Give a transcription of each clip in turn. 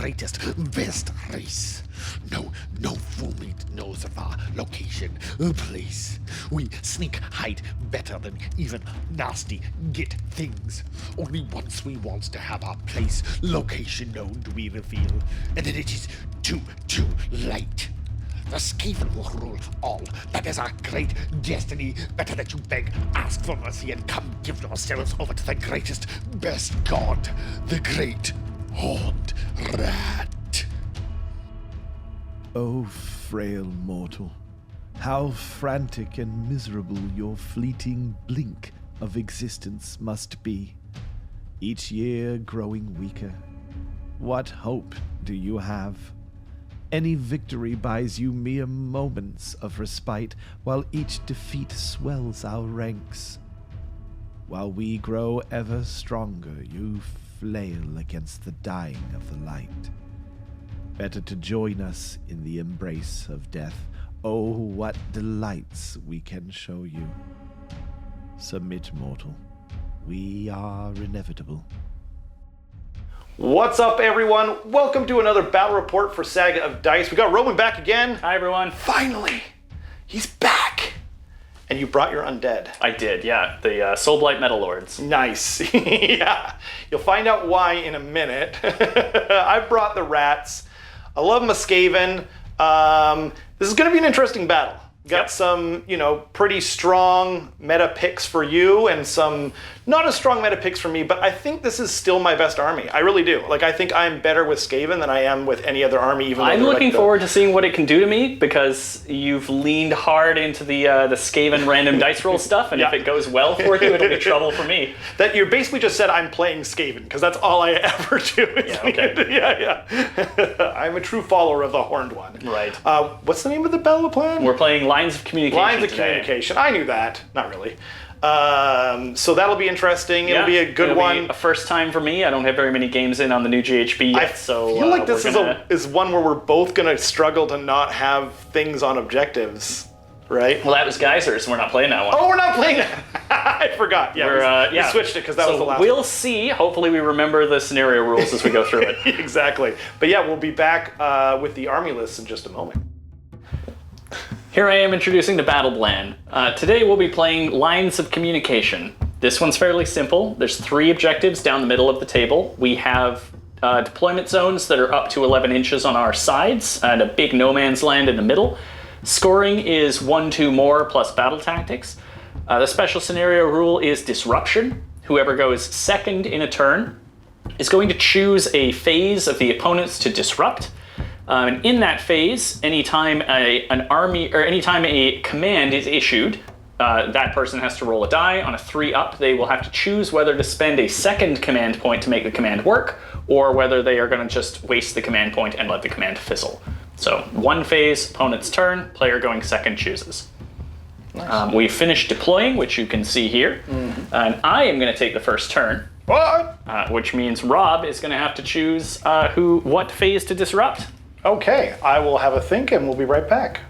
greatest, best race. No fool-meat knows of our location, place. We sneak hide better than even nasty get things. Only once we want to have our place, location known do we reveal, and then it is too late. The Skaven will rule all. That is our great destiny. Better that you beg, ask for mercy, and come give yourselves over to the greatest, best god, the great Horned Rat. O frail mortal, how frantic and miserable your fleeting blink of existence must be, each year growing weaker. What hope do you have? Any victory buys you mere moments of respite, while each defeat swells our ranks. While we grow ever stronger, you flail against the dying of the light. Better to join us in the embrace of death. Oh, what delights we can show you. Submit, mortal. We are inevitable. What's up, everyone? Welcome to another battle report for Saga of Dice. We got Roman back again. Hi, everyone. Finally, he's back. And you brought your undead. I did, yeah. The Soulblight Gravelords. Nice. Yeah. You'll find out why in a minute. I brought the rats. I love them a Skaven. This is going to be an interesting battle. Got some, pretty strong meta picks for you and some not as strong meta picks for me, but I think this is still my best army. I really do. I think I'm better with Skaven than I am with any other army. Even I'm looking forward to seeing what it can do to me, because you've leaned hard into the Skaven random dice roll stuff, and if it goes well for you, it'll be trouble for me. That you basically just said I'm playing Skaven, because that's all I ever do. Yeah, okay. Yeah. I'm a true follower of the Horned One. Right. What's the name of the battle plan? We're playing Lines of Communication. Lines of Communication. I knew that. Not really. So that'll be interesting. It'll be a good one. Be a first time for me. I don't have very many games in on the new GHB yet, I feel like this is one where we're both going to struggle to not have things on objectives, right? Well, that was Geysers. We're not playing that one. Oh, we're not playing that. I forgot. Yeah, we switched it because that was the last we'll one. See. Hopefully we remember the scenario rules as we go through it. Exactly. But yeah, we'll be back with the army lists in just a moment. Here I am introducing the battle plan. Today we'll be playing Lines of Communication. This one's fairly simple. There's 3 objectives down the middle of the table. We have deployment zones that are up to 11 inches on our sides and a big no man's land in the middle. Scoring is 1-2 more plus battle tactics. The special scenario rule is disruption. Whoever goes second in a turn is going to choose a phase of the opponents to disrupt. And in that phase, anytime anytime a command is issued, that person has to roll a die. On a 3-up, they will have to choose whether to spend a second command point to make the command work, or whether they are going to just waste the command point and let the command fizzle. So 1 phase, opponent's turn, player going second chooses. Nice. We finished deploying, which you can see here, and I am going to take the first turn. What? Which means Rob is going to have to choose what phase to disrupt. Okay, I will have a think and we'll be right back.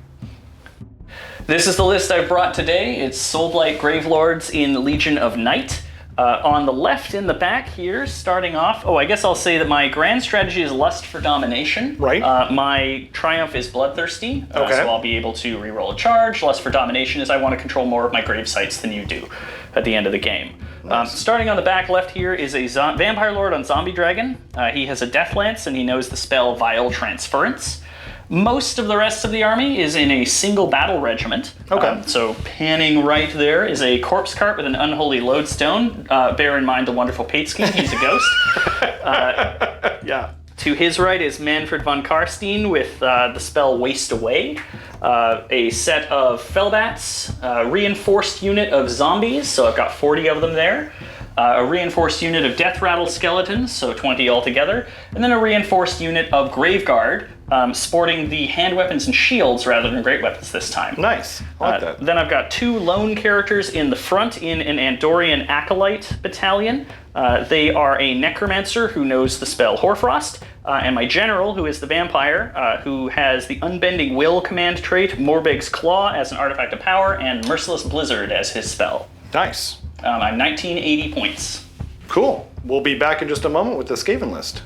This is the list I brought today. It's Soulblight Gravelords in Legion of Night. On the left in the back here, starting off, I guess I'll say that my grand strategy is Lust for Domination. Right. My Triumph is Bloodthirsty, okay. So I'll be able to reroll a charge. Lust for Domination is I want to control more of my grave sites than you do at the end of the game. Nice. Starting on the back left here is a Vampire Lord on Zombie Dragon. He has a Death Lance and he knows the spell Vile Transference. Most of the rest of the army is in a single battle regiment. Okay. So panning right there is a corpse cart with an unholy lodestone. Bear in mind the wonderful Pateskin, he's a ghost. Yeah. To his right is Manfred von Karstein with the spell Waste Away. A set of Fellbats, a reinforced unit of zombies, so I've got 40 of them there. A reinforced unit of Death Rattle skeletons, so 20 altogether. And then a reinforced unit of Graveguard, sporting the hand weapons and shields rather than great weapons this time. Nice. I like that. Then I've got 2 lone characters in the front in an Andorian Acolyte battalion. They are a Necromancer who knows the spell Hoarfrost, and my General, who is the Vampire, who has the Unbending Will command trait, Morbeg's Claw as an artifact of power, and Merciless Blizzard as his spell. Nice. I'm 1980 points. Cool. We'll be back in just a moment with the Skaven list.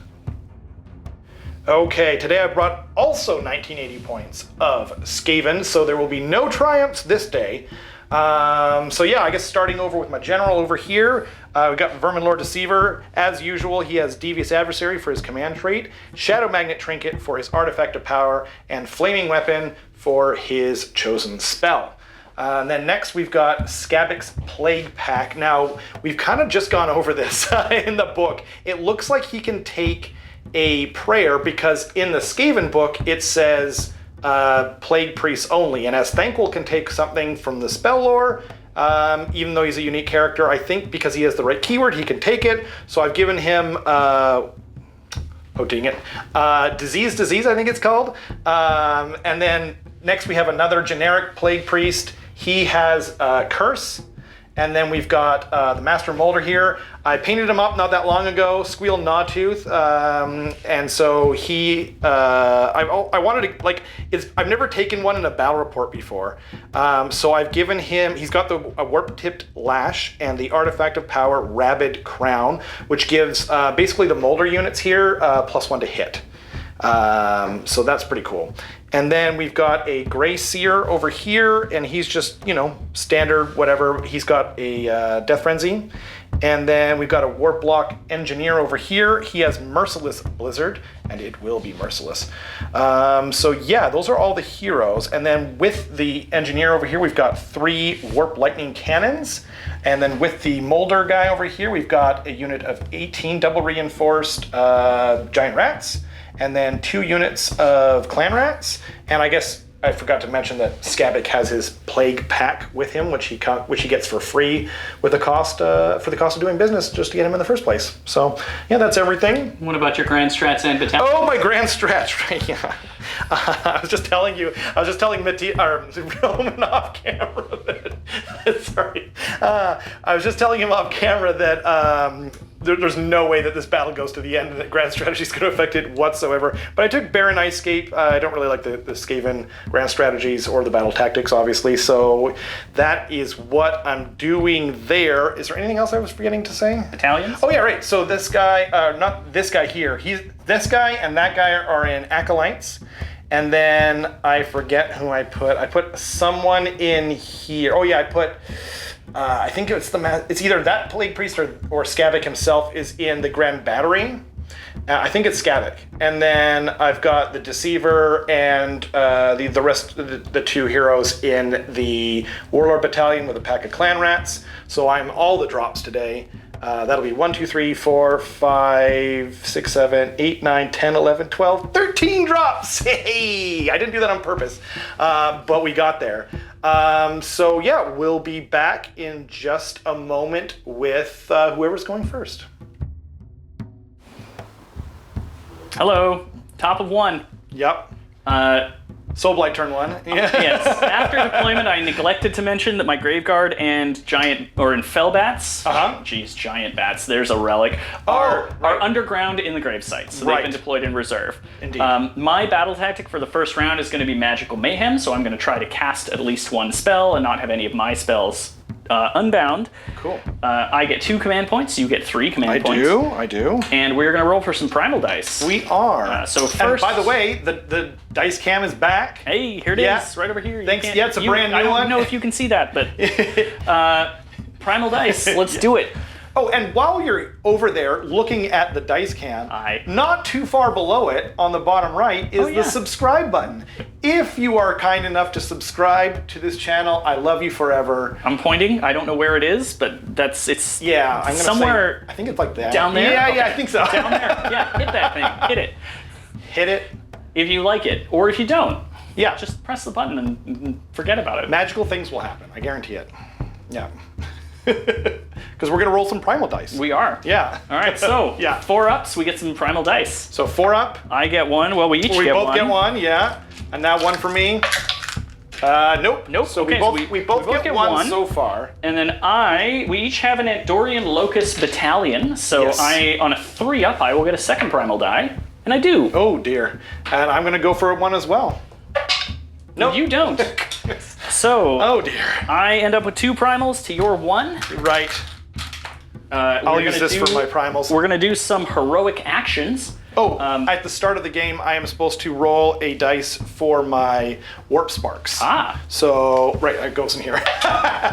Okay, today I brought also 1980 points of Skaven, so there will be no triumphs this day. So yeah, I guess starting over with my general over here, we got Vermin Lord Deceiver. As usual, he has Devious Adversary for his command trait, Shadow Magnet Trinket for his artifact of power, and Flaming Weapon for his chosen spell. And then next we've got Skabek's Plague Pack. Now, we've kind of just gone over this in the book. It looks like he can take a prayer because in the Skaven book it says Plague Priests only, and as Thanquol can take something from the spell lore, even though he's a unique character, I think because he has the right keyword he can take it, so I've given him Disease I think it's called, and then next we have another generic Plague Priest. He has Curse. And then we've got the Master Molder here. I painted him up not that long ago, Squeal Gnawtooth, and so he, I wanted to, like, I've never taken one in a battle report before, so I've given him, he's got the Warp-Tipped Lash and the Artifact of Power Rabid Crown, which gives basically the Molder units here +1 to hit. So that's pretty cool. And then we've got a Grey Seer over here, and he's just, you know, standard whatever. He's got a Death Frenzy. And then we've got a Warp Block Engineer over here. He has Merciless Blizzard, and it will be merciless. So yeah, those are all the heroes. And then with the Engineer over here, we've got 3 Warp Lightning Cannons. And then with the Molder guy over here, we've got a unit of 18 double reinforced Giant Rats. And then 2 units of Clan Rats, and I guess I forgot to mention that Skabek has his Plague Pack with him, which he gets for free with the cost for the cost of doing business, just to get him in the first place. So yeah, that's everything. What about your Grand Strats and Battalion? Oh, my Grand Strats, right? Yeah. I was just telling Roman off camera that. Sorry, I was just telling him off camera that. There's no way that this battle goes to the end and that Grand Strategy is going to affect it whatsoever. But I took Baron Icecape. I don't really like the Skaven Grand Strategies or the battle tactics, obviously. So that is what I'm doing there. Is there anything else I was forgetting to say? Battalions? Oh, yeah, right. So this guy, not this guy here. This guy and that guy are in Acolytes. And then I forget who I put. I put someone in here. Oh, yeah, I put... I think it's either that Plague Priest or Skabek himself is in the Grand Battery. I think it's Skabek. And then I've got the Deceiver and the rest of the 2 heroes in the Warlord Battalion with a pack of Clan Rats. So I'm all the drops today. That'll be 1, 2, 3, 4, 5, 6, 7, 8, 9, 10, 11, 12, 13 drops! Hey! I didn't do that on purpose, but we got there. So yeah, we'll be back in just a moment with whoever's going first. Hello, top of 1. Yep. Soulblight turn 1. Yeah. Yes. After deployment, I neglected to mention that my Graveguard and Fellbats, giant bats, there's a relic, are underground in the grave sites, so they've been deployed in reserve. Indeed. My battle tactic for the first round is going to be Magical Mayhem, so I'm going to try to cast at least 1 spell and not have any of my spells unbound. Cool. I get 2 command points, you get 3 command points. I do. And we're going to roll for some primal dice. We are. So first... And by the way, the dice cam is back. Hey, here it is, right over here. Thanks. Yeah, it's a brand new one. I don't know if you can see that, but primal dice, let's do it. Oh, and while you're over there looking at the dice cam, not too far below it on the bottom right is the subscribe button. If you are kind enough to subscribe to this channel, I love you forever. I'm pointing. I don't know where it is, but I'm gonna somewhere. I think it's like that. Down there? Yeah, I think so. Down there. Yeah, hit that thing. Hit it. Hit it. If you like it, or if you don't. Yeah. Just press the button and forget about it. Magical things will happen. I guarantee it. Yeah. Because we're going to roll some primal dice. We are. Yeah. All right, so 4 ups, we get some primal dice. So 4 up. I get 1. Well, we each get 1. We both get 1, yeah. And now 1 for me. Nope. So okay, we both get 1 so far. And then we each have an Andorian Locust Battalion. So on a 3 up, I will get a 2nd primal die. And I do. Oh dear. And I'm going to go for a 1 as well. No, you don't. So, oh dear. I end up with 2 primals to your 1. Right. I'll use this for my primals. We're going to do some heroic actions. At the start of the game, I am supposed to roll a dice for my warp sparks. So, right, it goes in here.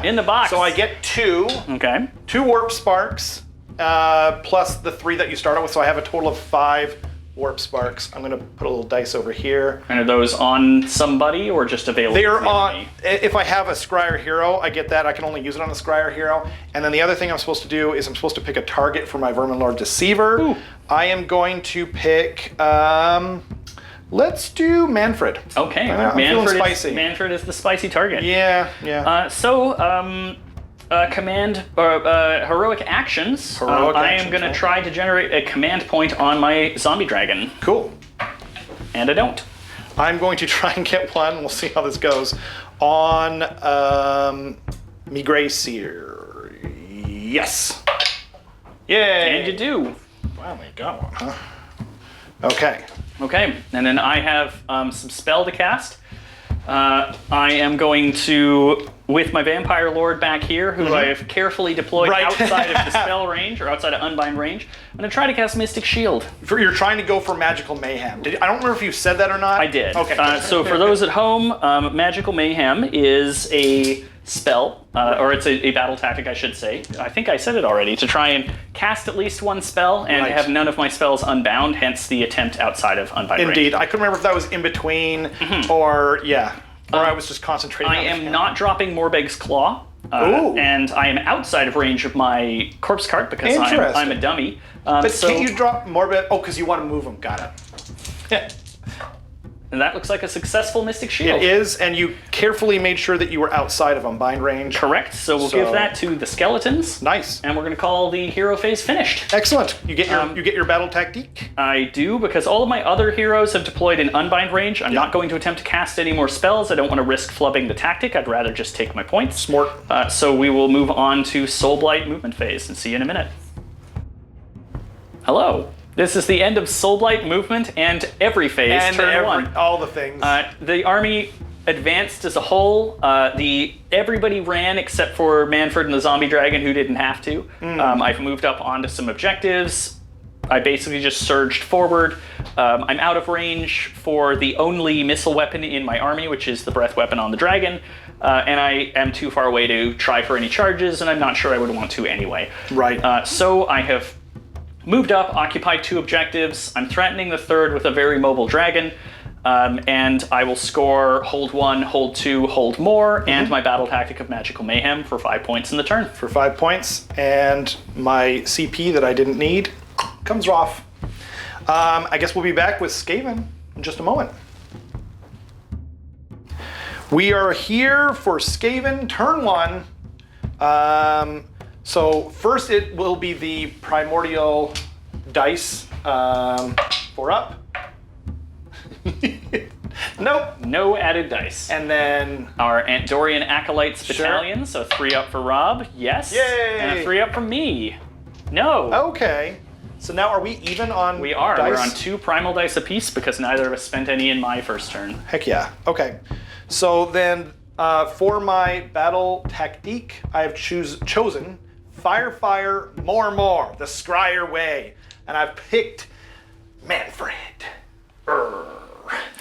In the box. So I get 2. Okay. 2 warp sparks, plus the 3 that you started with. So I have a total of 5 warp sparks. I'm going to put a little dice over here. And are those on somebody or just available? They are on. If I have a Scryer hero, I get that. I can only use it on the Scryer hero. And then the other thing I'm supposed to do is I'm supposed to pick a target for my Verminlord Deceiver. Ooh. I am going to pick. Let's do Manfred. Okay. I'm feeling spicy. Manfred is the spicy target. Yeah. Command or heroic actions. I am going to try to generate a command point on my zombie dragon. Cool. And I don't. I'm going to try and get one. We'll see how this goes. On me Grey Seer. Yes. Yay. And you do. Wow, they got one, huh? Okay. Okay. And then I have some spell to cast. I am going to, with my Vampire Lord back here, who I have carefully deployed outside of the spell range, or outside of Unbind range, I'm going to try to cast Mystic Shield. You're trying to go for Magical Mayhem. I don't remember if you said that or not. I did. Okay. So for those at home, Magical Mayhem is a spell, or it's a battle tactic, I should say. I think I said it already, to try and cast at least one spell and have none of my spells unbound, hence the attempt outside of Unbind range. Indeed. I couldn't remember if that was in between or, or I was just concentrating on I am not dropping Morbeg's Claw, and I am outside of range of my Corpse Cart because I'm a dummy. But can't you drop Morbeg? Oh, because you want to move him. Got it. And that looks like a successful Mystic Shield. It is, and you carefully made sure that you were outside of Unbind range. Correct, so we'll give that to the skeletons. Nice. And we're going to call the hero phase finished. Excellent. You get your battle tactique? I do, because all of my other heroes have deployed in Unbind range. I'm not going to attempt to cast any more spells. I don't want to risk flubbing the tactic. I'd rather just take my points. Smart. So we will move on to Soulblight movement phase, and see you in a minute. This is the end of Soulblight movement and every phase, and turn 1. All the things. The army advanced as a whole. Everybody ran except for Manfred and the zombie dragon, who didn't have to. I've moved up onto some objectives. I basically just surged forward. I'm out of range for the only missile weapon in my army, which is the breath weapon on the dragon. And I am too far away to try for any charges, and I'm not sure I would want to anyway. Right. So I have moved up, occupied 2 objectives. I'm threatening the 3rd with a very mobile dragon. And I will score hold 1, hold 2, hold more, and my battle tactic of Magical Mayhem for 5 points in the turn. For 5 points, and my CP that I didn't need comes off. I guess we'll be back with Skaven in just a moment. We are here for Skaven turn 1. So first it will be the primordial dice, 4 up. Nope. No added dice. And then our Dorian Acolytes Battalion, so 3 up for Rob, yes. Yay! And a 3 up for me. No. Okay. So now are we even on We are. dice? We're on 2 primal dice apiece because neither of us spent any in my first turn. Heck yeah. Okay. So then for my battle tactique, I have chosen Fire, More, the Scryer way. And I've picked Manfred.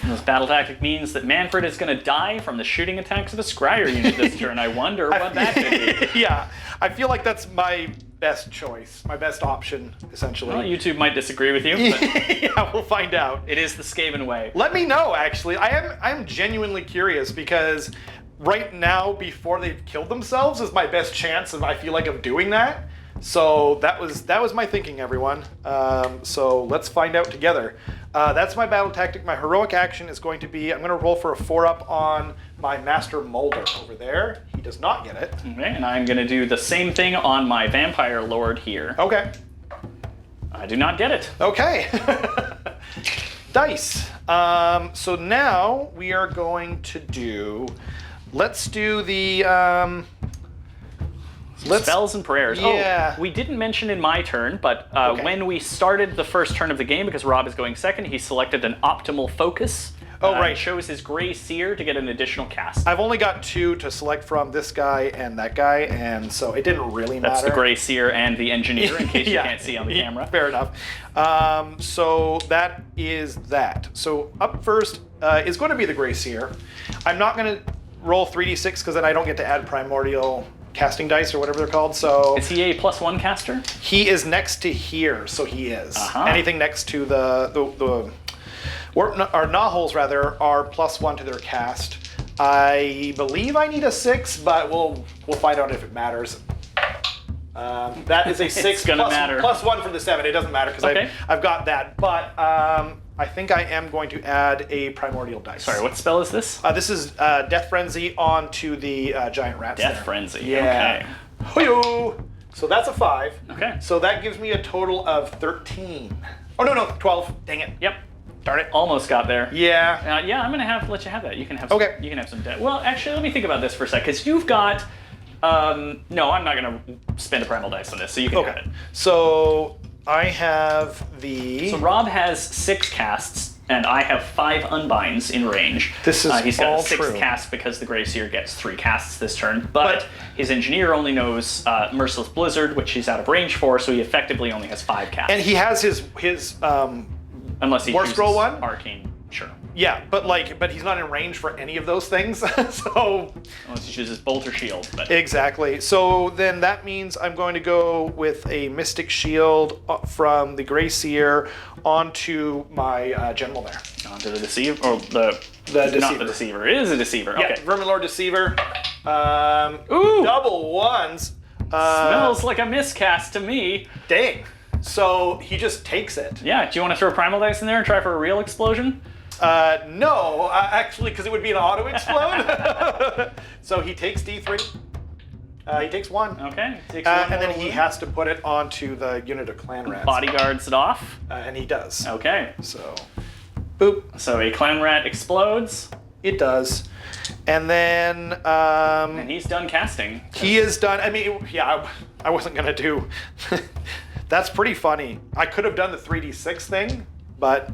This battle tactic means that Manfred is going to die from the shooting attacks of a Scryer unit this turn. I wonder what that could be. Yeah, I feel like that's my best choice, my best option, essentially. Well, YouTube might disagree with you, but yeah, we'll find out. It is the Skaven way. Let me know, actually. I'm genuinely curious because right now, before they've killed themselves, is my best chance of, I feel like, of doing that. So that was my thinking, everyone. So let's find out together. That's my battle tactic. My heroic action is going to be, I'm going to roll for a 4-up on my Master Molder over there. He does not get it. Okay, and I'm going to do the same thing on my Vampire Lord here. Okay. I do not get it. Okay. Dice. So now we are going to do, let's do the... Spells and prayers. Yeah. Oh, we didn't mention in my turn, but when we started the first turn of the game, because Rob is going second, he selected an optimal focus. Oh, right. Chose his Gray Seer to get an additional cast. I've only got 2 to select from, this guy and that guy, and so it didn't really matter. That's the Gray Seer and the Engineer, in case you can't see on the camera. Fair enough. So that is that. So up first is going to be the Gray Seer. I'm not going to roll 3d6 because then I don't get to add primordial casting dice or whatever they're called. So is he a +1 caster? He is next to here, so he is. Anything next to the or gnaw holes rather are +1 to their cast. I believe I need a 6, but we'll find out if it matters. That is a 6 gonna plus, matter. +1 from the 7. It doesn't matter because Okay. I've got that. But I think I am going to add a primordial dice. Sorry, what spell is this? This is Death Frenzy onto the giant rats. Death there. Frenzy. Yeah. Hoyo! So that's a 5. Okay. So that gives me a total of 13. Oh no, 12. Dang it. Yep. Darn it. Almost got there. Yeah. Yeah, I'm gonna let you have that. You can have some, Okay. You can have some debt. Well, actually, let me think about this for a sec, because you've got. No, I'm not gonna spend a primal dice on this, so you can have it. So I have the. So Rob has 6 casts, and I have 5 unbinds in range. This is he's got all a 6th true. cast because the Gray Seer gets 3 casts this turn, but his Engineer only knows Merciless Blizzard, which he's out of range for, so he effectively only has 5 casts. And he has his unless he War chooses Scroll one? Arcane, sure. yeah, but he's not in range for any of those things. So Unless he chooses Bolt or Shield. But exactly. So then that means I'm going to go with a Mystic Shield from the Gray Seer onto my General there. onto the Deceiver, or the Deceiver. Not the Deceiver. It is a Deceiver. Yeah, Okay. Vermin Lord Deceiver. Ooh! Double ones. Smells like a miscast to me. Dang. So he just takes it. Yeah, do you want to throw Primal Dice in there and try for a real explosion? No, actually, because it would be an auto explode. So he takes D3. He takes 1. Okay. Takes one And then more he wound. has to put it onto the unit of clan rats. Bodyguards it off. And he does. Okay. So, boop. So a clan rat explodes, It does. And then and he's done casting. he is done. I mean, yeah, I wasn't going to do. That's pretty funny. I could have done the 3d6 thing, but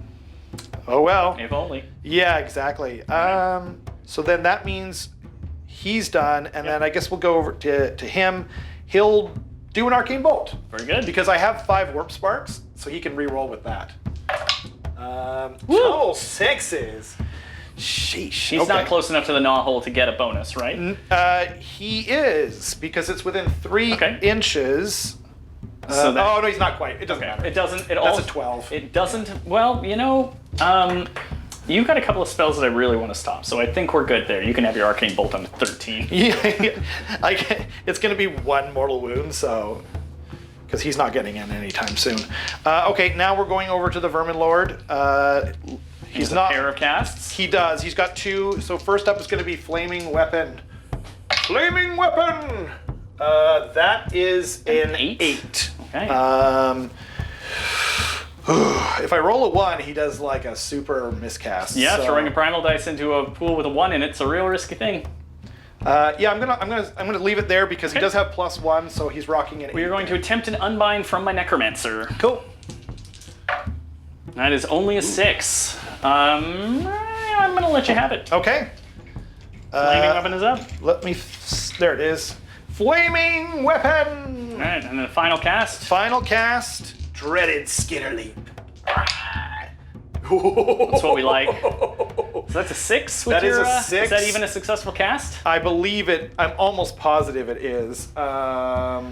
oh well. If only. Yeah, exactly. So then that means he's done, and then I guess we'll go over to him. He'll do an Arcane Bolt. Very good. Because I have 5 Warp Sparks, so he can re-roll with that. Oh, 6s. Sheesh. He's not close enough to the gnaw hole to get a bonus, right? He is, because it's within 3 Okay. inches. So that- oh, no, he's not quite. It doesn't matter. It doesn't. It That's also, a 12. It doesn't. Well, you've got a couple of spells that I really want to stop, so I think we're good there. You can have your Arcane Bolt on 13. Yeah, it's going to be 1 mortal wound, so because he's not getting in anytime soon. Okay, now we're going over to the Vermin Lord. He's a not. pair of casts. He does. He's got 2. So first up is going to be Flaming Weapon. Flaming Weapon. That is an 8. Okay. If I roll a 1, he does like a super miscast. Yeah, so. throwing a primal dice into a pool with a 1 in it's a real risky thing. Yeah, I'm gonna leave it there because he Okay. does have +1, so he's rocking it. We are going to attempt an unbind from my Necromancer. Cool. That is only a 6. I'm gonna let you have it. Okay. Flaming weapon is up. Let me. There it is. Flaming Weapon. All right, and then final cast. Final cast. Dreaded Skitterleap. That's what we like. So that's a 6 with That is your, a 6. Is that even a successful cast? I believe it. I'm almost positive it is. I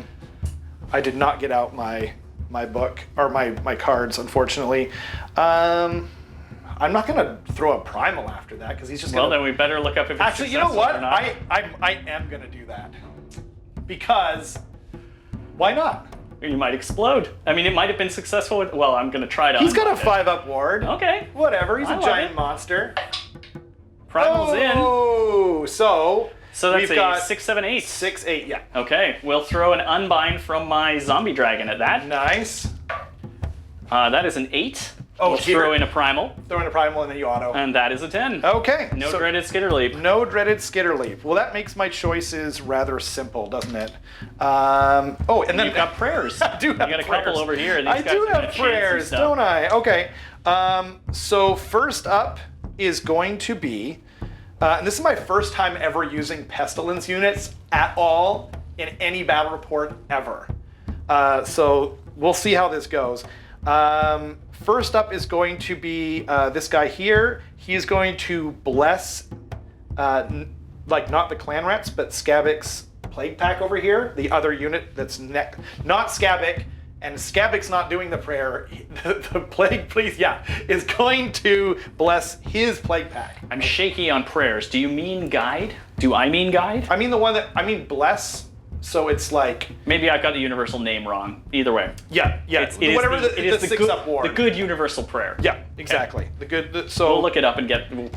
did not get out my book or my cards, unfortunately. I'm not gonna throw a primal after that because he's just Well, gonna. then we better look up if it's Actually, you know successful what? or not. I am gonna do that because why not? You might explode. I mean, it might have been successful. Well, I'm gonna try to. He's got a unbind it. 5-up ward. Okay. Whatever. He's I a love giant it. monster. Primal's in. Oh, so So that's we've a got 6, 7, 8. 6, 8. Yeah. Okay, we'll throw an unbind from my zombie dragon at that. Nice. That is an 8. Oh, we'll here. throw in a primal, Throw in a primal and then you auto. and that is a 10. Okay. No so dreaded Skitterleap. No dreaded Skitterleap. Well, that makes my choices rather simple, doesn't it? Oh, and then You've got prayers. I do have You got a prayers. couple over here. And I these guys do are gonna have chant some prayers, stuff. don't I? Okay. So first up is going to be, and this is my first time ever using Pestilence units at all in any battle report ever. So we'll see how this goes. First up is going to be this guy here. He's going to bless, like not the clan rats, but Skavek's plague pack over here. The other unit that's not Skavek, and Skavek's not doing the prayer. The plague, please, is going to bless his plague pack. I'm shaky on prayers. Do you mean guide? Do I mean guide? I mean I mean bless. So it's like, maybe I got the universal name wrong. Either way. Yeah. It is Whatever the, it is the 6-up ward. The good universal prayer. Yeah, exactly. Okay. So we'll look it up and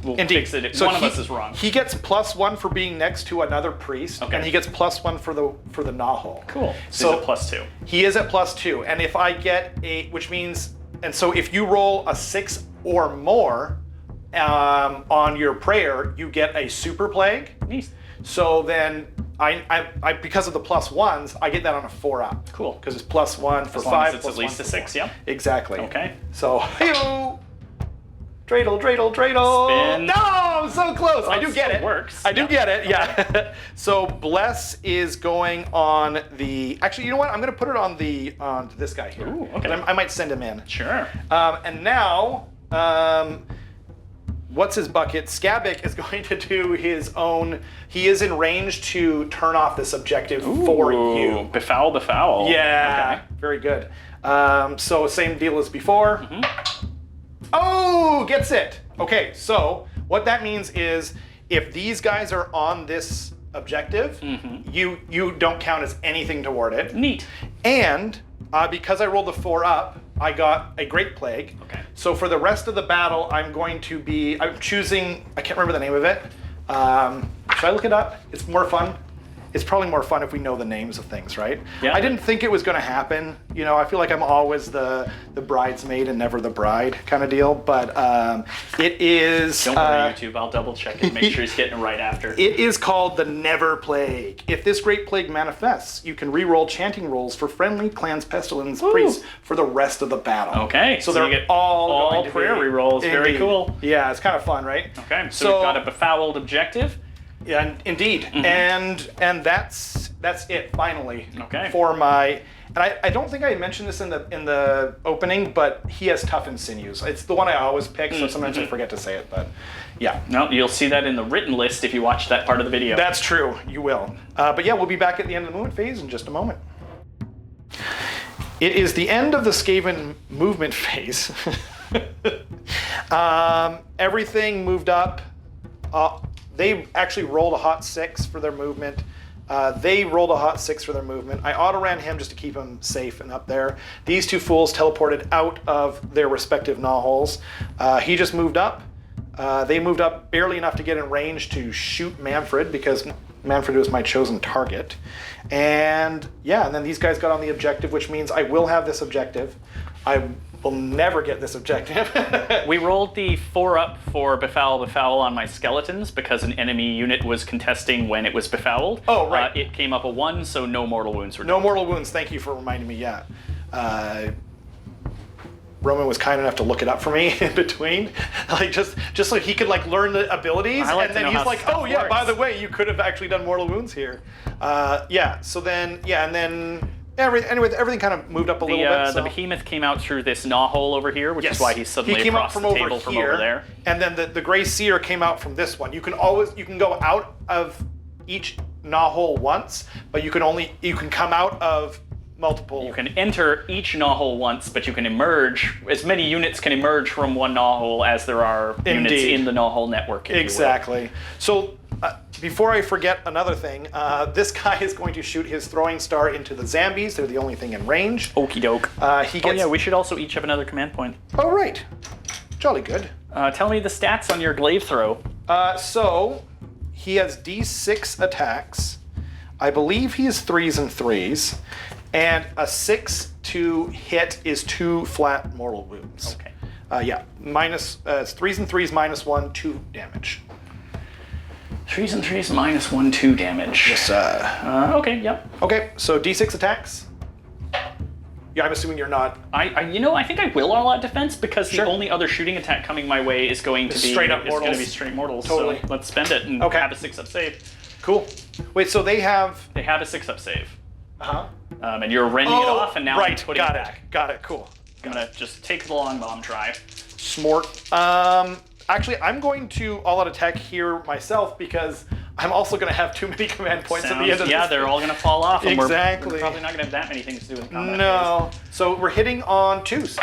we'll fix it. So one of us is wrong. He gets +1 for being next to another priest, and he gets +1 for the Nahul. Cool. So he's at +2. He is at +2, and if I get which means, and so if you roll a 6 or more on your prayer, you get a super plague. Nice. So then I because of the +1s, I get that on a 4-up. Cool. Because it's +1 for as 5. long as it's at least a 6, yeah. Exactly. Okay. So, hey-o! Dreidel. Spin. No, I'm so close. I do get it. Works. I do get it, yeah. So bless is going on the, actually, you know what? I'm gonna put it on this guy here. Ooh, okay. I might send him in. Sure. And now, what's his bucket? Skavek is going to do his own. He is in range to turn off this objective for you. Befoul. Yeah, Okay. very good. So same deal as before. Mm-hmm. Oh, gets it. Okay, so what that means is if these guys are on this objective, you don't count as anything toward it. Neat. And because I rolled the 4-up, I got a Great Plague. Okay. So for the rest of the battle, I'm choosing, I can't remember the name of it. Should I look it up? It's more fun. It's probably more fun if we know the names of things, right? Yeah. I didn't think it was going to happen. You know, I feel like I'm always the bridesmaid and never the bride kind of deal. But it is. Don't worry, YouTube. I'll double check it. Make sure he's getting it right after. It is called the Never Plague. If this Great Plague manifests, you can re-roll chanting rolls for friendly clans, pestilence, priests for the rest of the battle. Okay. So they're you get all going to prayer be, re-rolls. Very indeed. cool. Yeah, it's kind of fun, right? Okay. So we've got a befouled objective. Yeah, indeed, and that's it finally. Okay. For my, and I don't think I mentioned this in the opening, but he has toughened sinews. It's the one I always pick, so sometimes I forget to say it, but yeah. No, you'll see that in the written list if you watch that part of the video. That's true, you will. But yeah, we'll be back at the end of the movement phase in just a moment. It is the end of the Skaven movement phase. Everything moved up. They actually rolled a hot 6 for their movement. They rolled a hot 6 for their movement. I auto-ran him just to keep him safe and up there. These two fools teleported out of their respective Nahuls. He just moved up. They moved up barely enough to get in range to shoot Manfred because Manfred was my chosen target. And yeah, and then these guys got on the objective, which means I will have this objective. I will never get this objective. We rolled the 4-up for befoul on my skeletons because an enemy unit was contesting when it was befouled. Oh, right. It came up a 1, so no mortal wounds were No mortal wounds. Thank you for reminding me. Yeah. Roman was kind enough to look it up for me in between, like just so he could like learn the abilities, I like and to then know he's how like, stuff "Oh yeah, by works." the way, you could have actually done mortal wounds here." Yeah. So then, yeah, and then everything kind of moved up a little bit. So. The behemoth came out through this gnaw-hole over here, which is why he's suddenly he came across up from the over table here, from over there. and then the gray seer came out from this one. You can go out of each gnaw-hole once, but you can come out of multiple. You can enter each gnaw-hole once, but you can emerge. As many units can emerge from one gnaw-hole as there are units in the gnaw-hole network. If exactly. So before I forget another thing, this guy is going to shoot his throwing star into the zombies. They're the only thing in range. Okie doke. He gets. Oh yeah, we should also each have another command point. Oh right. Jolly good. Tell me the stats on your glaive throw. So he has D6 attacks. I believe he has 3s and 3s. And a 6 to hit is 2 flat mortal wounds. Okay. Yeah, minus it's 3s and 3s minus 1, 2 damage. 3s and 3s minus 1, 2 damage. Yes, Okay, yep. okay, so D6 attacks. Yeah, I'm assuming you're not. I think I will all out defense because Sure. the only other shooting attack coming my way is going to be Straight up It's going to mortals. be straight mortals. Totally. So let's spend it and Okay. have a 6-up save. Cool. Wait, so they have. They have a 6-up save, Uh-huh. and you're rending it off, and now I'm putting got it it. back. Got it. Cool. I'm gonna just take the long bomb try. Smart. Actually, I'm going to all out attack here myself because I'm also going to have too many command points at the end of Yeah, this. they're all gonna fall off. And Exactly. We're probably not gonna have that many things to do with combat. No. So we're hitting on 2s.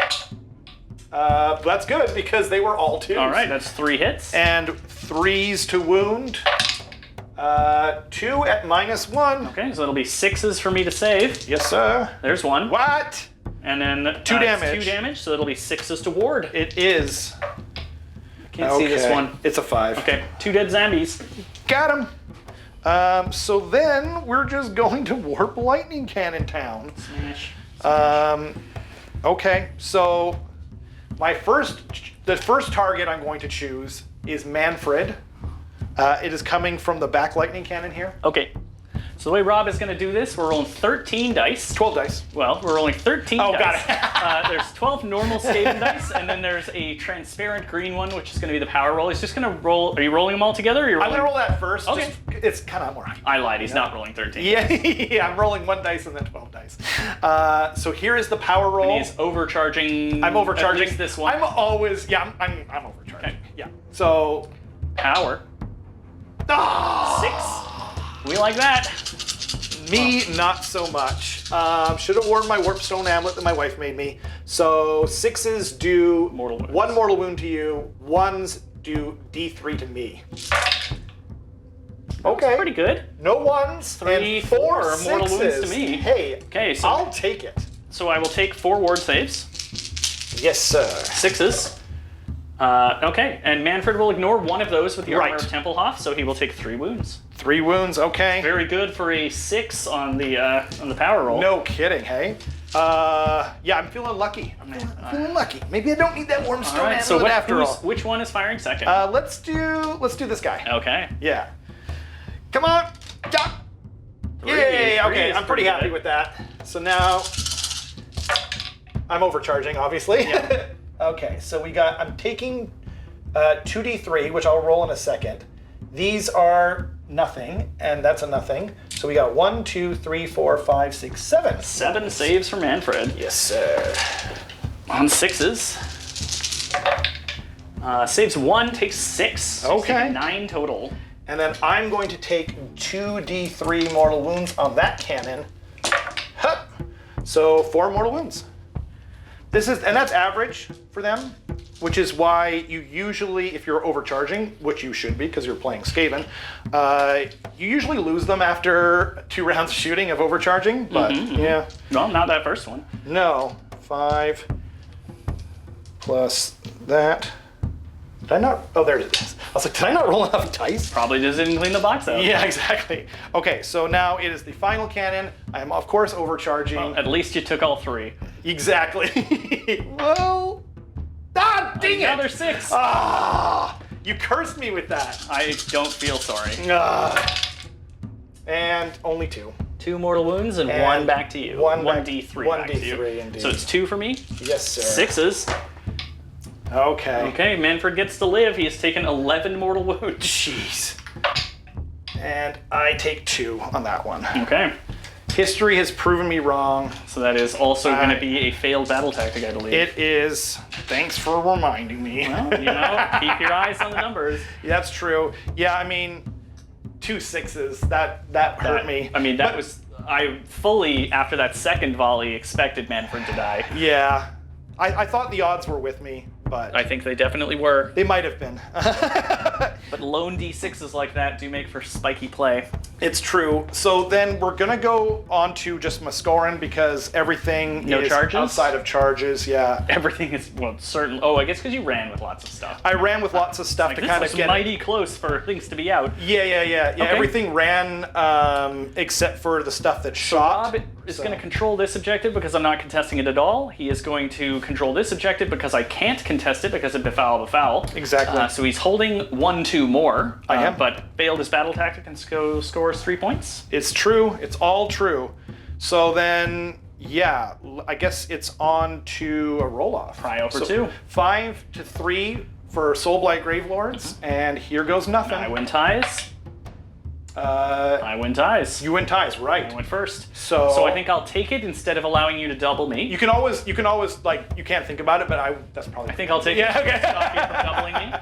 That's good because they were all 2s. All right, that's 3 hits. And 3s to wound. 2 at -1. Okay, so it'll be 6s for me to save. Yes, sir. There's one. What? And then 2 damage. 2 damage, so it'll be 6s to ward. It is. Can't see this one. It's a 5. Okay, 2 dead zombies. Got him. So then we're just going to warp lightning cannon town. Smash. Okay, so the first target I'm going to choose is Manfred. It is coming from the back lightning cannon here. Okay. So the way Rob is going to do this, we're rolling 13 dice. 12 dice. Well, we're rolling 13 Oh, dice. got it. There's 12 normal Skaven dice, and then there's a transparent green one, which is going to be the power roll. He's just going to roll. Are you rolling them all together? Or are you I'm rolling? going to roll that first. Okay. It's kind of more. I lied. He's not rolling 13. Yeah, I'm rolling 1 dice and then 12 dice. So here is the power roll. And he's overcharging. I'm overcharging. At least this one. I'm always, I'm overcharging. Okay. Yeah. So, Power. ah! 6. We like that. Me, not so much. Should have worn my Warpstone amulet that my wife made me. So 6s do Mortal wounds. 1 mortal wound to you. 1s do D3 to me. Okay. Pretty good. No 1s. 3, and 4 4 mortal wounds to 6s. me. Hey. Okay, so I'll take it. So I will take 4 ward saves. Yes, sir. 6s. Okay, and Manfred will ignore one of those with the armor Right. of Templehof, so he will take 3 wounds. 3 wounds. Okay. Very good for a 6 on the power roll. No kidding. Hey. Yeah, I'm feeling lucky. I'm feeling lucky. Maybe I don't need that Warmstone All right. amulet So after all. which one is firing second? Let's do this guy. Okay. Yeah. Come on. Yeah. Yay. Three Okay, is I'm pretty pretty happy good. with that. So now I'm overcharging, obviously. Yeah. Okay, so I'm taking 2d3, which I'll roll in a second. These are nothing, and that's a nothing. So we got 1, 2, 3, 4, 5, 6, 7. 7 saves for Manfred. Yes, sir. On 6s. Saves 1, takes 6. So he's Okay. taking 9 total. And then I'm going to take 2d3 mortal wounds on that cannon. Hup. So 4 mortal wounds. And that's average for them, which is why you usually, if you're overcharging, which you should be because you're playing Skaven, you usually lose them after 2 rounds of shooting of overcharging. But yeah, Well, not that first one. no, 5 plus that. Did I not? Oh, there it is. I was like, did I not roll enough dice? Probably just didn't clean the box out. Yeah, exactly. Okay, so now it is the final cannon. I am, of course, overcharging. Well, at least you took all 3. Exactly. Well, dang it! Another 6. Ah, you cursed me with that. I don't feel sorry. And only 2. 2 mortal wounds and And 1 back to you. 1 D3 1 back to D3 you. indeed. So it's 2 for me. Yes, sir. 6s. Okay. Okay, Manfred gets to live. He has taken 11 mortal wounds. Jeez. And I take 2 on that one. Okay, History has proven me wrong. so that is also going to be a failed battle tactic, I believe. It is. Thanks for reminding me. Well, keep your eyes on the numbers. That's true. Yeah, I mean, 2 6s. That hurt me. I mean, that was... I fully, after that second volley, expected Manfred to die. Yeah. I thought the odds were with me, but I think they definitely were. they might have been. But lone D6s like that do make for spiky play. It's true. So then we're gonna go on to just Mascorin because everything No is charges? outside of charges. Yeah. Everything is, well, certain... Oh, I guess because you ran with lots of stuff. I ran with lots of stuff Like, to this kind of was get. mighty close for things to be out. Yeah. Okay. Everything ran except for the stuff that shot. Rob is going to control this objective because I'm not contesting it at all. He is going to control this objective because I can't contest it because of befoul. Exactly. So he's holding 1-2 more. I am. But failed his battle tactic and scores 3 points. It's true. It's all true. So then Yeah, I guess it's on to a roll-off. Prio for 2. 5 to 3 for Soulblight Gravelords, and here goes nothing. I win ties. I win ties. You win ties, right? I went first. So I think I'll take it instead of allowing you to double me. You can always like, you can't think about it, but that's probably. I think I'll take it. Yeah, okay. Stop you from doubling me.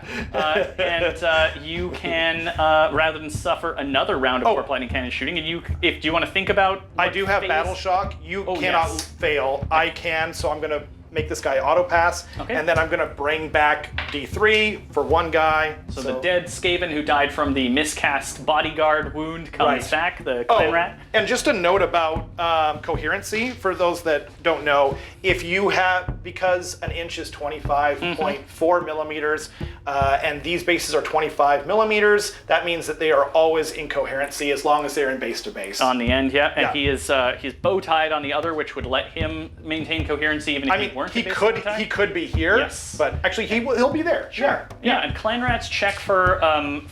And you can, rather than suffer another round of warp lightning cannon shooting, and do you want to think about? I do have battle shock. You cannot fail. I can, so I'm gonna make this guy auto pass, and then I'm gonna bring back D3 for one guy. So the dead Skaven who died from the miscast bodyguard wound comes back, the clan rat. And just a note about coherency for those that don't know, if you have, because an inch is 25.4 millimeters, and these bases are 25 millimeters, that means that they are always in coherency as long as they're in base to base. On the end, and he's bow tied on the other, which would let him maintain coherency even if he weren't. He could be here, but actually he'll be there. Sure. Yeah, and clan rats check for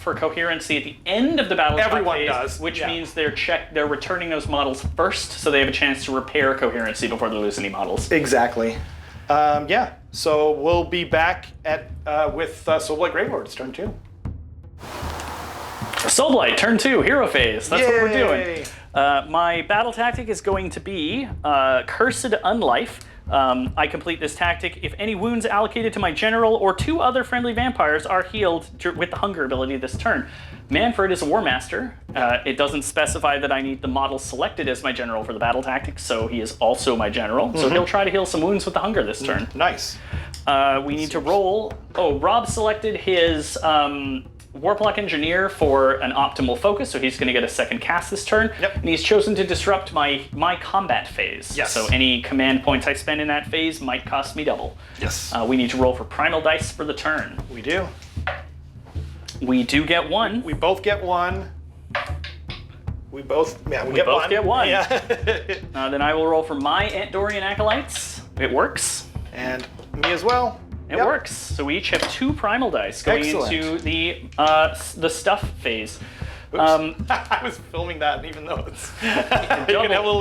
coherency at the end of the battle. Everyone phase, does, which means they're returning those models first, so they have a chance to repair coherency before they lose any models. Exactly. So we'll be back at with Soulblight Gravelords turn 2. Soulblight turn 2 hero phase. That's what we're Yay! doing. My battle tactic is going to be Cursed Unlife. I complete this tactic if any wounds allocated to my general or 2 other friendly vampires are healed with the hunger ability this turn. Manfred is a War Master. It doesn't specify that I need the model selected as my general for the battle tactic, so he is also my general. So he'll try to heal some wounds with the hunger this turn. Nice. We need to roll. Oh, Rob selected his Warplock Engineer for an optimal focus, so he's going to get a second cast this turn. Yep. And he's chosen to disrupt my combat phase. Yes. So any command points I spend in that phase might cost me double. Yes. We need to roll for primal dice for the turn. We do. We do get 1. We both get 1. We both get both get 1. Yeah. Then I will roll for my Dorian Acolytes. It works. And me as well. It works. So we each have 2 primal dice going into the stuff phase. I was filming that, even though it's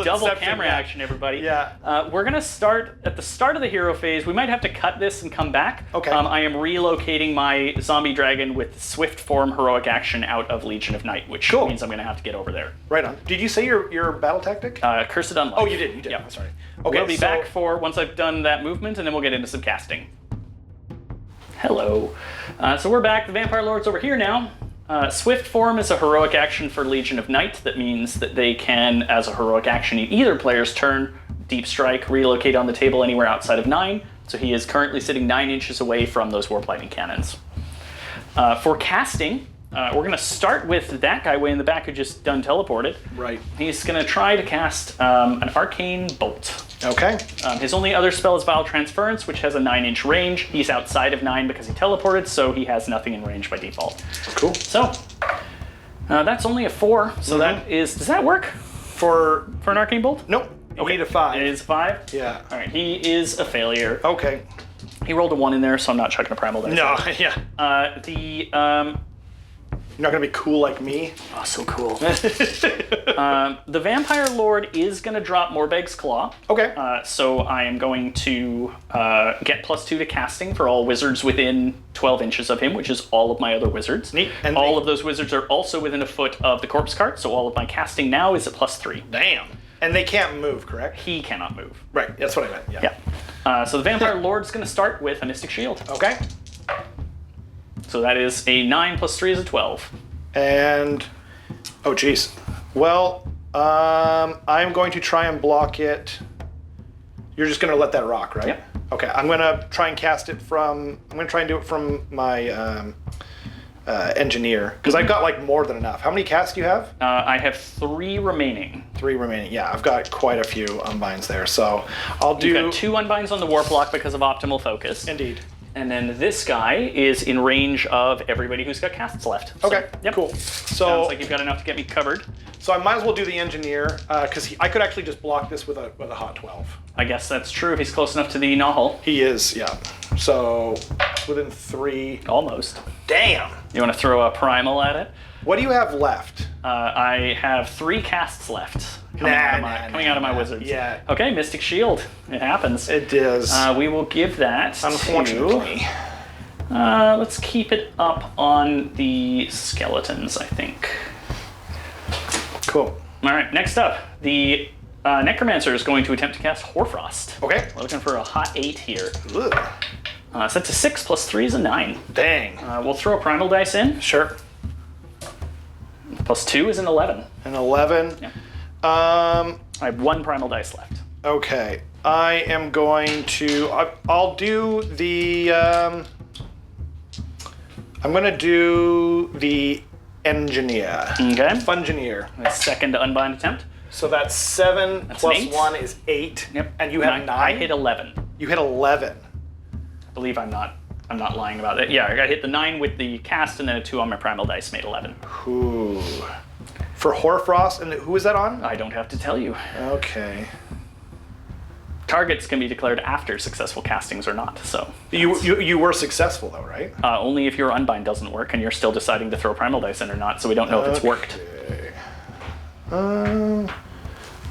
double camera action, everybody. Yeah. We're gonna start at the start of the hero phase. We might have to cut this and come back. Okay. I am relocating my zombie dragon with swift form heroic action out of Legion of Night, which means I'm gonna have to get over there. Right on. Did you say your battle tactic? Cursed Unlife. Oh, you did. Yeah. I'm sorry. Okay. We'll be back for once I've done that movement, and then we'll get into some casting. Hello. So we're back. The Vampire Lord's over here now. Swift form is a heroic action for Legion of Night. That means that they can, as a heroic action in either player's turn, deep strike, relocate on the table anywhere outside of 9. So he is currently sitting 9 inches away from those warp lightning cannons. For casting, we're going to start with that guy way in the back who just done teleported. Right. He's going to try to cast an arcane bolt. Okay. His only other spell is Vile Transference, which has a 9-inch range. He's outside of 9 because he teleported, so he has nothing in range by default. Cool. So, that's only a 4, so that is... Does that work? For an Arcane Bolt? Nope. You need a 5. It is 5? Yeah. Alright, he is a failure. Okay. He rolled a 1 in there, so I'm not chucking a Primal Dice. No, yeah. You're not gonna be cool like me. Oh, so cool. The Vampire Lord is gonna drop Morbeg's Claw. Okay. So I am going to get +2 to casting for all wizards within 12 inches of him, which is all of my other wizards. Neat. And all of those wizards are also within a foot of the corpse cart, so all of my casting now is at +3. Damn. And they can't move, correct? He cannot move. Right, that's what I meant, yeah. Yeah. So the Vampire Lord's gonna start with a Mystic Shield. Okay. So that is a 9 + 3 is a 12. And, oh geez. Well, I'm going to try and block it. You're just gonna let that rock, right? Yep. Okay, I'm gonna try and cast it from, I'm gonna try and do it from my engineer, because I've got like more than enough. How many casts do you have? I have 3 remaining. 3 remaining, yeah, I've got quite a few unbinds there, so I'll do... You've got 2 unbinds on the Warplock because of optimal focus. Indeed. And then this guy is in range of everybody who's got casts left. So, Okay, yep. cool. Sounds So, like you've got enough to get me covered. so I might as well do the engineer, because I could actually just block this with a hot 12. I guess that's true if he's close enough to the Nahal. He is, yeah. So, within 3. Almost. Damn! You want to throw a primal at it? What do you have left? I have 3 casts left. coming out of my wizards. Yeah. Okay, Mystic Shield. It happens. It is. We will give that Unfortunately. to... let's keep it up on the skeletons, I think. Cool. All right, next up, the Necromancer is going to attempt to cast Hoarfrost. Okay. We're looking for a hot 8 here. Ugh. Set to 6 plus 3 is a 9. Dang. We'll throw a Primal Dice in. Sure. Plus 2 is an 11. An 11. Yeah. I have 1 Primal Dice left. Okay. I am going to... I'll do the... I'm going to do the Engineer. Okay. Fungineer. The second Unbind attempt. So that's 7 That's plus an 8. 1 is 8. Yep. And you have 9? I hit 11. You hit 11. I believe I'm not lying about it. Yeah, I hit the 9 with the cast and then a 2 on my Primal Dice made 11. Ooh. For Hoarfrost, and who is that on? I don't have to tell you. Okay. Targets can be declared after successful castings or not, so. You were successful though, right? Only if your Unbind doesn't work and you're still deciding to throw Primal Dice in or not, so we don't know if it's worked.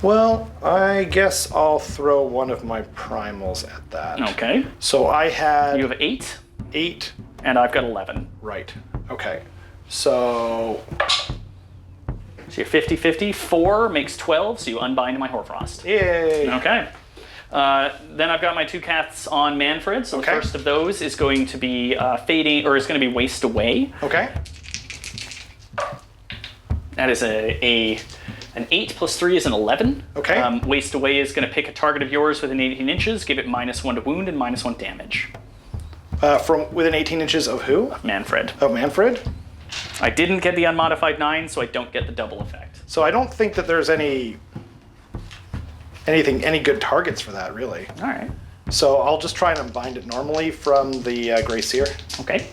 Well, I guess I'll throw one of my primals at that. Okay. So I had... You have 8, 8. and I've got 11. Right. Okay. So... So you're 50-50. 4 makes 12, so you unbind my Hoarfrost. Yay! Okay. Then I've got my 2 casts on Manfred. So Okay. the first of those is going to be fading, or is going to be Waste Away. Okay. That is an 8 plus 3 is an 11. Okay. Waste Away is going to pick a target of yours within 18 inches, give it -1 to wound and -1 damage. From within 18 inches of who? Manfred. Of Manfred? I didn't get the unmodified 9, so I don't get the double effect. So I don't think that there's any good targets for that, really. All right. So I'll just try and unbind it normally from the Grey Seer. Okay.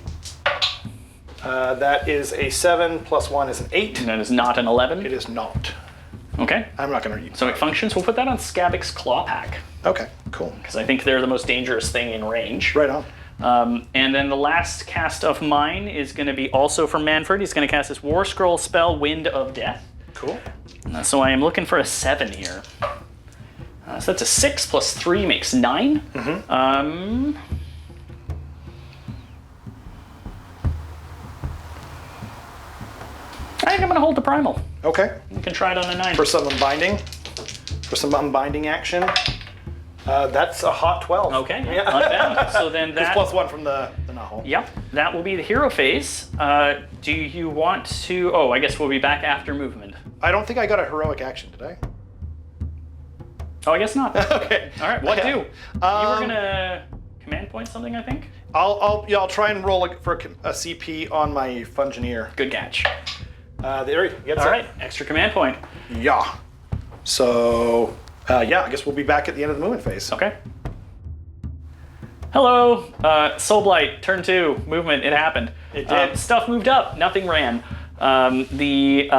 That is a 7 plus 1 is an 8. And that is not an 11. It is not. Okay. I'm not going to read. So it functions. We'll put that on Skavek's Claw Pack, Okay, cool. because I think they're the most dangerous thing in range. Right on. And then the last cast of mine is going to be also from Manfred. He's going to cast his War Scroll spell, Wind of Death. Cool. So I am looking for a 7 here. So that's a 6 plus 3 makes 9. Mm-hmm. I think I'm going to hold the Primal. Okay. You can try it on a 9. For some unbinding. For some unbinding action. That's a hot 12. Okay, Yeah. unbound. So then It's that... plus 1 from the novel. Yep, that will be the hero phase. Do you want to... Oh, I guess we'll be back after movement. I don't think I got a heroic action, did I? Oh, I guess not. Okay. All right, what do? You were Um, gonna command point something, I think? I'll try and roll for a CP on my Fungineer. Good catch. There he gets All it. right, extra command point. Yeah. So, yeah, I guess we'll be back at the end of the movement phase. Okay. Hello, Soulblight, turn 2, movement, it happened. It did. Stuff moved up, nothing ran. The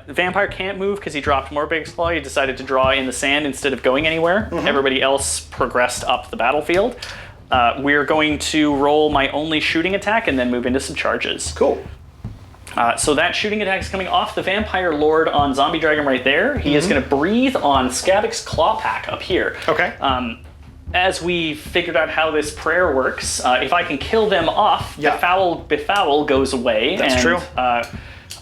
vampire can't move because he dropped Morbig's Claw. He decided to draw in the sand instead of going anywhere. Mm-hmm. Everybody else progressed up the battlefield. We're going to roll my only shooting attack and then move into some charges. Cool. So that shooting attack is coming off the Vampire Lord on Zombie Dragon right there. He is going to breathe on Skavek's Claw Pack up here. Okay. As we figured out how this prayer works, if I can kill them off, Yeah. Befoul goes away. That's and, true.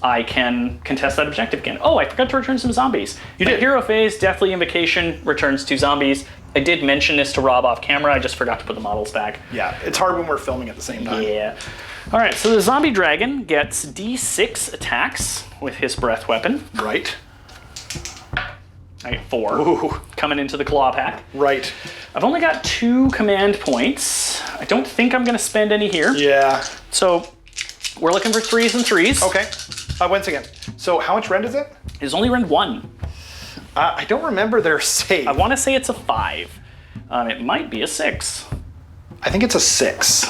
I can contest that objective again. Oh, I forgot to return some zombies. You The did. hero phase, Deathly Invocation, returns 2 zombies. I did mention this to Rob off camera. I just forgot to put the models back. Yeah, it's hard when we're filming at the same time. Yeah. All right, so the zombie dragon gets D6 attacks with his breath weapon. Right. I get 4 Ooh. coming into the claw pack. Right. I've only got 2 command points. I don't think I'm going to spend any here. Yeah. So we're looking for 3s and 3s. Okay. Once again. So how much rend is it? It's only rend 1. I don't remember their save. I want to say it's a 5. It might be a 6. I think it's a 6.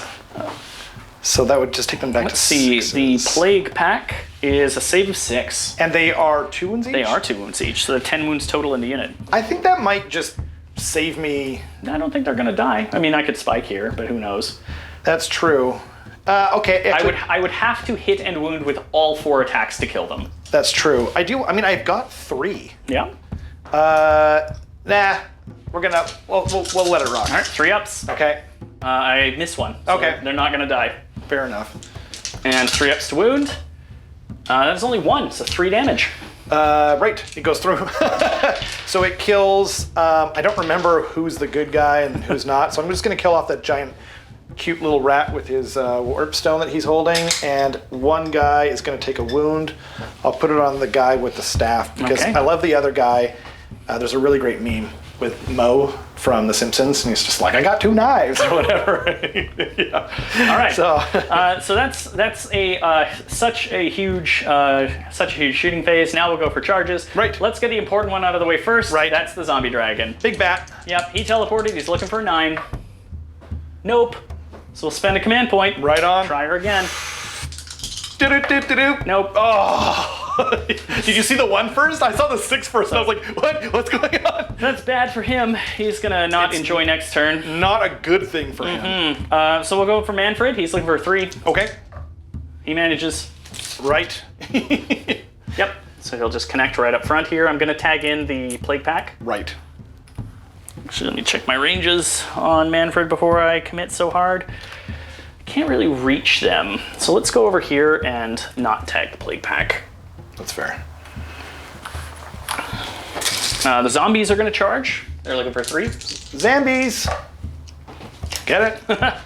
So that would just take them back Let's to see. 6s. The plague pack is a save of 6. And they are 2 wounds each? They are 2 wounds each, so they're 10 wounds total in the unit. I think that might just save me. I don't think they're going to die. I mean, I could spike here, but who knows? That's true. Okay. I would have to hit and wound with all 4 attacks to kill them. That's true. I mean, I've got 3. Yeah. Nah. We'll let it rock. All right, 3 ups. Okay. I miss one. So Okay. They're not going to die. Fair enough. And 3 ups to wound. That's only 1, so 3 damage. Right, it goes through. So it kills, I don't remember who's the good guy and who's not, so I'm just going to kill off that giant, cute little rat with his warp stone that he's holding, and one guy is going to take a wound. I'll put it on the guy with the staff, because Okay. I love the other guy. There's a really great meme with Mo from The Simpsons, and he's just like, I got 2 knives, or whatever. Yeah. All right. So, So that's such a huge shooting phase. Now we'll go for charges. Right. Let's get the important one out of the way first. Right. That's the zombie dragon. big bat. Yep. He teleported. He's looking for a 9. Nope. So we'll spend a command point. Right on. Try her again. Do-do-do-do-do. Nope. Oh. Did you see the 1 first? I saw the 6 first, and I was like, what? What's going on? That's bad for him. He's gonna not enjoy next turn. Not a good thing for him. So we'll go for Manfred. He's looking for a 3. Okay. He manages. Right. Yep. So he'll just connect right up front here. I'm gonna tag in the plague pack. Right. Actually, let me check my ranges on Manfred before I commit so hard. Can't really reach them. So let's go over here and not tag the plague pack. That's fair. The zombies are gonna charge. They're looking for 3. Zambies. Get it?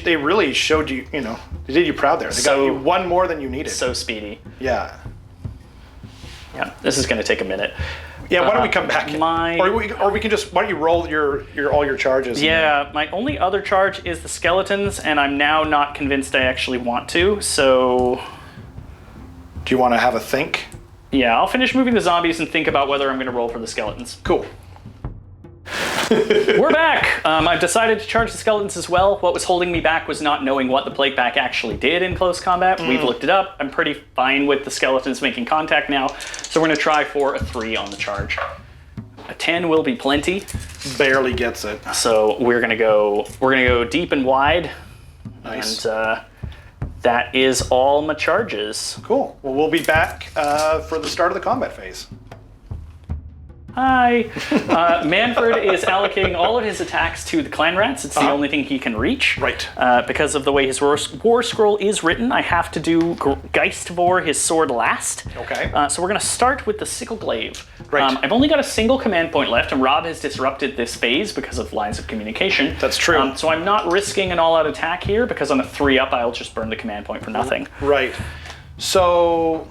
They really showed you, they did you proud there. They got you 1 more than you needed. So speedy. Yeah. Yeah, this is gonna take a minute. Yeah, why don't we come back? Or we can just, why don't you roll all your charges? Yeah, my only other charge is the skeletons, and I'm now not convinced I actually want to, so... Do you want to have a think? Yeah, I'll finish moving the zombies and think about whether I'm going to roll for the skeletons. Cool. We're back! I've decided to charge the skeletons as well. What was holding me back was not knowing what the plague pack actually did in close combat. We've looked it up. I'm pretty fine with the skeletons making contact now, so we're going to try for a 3 on the charge. A 10 will be plenty. Barely gets it. So we're going to go deep and wide. Nice. And that is all my charges. Cool. Well, we'll be back for the start of the combat phase. Hi. Manfred is allocating all of his attacks to the clan rats. It's the only thing he can reach. Right. Because of the way his war scroll is written, I have to do Geistvor, his sword, last. Okay. So we're going to start with the sickle glaive. Right. I've only got a single command point left, and Rob has disrupted this phase because of lines of communication. That's true. So I'm not risking an all-out attack here, because on a 3-up, I'll just burn the command point for nothing. Right. So,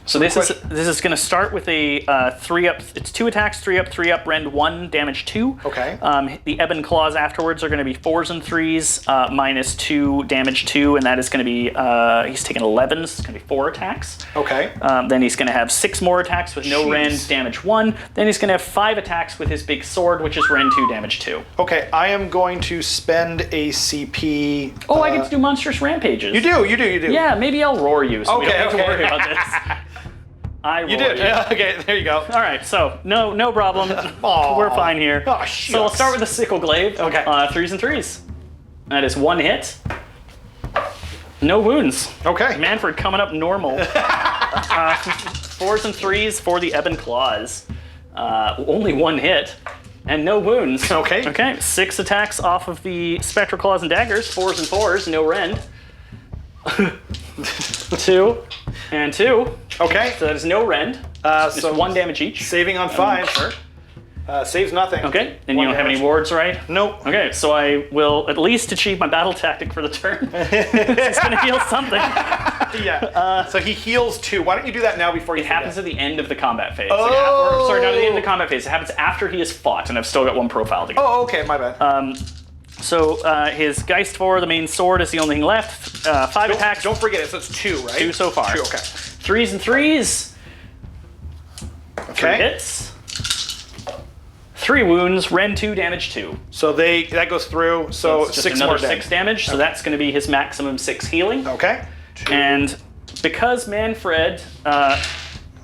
So this is going to start with a 3-up. It's 2 attacks, 3-up, 3-up, rend 1, damage 2. Okay. The Ebon Claws afterwards are going to be 4s and 3s, minus 2, damage 2, and that is going to be, he's taking 11s, it's going to be 4 attacks. Okay. Then he's going to have 6 more attacks with no rend, damage 1. Then he's going to have 5 attacks with his big sword, which is rend 2, damage 2. Okay, I am going to spend a CP. Oh, I get to do monstrous rampages. You do. Yeah, maybe I'll roar you, so we don't have to Okay. worry about this. You did. Yeah, okay, there you go. All right, so no problem. Aw. We're fine here. Oh, So I'll start with the sickle glaive. Okay. 3s and 3s. That is 1 hit. No wounds. Okay. Manfred coming up normal. 4s and 3s for the Ebon Claws. Only 1 hit. And no wounds. Okay. Okay, 6 attacks off of the Spectral Claws and Daggers. 4s and 4s, no rend. 2 and 2. Okay. So that is no rend. Just so 1 damage each. Saving on 5. Sure. Saves nothing. Okay, and you 1 don't have any damage. wards, right? Nope. Okay, so I will at least achieve my battle tactic for the turn. It's gonna heal something. Yeah. So he heals 2. Why don't you do that now before you It happens at the end of the combat phase. Oh! Sorry, not at the end of the combat phase. It happens after he has fought, and I've still got 1 profile to go. Oh, okay, my bad. So his Geistvor, the main sword, is the only thing left. 5 attacks. Don't forget it. So it's 2, right? 2 so far. 2, okay. 3s and 3s. 3 Okay. hits. 3 wounds. Rend 2, damage 2. So that goes through. So It's just 6 another more 6 damage. So that's going to be his maximum 6 healing. Okay. 2. And because Manfred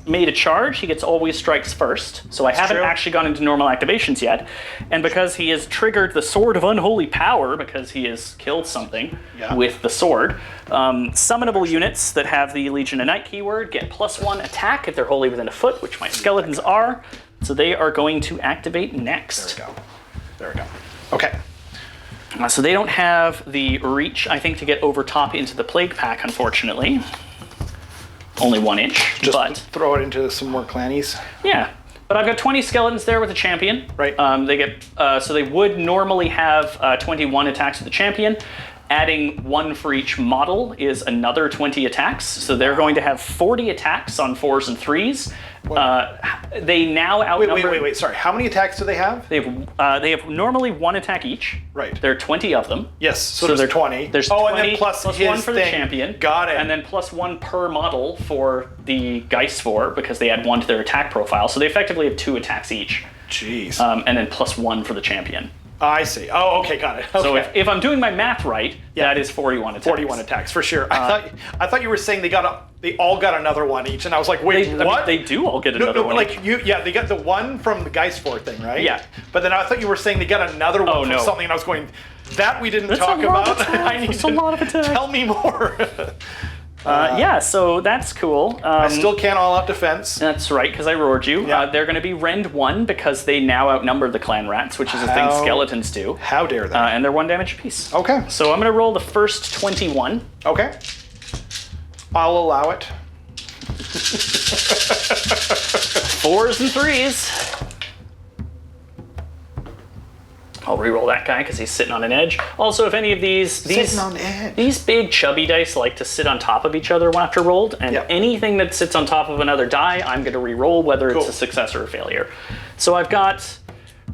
made a charge, he gets always strikes first. So I haven't true. actually gone into normal activations yet. And because he has triggered the Sword of Unholy Power, because he has killed something with the sword, summonable units that have the Legion of Night keyword get +1 attack if they're wholly within a foot, which my skeletons are. So they are going to activate next. There we go. Okay. So they don't have the reach, I think, to get over top into the Plague Pack, unfortunately. Only 1 inch, Just but throw it into some more clannies. yeah. But I've got 20 skeletons there with a champion. Right. They get so they would normally have 21 attacks with the champion. Adding 1 for each model is another 20 attacks. So they're going to have 40 attacks on 4s and 3s. They now outnumber. Wait. Sorry. How many attacks do they have? They have normally 1 attack each. Right. There are 20 of them. Yes. So there's 20. There's oh, 20 and then plus his 1 for the thing. champion. Got it. And then plus 1 per model for the Geistfor because they add 1 to their attack profile. So they effectively have 2 attacks each. Jeez. And then plus 1 for the champion. I see. Oh, okay, got it. Okay. So if I'm doing my math right, that is 41 attacks. 41 attacks for sure. I thought you were saying they all got another one each, and I was like, wait, what? They do all get another one. Like they got the one from the Geistfor thing, right? Yeah. But then I thought you were saying they got another one from something, and I was going, that we didn't talk about. I need That's a lot of attacks. Tell me more. Yeah, so that's cool. I still can't all out defense. That's right, because I roared you. Yeah. They're going to be Rend 1 because they now outnumber the clan rats, which is a thing skeletons do. How dare they? And they're 1 damage apiece. Okay. So I'm going to roll the first 21. Okay. I'll allow it. 4s and 3s. I'll re-roll that guy because he's sitting on an edge. Also, if any of these big chubby dice like to sit on top of each other after rolled, and anything that sits on top of another die, I'm going to re-roll whether it's a success or a failure. So I've got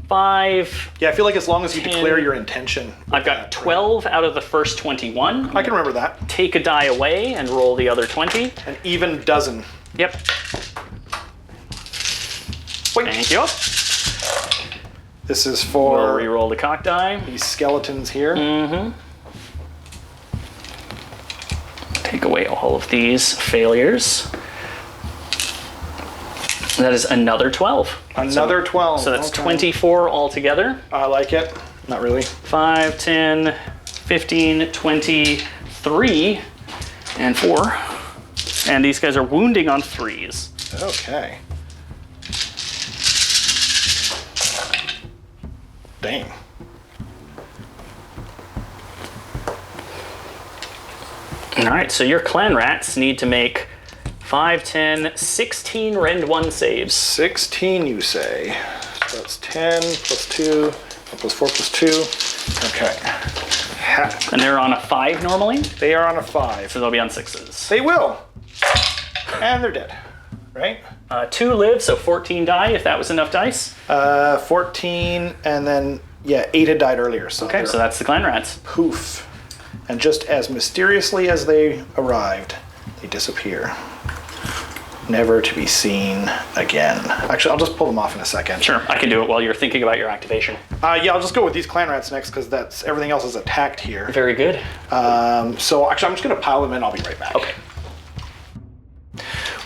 5. Yeah, I feel like as long as you declare your intention. I've got 12 out of the first 21. I can remember that. Take a die away and roll the other 20. An even dozen. Yep. Thank you. This is We'll for re-roll the cock die. these skeletons here. Take away all of these failures. That is another 12. Another 12. So that's okay. 24 altogether. I like it. Not really. 5, 10, 15, 23, and 4. And these guys are wounding on 3s. Okay. Dang. All right, so your clan rats need to make 5, 10, 16 Rend 1 saves. 16, you say. So that's 10 plus 2, plus 4 plus 2. Okay. And they're on a 5 normally, They are on a 5. so they'll be on 6s. They will. And they're dead. Right? 2 live, so 14 die if that was enough dice. 14, and then, 8 had died earlier. So Okay, so that's the clan rats. poof. And just as mysteriously as they arrived, they disappear. Never to be seen again. Actually, I'll just pull them off in a second. Sure, I can do it while you're thinking about your activation. Yeah, I'll just go with these clan rats next because that's everything else is attacked here. Very good. So actually, I'm just going to pile them in. I'll be right back. Okay.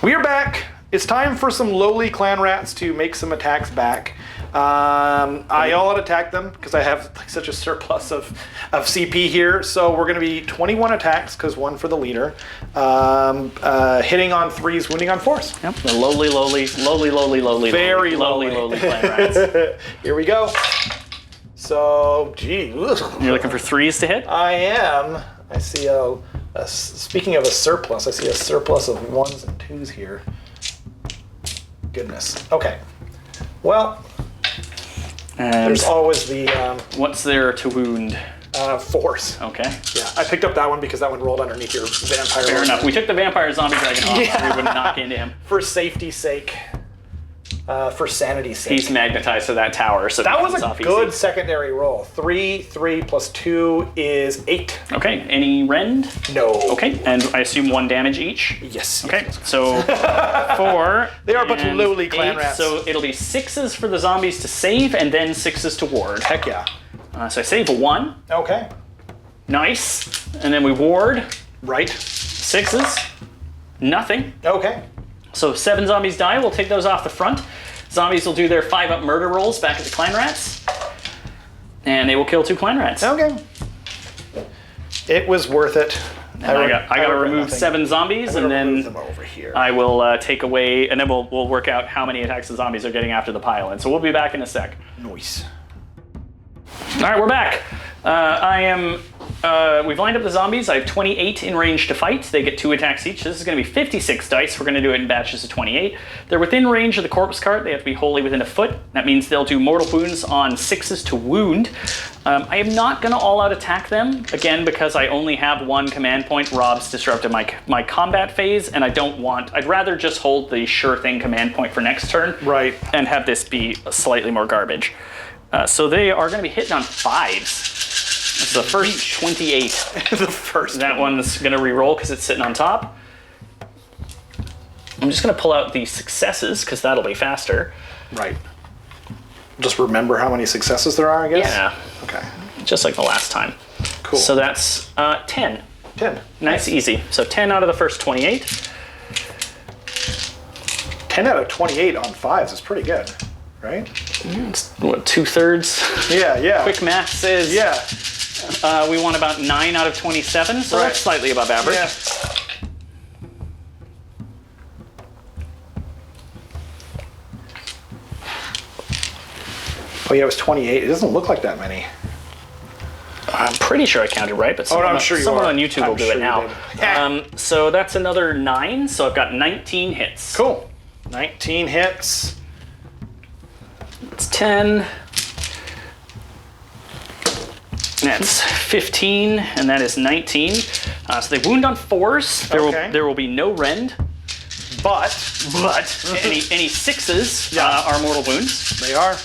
We are back. It's time for some lowly clan rats to make some attacks back. I all out attack them because I have like such a surplus of CP here. So we're going to be 21 attacks because 1 for the leader. Hitting on 3s, wounding on 4s. Yep. The lowly, Very lowly clan rats. Here we go. So, gee. You're looking for 3s to hit? I am. I see speaking of a surplus, I see a surplus of 1s and 2s here. Goodness. Okay. Well, And there's always the what's there to wound? 4s. Okay. Yeah, I picked up that one because that one rolled underneath your vampire. Fair enough. We took the vampire zombie dragon off so we wouldn't Yeah. knock into him. For safety's sake. For sanity's sake. He's magnetized to that tower, so That he was comes a off good easy. secondary roll. 3 plus 2 is 8. Okay. Any rend? No. Okay. And I assume 1 damage each. Yes. Okay. So 4. They are but and lowly clan 8, rats. So it'll be 6s for the zombies to save, and then 6s to ward. Heck yeah. So I save a 1. Okay. Nice. And then we ward. Right. 6s. Nothing. Okay. So 7 zombies die. We'll take those off the front. Zombies will do their 5-up murder rolls back at the clan rats. And they will kill 2 clan rats. Okay. It was worth it. And I got to remove 7 zombies, and remove then them over here. I will take away, and then we'll work out how many attacks the zombies are getting after the pile. And so we'll be back in a sec. Nice. All right, we're back. We've lined up the zombies. I have 28 in range to fight. They get 2 attacks each. This is going to be 56 dice. We're going to do it in batches of 28. They're within range of the corpse cart. They have to be wholly within a foot. That means they'll do mortal wounds on 6s to wound. I am not going to all-out attack them, again, because I only have 1 command point. Rob's disrupted my combat phase, and I'd rather just hold the sure thing command point for next turn. Right. And have this be slightly more garbage. So they are going to be hitting on 5s. This is the first 28. The first. That one's going to re-roll because it's sitting on top. I'm just going to pull out the successes because that'll be faster. Right. Just remember how many successes there are, I guess? Yeah. Okay. Just like the last time. Cool. So that's 10. 10. Nice, easy. So 10 out of the first 28. 10 out of 28 on 5s is pretty good, right? It's, what, 2/3? Yeah. Quick math says we want about 9 out of 27, so that's slightly above average. Yeah. Oh yeah, it was 28. It doesn't look like that many. I'm pretty sure I counted right, but someone, I'm sure you someone are. on YouTube will do sure it now. Yeah. So that's another 9, so I've got 19 hits. Cool. 19 hits. It's 10. That's 15, and that is 19. So they wound on 4s. There will be no rend. But any 6s are mortal wounds. they are.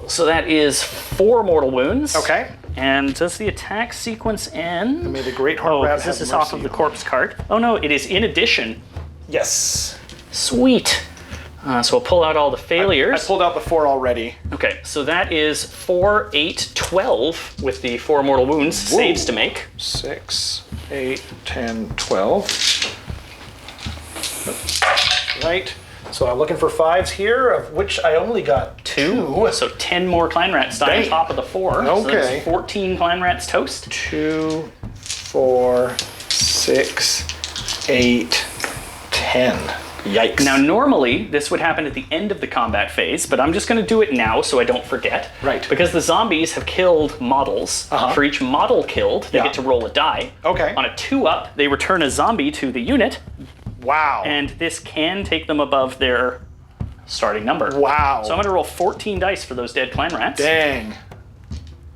So that is 4 mortal wounds. Okay. And does the attack sequence end? May the great heart rat this have is off of mercy the on corpse card. Oh no, it is in addition. Yes. Sweet. So we'll pull out all the failures. I pulled out the 4 already. Okay, so that is 4, 8, 12 with the 4 mortal wounds saves to make. 6, 8, 10, 12. Right. So I'm looking for 5s here, of which I only got 2. So 10 more clan rats die on Dang. top of the 4. So Okay. that's 14 clan rats toast. 2, 4, 6, 8, 10. Yikes. Now normally this would happen at the end of the combat phase, but I'm just going to do it now so I don't forget. Right. Because the zombies have killed models. For each model killed, they get to roll a die. Okay. On a 2-up, they return a zombie to the unit, Wow. and this can take them above their starting number. Wow. So I'm going to roll 14 dice for those dead clan rats. Dang.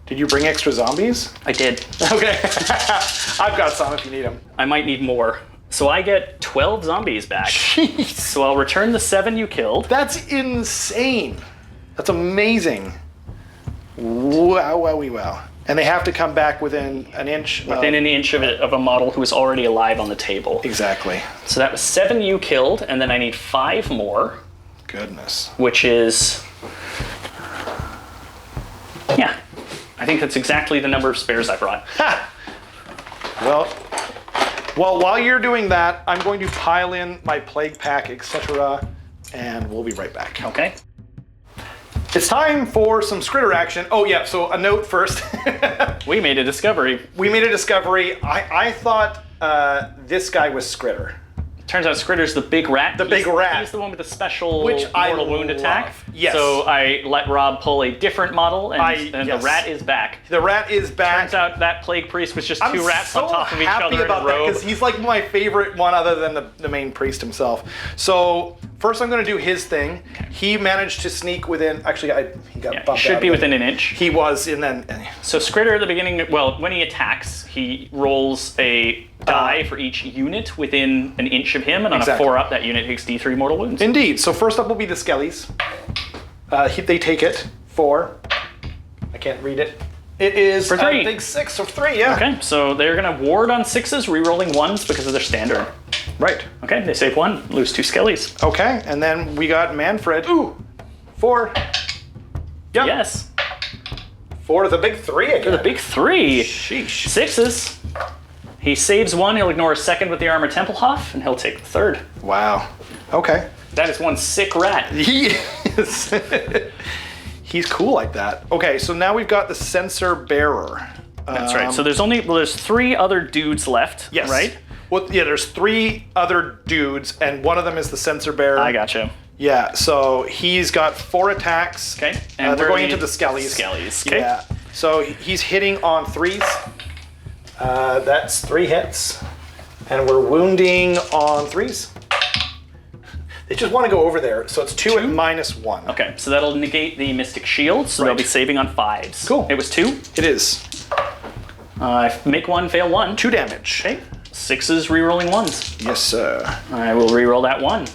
Did you bring extra zombies? I did. Okay. I've got some if you need them. I might need more. So I get 12 zombies back. Jeez. So I'll return the 7 you killed. That's insane. That's amazing. Wow, wowie, wow. And they have to come back within an inch. Within an inch of a model who is already alive on the table. Exactly. So that was 7 you killed, and then I need 5 more, Goodness. which is... Yeah. I think that's exactly the number of spares I brought. Ha! Well, while you're doing that, I'm going to pile in my plague pack, etc., and we'll be right back. Okay. It's time for some Skritter action. Oh yeah, so a note first. We made a discovery. We made a discovery. I thought this guy was Skritter. Turns out Skritter's the big rat. Big rat. He's the one with the special Which I mortal wound love. attack. Yes. So I let Rob pull a different model, and the yes. rat is back. The rat is back. Turns out that plague priest was just I'm 2 rats so on top of each happy other about in a that row. because he's like my favorite one other than the main priest himself. So first I'm going to do his thing. He managed to sneak within. Actually, he got bumped Should out be of it. within an inch. He was, and then So Skritter at the beginning, well, when he attacks, he rolls a die for each unit within an inch of him, and on Exactly. a 4-up, that unit takes D3 mortal wounds. indeed. So first up will be the skellies. They take it for. I can't read it. It is For 3. a big 6 or 3. Yeah. Okay, so they're gonna ward on 6s, re-rolling 1s because of their standard. Right. Okay, they save 1, lose 2 skellies. Okay, and then we got Manfred. Ooh, 4. Yep. Yes, 4 the big 3 again. the big 3. Sheesh. 6s. He saves 1, he'll ignore a 2nd with the Armor Templehoff, and he'll take the 3rd. Wow. Okay. That is 1 sick rat. He is. He's cool like that. Okay, so now we've got the Censer Bearer. That's right. So there's 3 other dudes left. Yes. Right. Well, yeah. There's 3 other dudes, and one of them is the sensor bearer. I gotcha. Yeah. So he's got 4 attacks. Okay. And they're where going are into the skellies. Skellies. Okay. Yeah. So he's hitting on 3s. That's 3 hits, and we're wounding on 3s. They just want to go over there, so it's 2 at -1. Okay, so that'll negate the Mystic Shield, so they'll be saving on 5s. Cool. It was 2. It is Make 1, fail 1. 2 damage. Okay. 6s, rerolling 1s. Yes, sir. I will reroll that 1.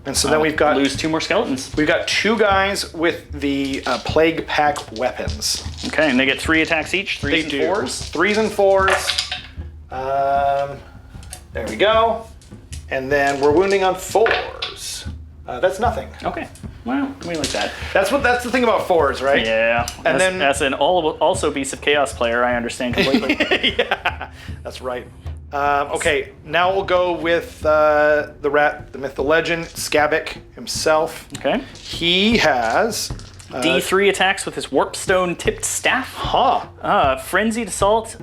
And so then we've got lose 2 more skeletons. We've got 2 guys with the Plague Pack weapons. Okay, and they get 3 attacks each, 3s and 4s. 3s and 4s. There we go. And then we're wounding on 4s. That's nothing. Okay. Well, we like that. That's the thing about 4s, right? Yeah. And then as an also Beast of Chaos player, I understand completely. Yeah, that's right. Okay, now we'll go with the rat, the myth, the legend, Skavic himself. Okay. He has D3 attacks with his Warpstone tipped staff. Frenzied Assault.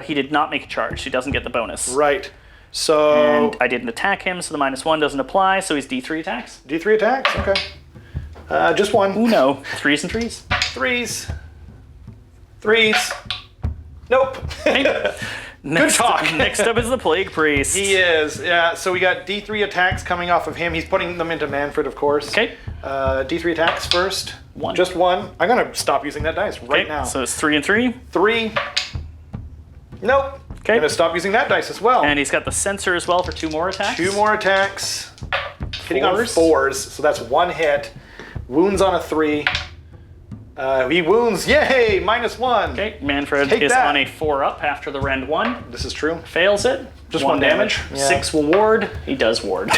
He did not make a charge. He doesn't get the bonus. Right. So And I didn't attack him, so the -1 doesn't apply. So he's D3 attacks. D3 attacks. Okay. Just 1. Uno. 3s and 3s. 3s. 3s. Nope. Good talk. Next up is the Plague Priest. He is. Yeah. So we got D3 attacks coming off of him. He's putting them into Manfred, of course. Okay. D3 attacks first. 1. Just 1. I'm gonna stop using that dice right now. So it's 3 and 3. 3. Nope. Okay. Gonna stop using that dice as well. And he's got the Censor as well for 2 more attacks. 2 more attacks. Hitting on 4s. 4s. So that's 1 hit. Wounds on a 3. He wounds. Yay! -1. Okay. Manfred Take is that. on a 4-up after the rend 1. This is true. Fails it. Just 1 1 damage. Yeah. 6 will ward. He does ward.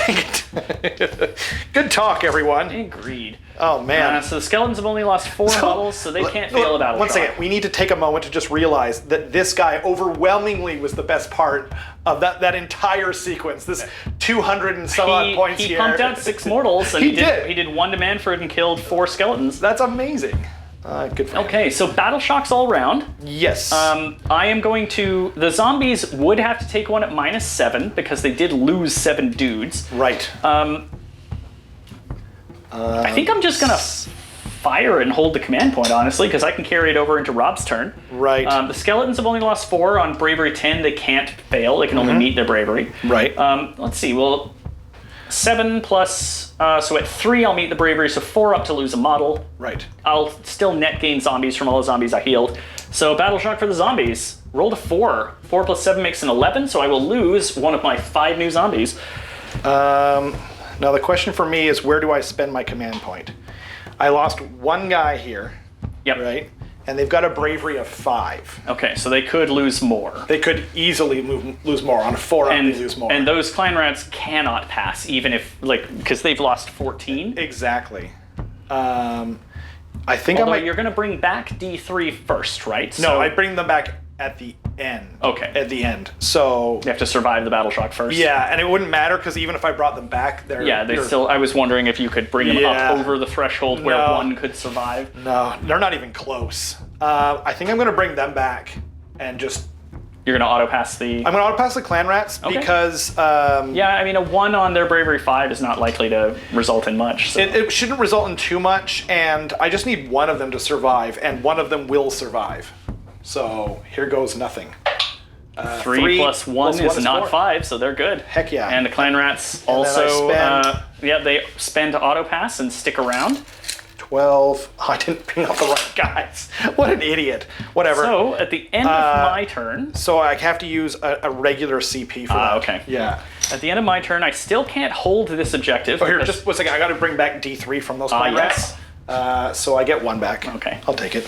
Good talk, everyone. Agreed. Oh man. So the skeletons have only lost 4 models, so they can't fail a battle One shock. second, we need to take a moment to just realize that this guy overwhelmingly was the best part of that entire sequence. This 200 and some odd points He here. pumped out 6 mortals, and He he did. He did 1 to Manfred and killed 4 skeletons. That's amazing. Good for him. Okay, so battle shocks all around. Yes. I am going to. The zombies would have to take 1 at -7 because they did lose 7 dudes. Right. I think I'm just gonna fire and hold the command point, honestly, because I can carry it over into Rob's turn. Right. The skeletons have only lost 4 on bravery 10. They can't fail. They can only meet their bravery. Right. Let's see. Well, 7 plus. So at 3, I'll meet the bravery. So 4 up to lose a model. Right. I'll still net gain zombies from all the zombies I healed. So battle shock for the zombies. Rolled a 4. 4 plus 7 makes an 11. So I will lose 1 of my 5 new zombies. Now the question for me is, where do I spend my command point? I lost 1 guy here. Yep. Right. And they've got a bravery of 5. Okay, so they could lose more. They could easily lose more. On a 4-up, they lose more. And those clan rats cannot pass, even if, because they've lost 14. Exactly. I think Although I might. you're going to bring back D3 first, right? No, I bring them back at the end. Okay. At the end. So. You have to survive the battle shock first. Yeah, and it wouldn't matter because even if I brought them back, they still. I was wondering if you could bring them up over the threshold where No. 1 could survive. No, they're not even close. I think I'm going to bring them back and just. You're going to auto pass the. I'm going to auto pass the clan rats because. Yeah, I mean, a 1 on their bravery 5 is not likely to result in much. So. It shouldn't result in too much, and I just need 1 of them to survive, and 1 of them will survive. So here goes nothing. 3 plus 1 is not 4. 5, so they're good. Heck yeah. And the clan rats And also, then I they spend to auto pass and stick around. 12. Oh, I didn't bring up the right guys. What an idiot. Whatever. So at the end of my turn. So I have to use a regular CP for that. Okay. Yeah. At the end of my turn, I still can't hold this objective. Oh, here, just 1 second. I got to bring back D3 from those clan yes. rats. So I get 1 back. Okay. I'll take it.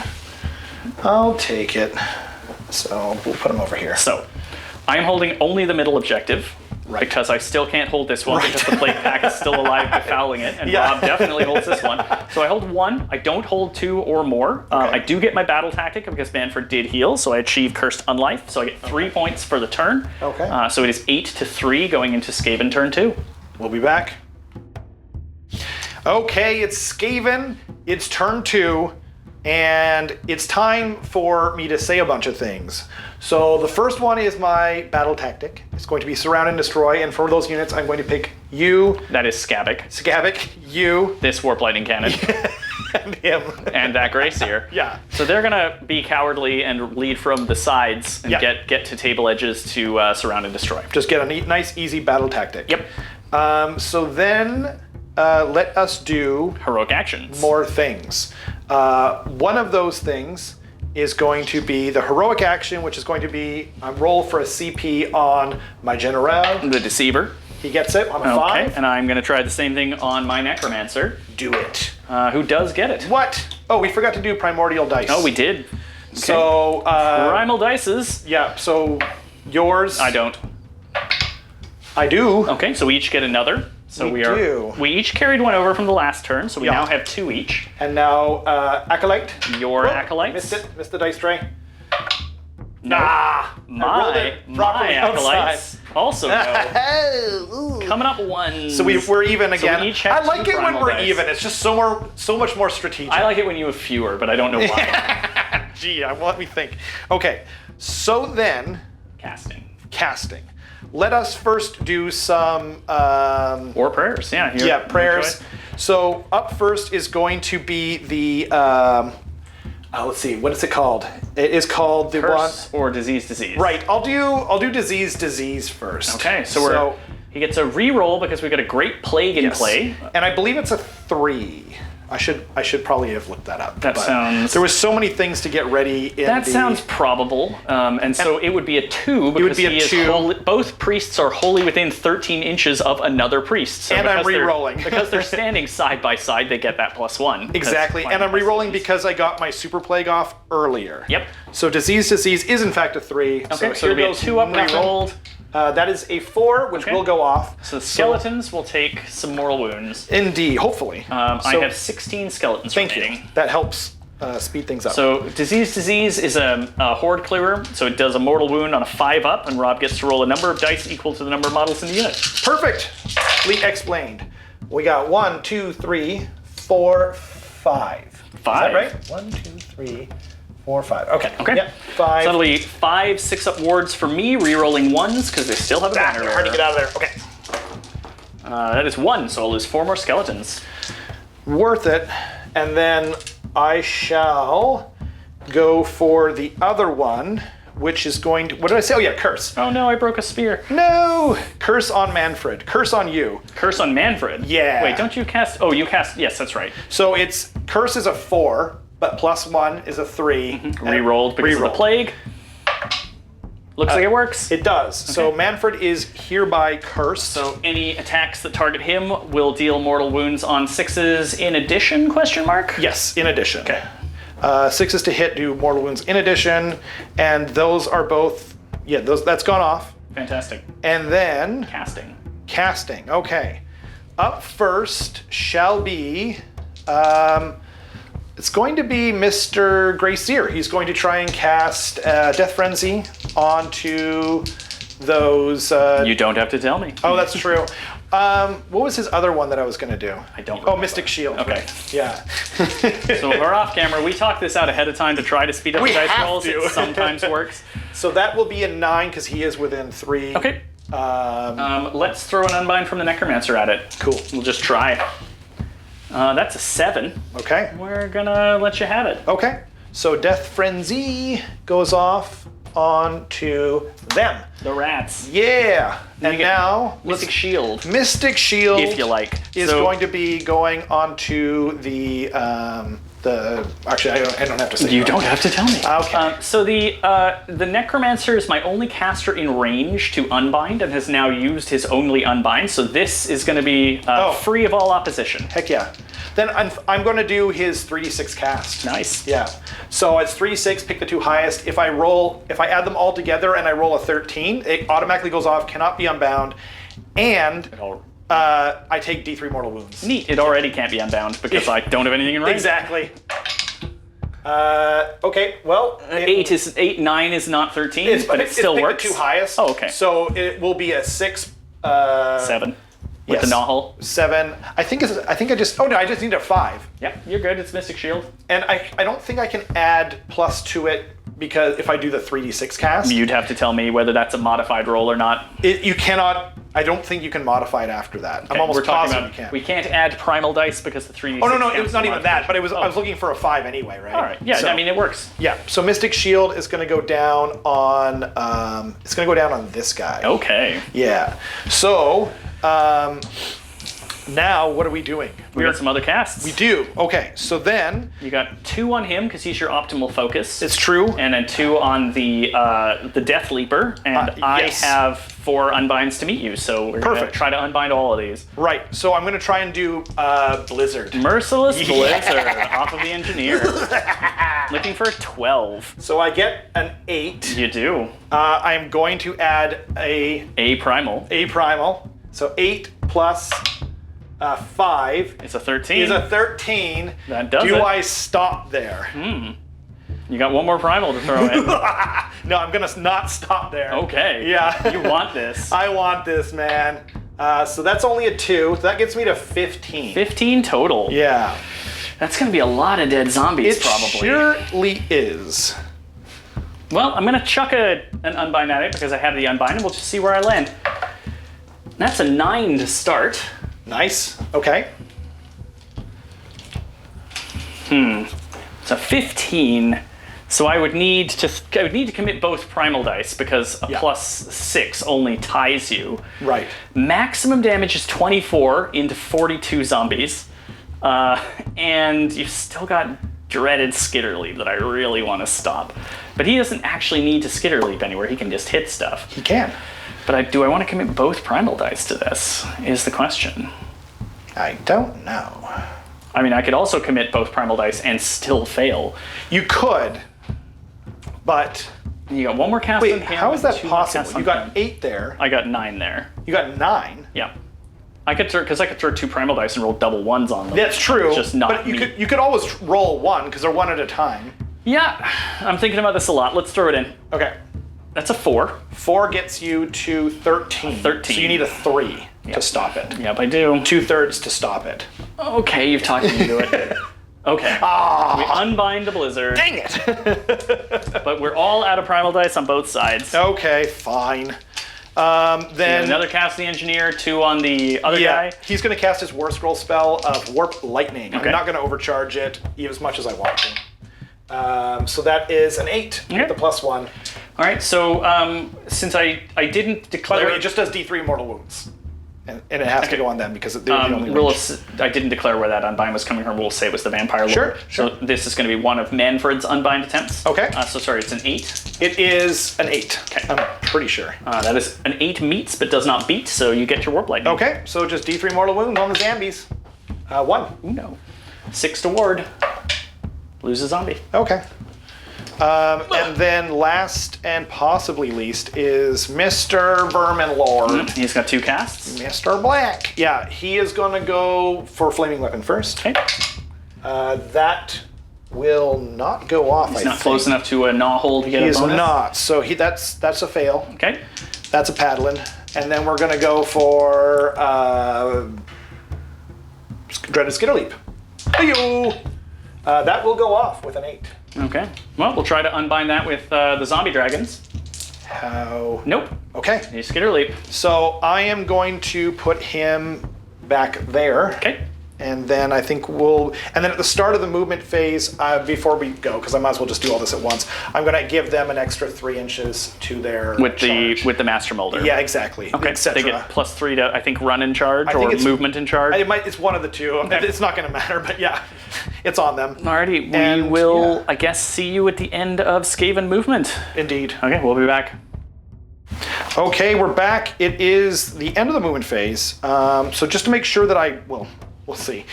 I'll take it. So we'll put them over here. So I'm holding only the middle objective. Right. Because I still can't hold this one because the Plague Pack is still alive befouling it, and Rob definitely holds this one. So I hold 1. I don't hold 2 or more. I do get my battle tactic because Manfred did heal, so I achieve Cursed Unlife. So I get 3 points for the turn. Okay. So it is 8 to 3 going into Skaven turn 2. We'll be back. Okay, it's Skaven. It's turn 2. and it's time for me to say a bunch of things. So the first one is my battle tactic. It's going to be surround and destroy, and for those units, I'm going to pick you. That is Skavic, you. This Warp Lightning Cannon. And him. And that Grayseer. Yeah. So they're gonna be cowardly and lead from the sides and Yeah. get to table edges to surround and destroy. Just get a nice, easy battle tactic. Yep. So then let us do Heroic actions. more things. One of those things is going to be the heroic action, which is going to be a roll for a CP on my General. The Deceiver. He gets it on a Okay, 5. and I'm gonna try the same thing on my Necromancer, Do it. who does get it. What? Oh, we forgot to do primordial dice. Oh, we did. So, Primal dices. yeah, so yours. I don't. I do. Okay, so we each get another. So We do. We each carried one over from the last turn, so we Yeah. now have 2 each. And now, Acolyte. Your Oh, acolytes. Missed it. Missed the dice tray. No. I rolled My it properly acolytes also go. Ooh. Coming up ones. So we're even again. each have I like two it when primal we're dice. even. It's just so much more strategic. I like it when you have fewer, but I don't know why. Gee, let me think. Okay, so then casting. Let us first do some Or prayers, yeah. yeah, prayers. So up first is going to be the let's see, what is it called? It is called the Curse one. or disease. Right. I'll do disease first. Okay, so he gets a reroll because we've got a great plague in play. And I believe it's a 3. I should probably have looked that up. That but sounds- There was so many things to get ready. That sounds probable, and so it would be a 2 because be a he is 2. holy, both priests are wholly within 13 inches of another priest. So And I'm because they're- re-rolling. because they're standing side by side, they get that +1. Exactly, and I'm re-rolling because I got my super plague off earlier. Yep. So disease is in fact a 3. Okay, so here it'll be a goes 2 up nothing. re-rolled. That is a 4, which Okay. will go off. So the skeletons will take some mortal wounds. Indeed, hopefully. I have 16 skeletons Thank remaining. you. That helps speed things up. So disease is a horde clearer, so it does a mortal wound on a 5 up, and Rob gets to roll a number of dice equal to the number of models in the unit. Perfect. Explained. We got 1, 2, 3, 4, 5. Is that right? 1, 2, 3, 4, 5. Okay. Okay. Yep. 5. So that'll be 5 6-up wards for me, re-rolling 1s because they still have a banner. They're hard to get out of there. Okay. That is 1, so I'll lose 4 more skeletons. Worth it. And then I shall go for the other one, which is going to. What did I say? Oh, yeah, curse. Oh no, I broke a spear. No! Curse on Manfred. Curse on you. Curse on Manfred. Yeah. Wait, don't you cast? Oh, you cast. Yes, that's right. So it's. Curse is a 4, but +1 is a 3. and Re-rolled because of the re-rolled. plague. Looks like it works. It does. So Manfred is hereby cursed. So any attacks that target him will deal mortal wounds on 6s in addition? Question mark. Yes, in addition. Okay. 6s to hit do mortal wounds in addition, and those are both. Yeah, that's gone off. Fantastic. And then Casting. Okay. Up first shall be. It's going to be Mr. Grayseer. He's going to try and cast Death Frenzy onto those. You don't have to tell me. Oh, that's true. What was his other one that I was going to do? I don't Oh, remember. Mystic Shield. Okay. Right. Yeah. So we're off camera. We talked this out ahead of time to try to speed up We the dice have rolls. to. It sometimes works. So that will be a 9 because he is within 3. Okay. Let's throw an Unbind from the Necromancer at it. Cool. We'll just try. That's a 7. Okay. We're gonna let you have it. Okay. So Death Frenzy goes off onto them. The rats. Yeah. And you get now Mystic Shield, Mystic Shield, if you like, is going to be going onto the. Actually, I don't have to say. You don't have to tell me. Okay. So the Necromancer is my only caster in range to unbind and has now used his only unbind. So this is going to be free of all opposition. Heck yeah. Then I'm going to do his 3d6 cast. Nice. Yeah. So it's 3d6, pick the 2 highest. If I add them all together and I roll a 13, it automatically goes off, cannot be unbound, and I take D3 mortal wounds. Neat. It already can't be unbound because I don't have anything in range. Exactly. Okay. Well, 9 is not 13, but it still pick works. the 2 highest. Oh, okay. So it will be a 6. 7. with the Yes. Nahul. 7. I think I just. Oh no, I just need a 5. Yeah, you're good. It's Mystic Shield. And I don't think I can add plus to it because if I do the 3d6 cast, You'd have to tell me whether that's a modified roll or not. you cannot. I don't think you can modify it after that. I'm almost We're talking positive about you can. we can't add primal dice because the 3d6. Oh no, it counts was not as even that. But it was. modification. I was looking for a 5 anyway, right? All right. Yeah, So- I mean it works. Yeah. So Mystic Shield is going to go down on. It's going to go down on this guy. Okay. Yeah. So now what are we doing? We got some other casts. We do. Okay. So then You got 2 on him because he's your optimal focus. it's true. And then 2 on the Death Leaper, and I yes. have 4 unbinds to meet you. So we're gonna Perfect. try to unbind all of these. Right. So I'm going to try and do Blizzard. Merciless Yeah. Blizzard off of the Engineer. Looking for a 12. So I get an 8. You do. I'm going to add A primal. a primal. So 8 plus 5 It's a 13. is a 13. That does Do it. I stop there? You got 1 more primal to throw in. No, I'm going to not stop there. Okay. Yeah. You want this. I want this, man. So that's only a 2. So that gets me to 15. 15 total. Yeah. That's going to be a lot of dead zombies, It probably. surely is. Well, I'm going to chuck an unbind at it because I have the unbind, and we'll just see where I land. That's a 9 to start. Nice. Okay. It's a 15. So I would need to commit both primal dice because a Yeah. plus 6 only ties you. Right. Maximum damage is 24 into 42 zombies. And you've still got dreaded Skitterleap that I really want to stop. But he doesn't actually need to Skitterleap anywhere. He can just hit stuff. He can. But do I want to commit both primal dice to this is the question. I don't know. I mean, I could also commit both primal dice and still fail. You could, but You got 1 more cast wait, on him. how is that 2 more casts possible? on You got him. 8 there. I got 9 there. You got 9. Yeah. I could throw 2 primal dice and roll double 1s on them. That's true. Just not But me. you could always roll 1 because they're 1 at a time. Yeah, I'm thinking about this a lot. Let's throw it in. Okay. That's a 4. 4 gets you to 13. 13. So you need a 3 to stop it. Yep, I do. 2/3 to stop it. Okay, you've talked me into it. Okay. We unbind the blizzard, Dang it! but we're all out of primal dice on both sides. Okay, fine. Then Another cast the engineer, 2 on the other yeah, guy. he's going to cast his War Scroll spell of Warp Lightning. Okay. I'm not going to overcharge it as much as I want to. So that is an 8 Okay. with the +1. All right, so since I didn't By the declare way, it just does D3 mortal wounds. And it has to go on them because they're the only range. I didn't declare where that unbind was coming from. We'll say it was the vampire lord. Sure. So this is going to be one of Manfred's unbind attempts. Okay. So sorry, it's an 8. It is an 8. Okay. I'm pretty sure. That is an 8 meets but does not beat, so you get your warp lightning. Okay, so just D3 mortal wounds on the zombies. 1. No. 6 to ward. Lose a zombie. Okay. And then last and possibly least is Mr. Vermin Lord. He's got 2 casts. Mr. Black. Yeah, he is going to go for Flaming Weapon first. Okay. That will not go off, He's not close enough to a gnaw hole to get He a is bonus. not. So that's a fail. Okay. That's a paddling. And then we're going to go for Dreaded Skitterleap. Hey-yo! That will go off with an 8. Okay. Well, we'll try to unbind that with the zombie dragons. How? Nope. Okay. You skitter leap. So I am going to put him back there. Okay. And then I think and then at the start of the movement phase, before we go, because I might as well just do all this at once, I'm going to give them an extra 3 inches to their charge. With the master molder. Yeah, exactly. Okay. Etc. They get +3 to I think run in charge I think or it's- movement in charge. It's one of the two. Okay. It's not going to matter, but yeah, it's on them. Alrighty, we And, will, yeah. I guess, see you at the end of Skaven movement. Indeed. Okay, we'll be back. Okay, we're back. It is the end of the movement phase. So just to make sure that we'll see.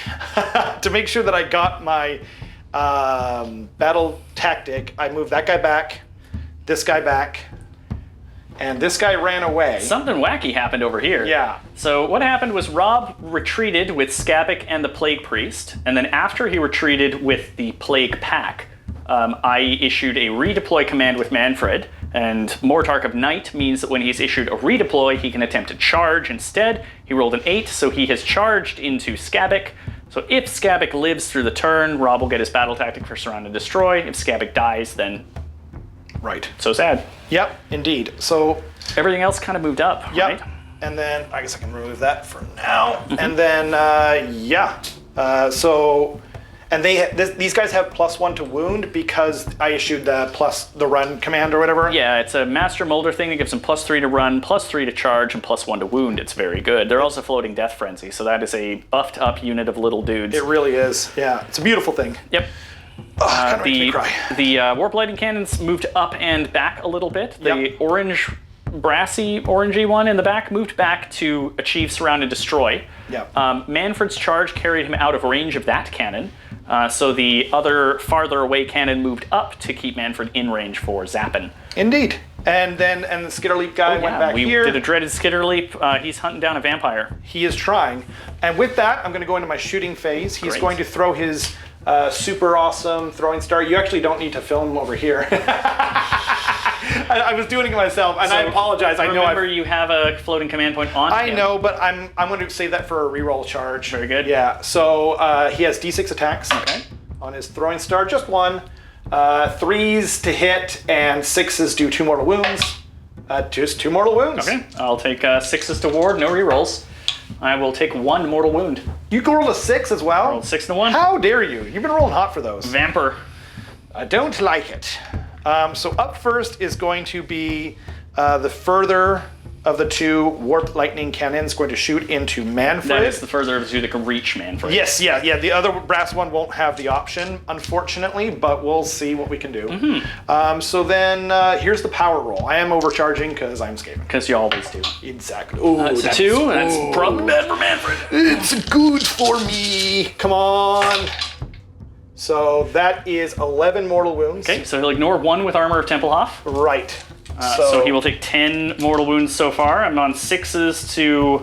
To make sure that I got my battle tactic, I moved that guy back, this guy back, and this guy ran away. Something wacky happened over here. Yeah. So what happened was Rob retreated with Skabic and the Plague Priest, and then after he retreated with the Plague Pack, I issued a redeploy command with Manfred, And Mortarch of Night means that when he's issued a redeploy, he can attempt to charge instead. He rolled an 8, so he has charged into Skabic. So if Skabic lives through the turn, Rob will get his battle tactic for Surround and Destroy. If Skabic dies, then Right. so sad. Yep, indeed. So, Everything else kind of moved up, yep. right? And then, I guess I can remove that for now. And then, so... And these guys have +1 to wound because I issued the run command or whatever. Yeah, it's a Master Molder thing that gives them +3 to run, +3 to charge, and +1 to wound. It's very good. They're also floating Death Frenzy, so that is a buffed up unit of little dudes. It really is. Yeah, it's a beautiful thing. Yep. Kinda makes me cry. The Warp Lightning Cannons moved up and back a little bit. The orange, brassy, orangey one in the back moved back to achieve Surround and Destroy. Yep. Manfred's charge carried him out of range of that cannon. So the other farther away cannon moved up to keep Manfred in range for zapping. Indeed. And the Skitterleap guy went back we here. did a dreaded Skitterleap. He's hunting down a vampire. He is trying. And with that, I'm going to go into my shooting phase. He's Great. going to throw his super awesome throwing star. You actually don't need to film over here. I was doing it myself, and I apologize. I know Remember, you have a floating command point on I him. know, but I'm going to save that for a reroll charge. Very good. Yeah. So he has D6 attacks on his throwing star, just 1. 3s to hit, and 6s do 2 mortal wounds. Just 2 mortal wounds. Okay. I'll take 6s to ward, no rerolls. I will take 1 mortal wound. You can roll a 6 as well. Rolled 6 to 1. How dare you? You've been rolling hot for those. Vamper. I don't like it. So up first is going to be the further of the 2 Warp Lightning Cannons going to shoot into Manfred. That is the further of the 2 that can reach Manfred. Yes, yeah. The other brass one won't have the option, unfortunately, but we'll see what we can do. So then here's the power roll. I am overcharging because I'm Skaven. Because you always do. Exactly. Ooh, That's a 2. That's probably bad for Manfred. It's good for me. Come on. So that is 11 mortal wounds. Okay, so he'll ignore 1 with Armor of Tempelhof. Right. So he will take 10 mortal wounds so far. I'm on 6s to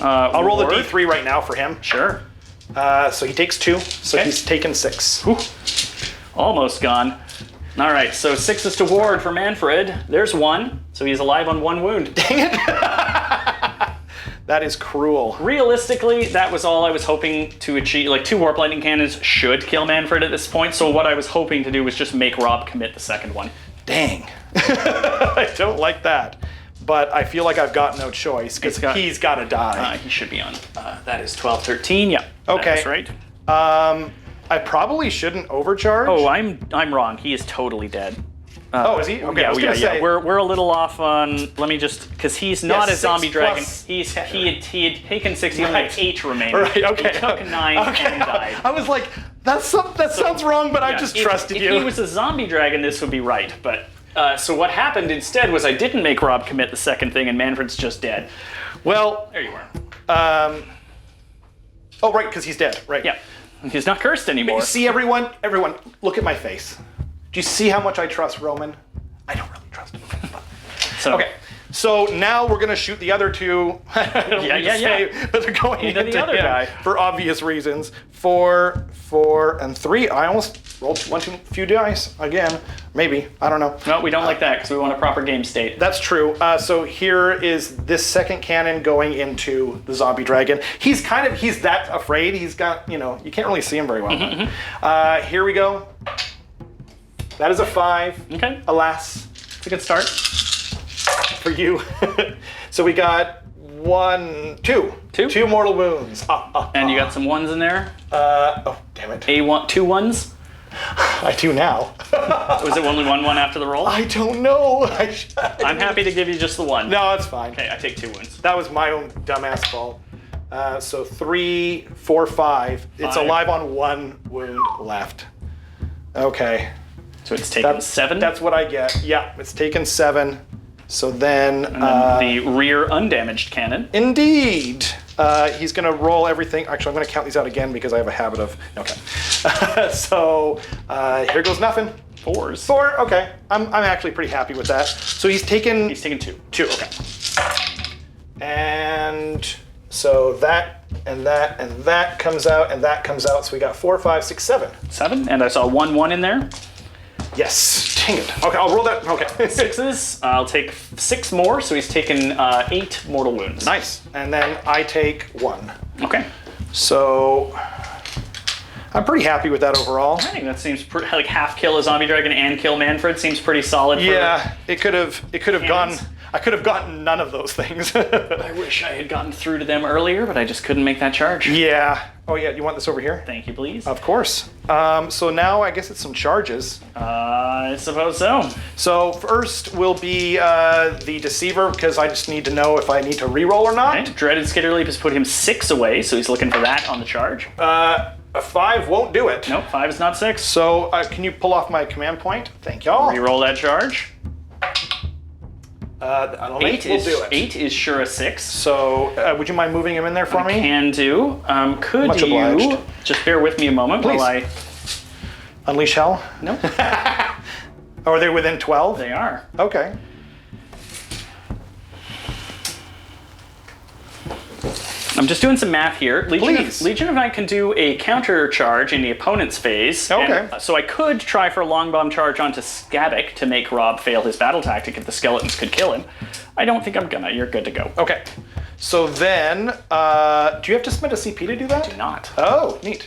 I'll roll the ward. D3 right now for him. Sure. So he takes 2. So Okay. he's taken 6. Whew. Almost gone. All right, so 6s to ward for Manfred. There's 1, so he's alive on 1 wound. That is cruel. Realistically, that was all I was hoping to achieve. Like, 2 Warp Lightning Cannons should kill Manfred at this point, so what I was hoping to do was just make Rob commit the second one. Dang. I don't like that. But I feel like I've got no choice because he's got to die. He should be on. That is 12, 13. Yeah. Okay. That's right. I probably shouldn't overcharge. Oh, I'm wrong. He is totally dead. Is he? Okay, I was gonna say. We're a little off on. Let me just, because he's not a 6 zombie dragon. plus He had taken 6. He only had 8 remaining. Right, okay. He took 9 and died. I was like, that sounds wrong, but I just trusted if you. If he was a zombie dragon, this would be right. But so what happened instead was I didn't make Rob commit the second thing, and Manfred's just dead. Well, There you are. oh, right, because he's dead. Right. Yeah. He's not cursed anymore. You see, everyone, look at my face. Do you see how much I trust Roman? I don't really trust him. So, Okay, so now we're gonna shoot the other 2. Yeah. But they're going Into the other him guy. for obvious reasons. 4, 4, and 3. I almost rolled 1 too few dice again. Maybe, I don't know. No, we don't like that because we want a proper game state. That's true. So here is this second cannon going into the zombie dragon. He's that afraid. He's got, you can't really see him very well. Here we go. That is a 5. Okay. Alas, It's a good start. for you. So we got 2 mortal wounds. And you got some 1s in there. Oh, damn it. 2 1s. I do now. Was it only 1 after the roll? I don't know. I'm happy to give you just the 1. No, it's fine. Okay, I take 2 wounds. That was my own dumbass fault. So 3, 4, 5. It's 5. alive on 1 wound left. Okay. So it's taken 7. That's what I get. Yeah, it's taken 7. So then, the rear undamaged cannon. indeed, he's going to roll everything. Actually, I'm going to count these out again because I have a habit of. Okay. So here goes nothing. 4s. 4. Okay. I'm actually pretty happy with that. So he's taken. He's taken 2. 2. Okay. And so that and that and that comes out and that comes out. So we got 4, 5, 6, 7. 7, and I saw 1 1 in there. Yes. Dang it. Okay, I'll roll that. Okay. 6s. I'll take 6 more, so he's taken 8 mortal wounds. Nice. And then I take 1. Okay. So I'm pretty happy with that overall. I think that seems like half kill a zombie dragon and kill Manfred seems pretty solid. Yeah, it could have gone. I could have gotten none of those things. I wish I had gotten through to them earlier, but I just couldn't make that charge. Yeah. Oh yeah, you want this over here? Thank you, please. Of course. So now I guess it's some charges. I suppose so. So first will be the Deceiver, because I just need to know if I need to reroll or not. Okay. Dreaded Skitterleap has put him 6 away, so he's looking for that on the charge. A 5 won't do it. Nope, 5 is not 6. So can you pull off my command point? Thank y'all. Reroll that charge. An 8 will do it. 8 is sure a 6. So would you mind moving him in there for me? Can do. Could Much you obliged. just bear with me a moment Please. while I... Unleash hell? Nope, Are they within 12? they are. Okay. I'm just doing some math here. Please. Legion of Night can do a counter charge in the opponent's phase. Okay. And, so I could try for a long bomb charge onto Skavic to make Rob fail his battle tactic if the skeletons could kill him. I don't think I'm gonna. You're good to go. Okay. So then, do you have to spend a CP to do that? Do not. Oh, neat.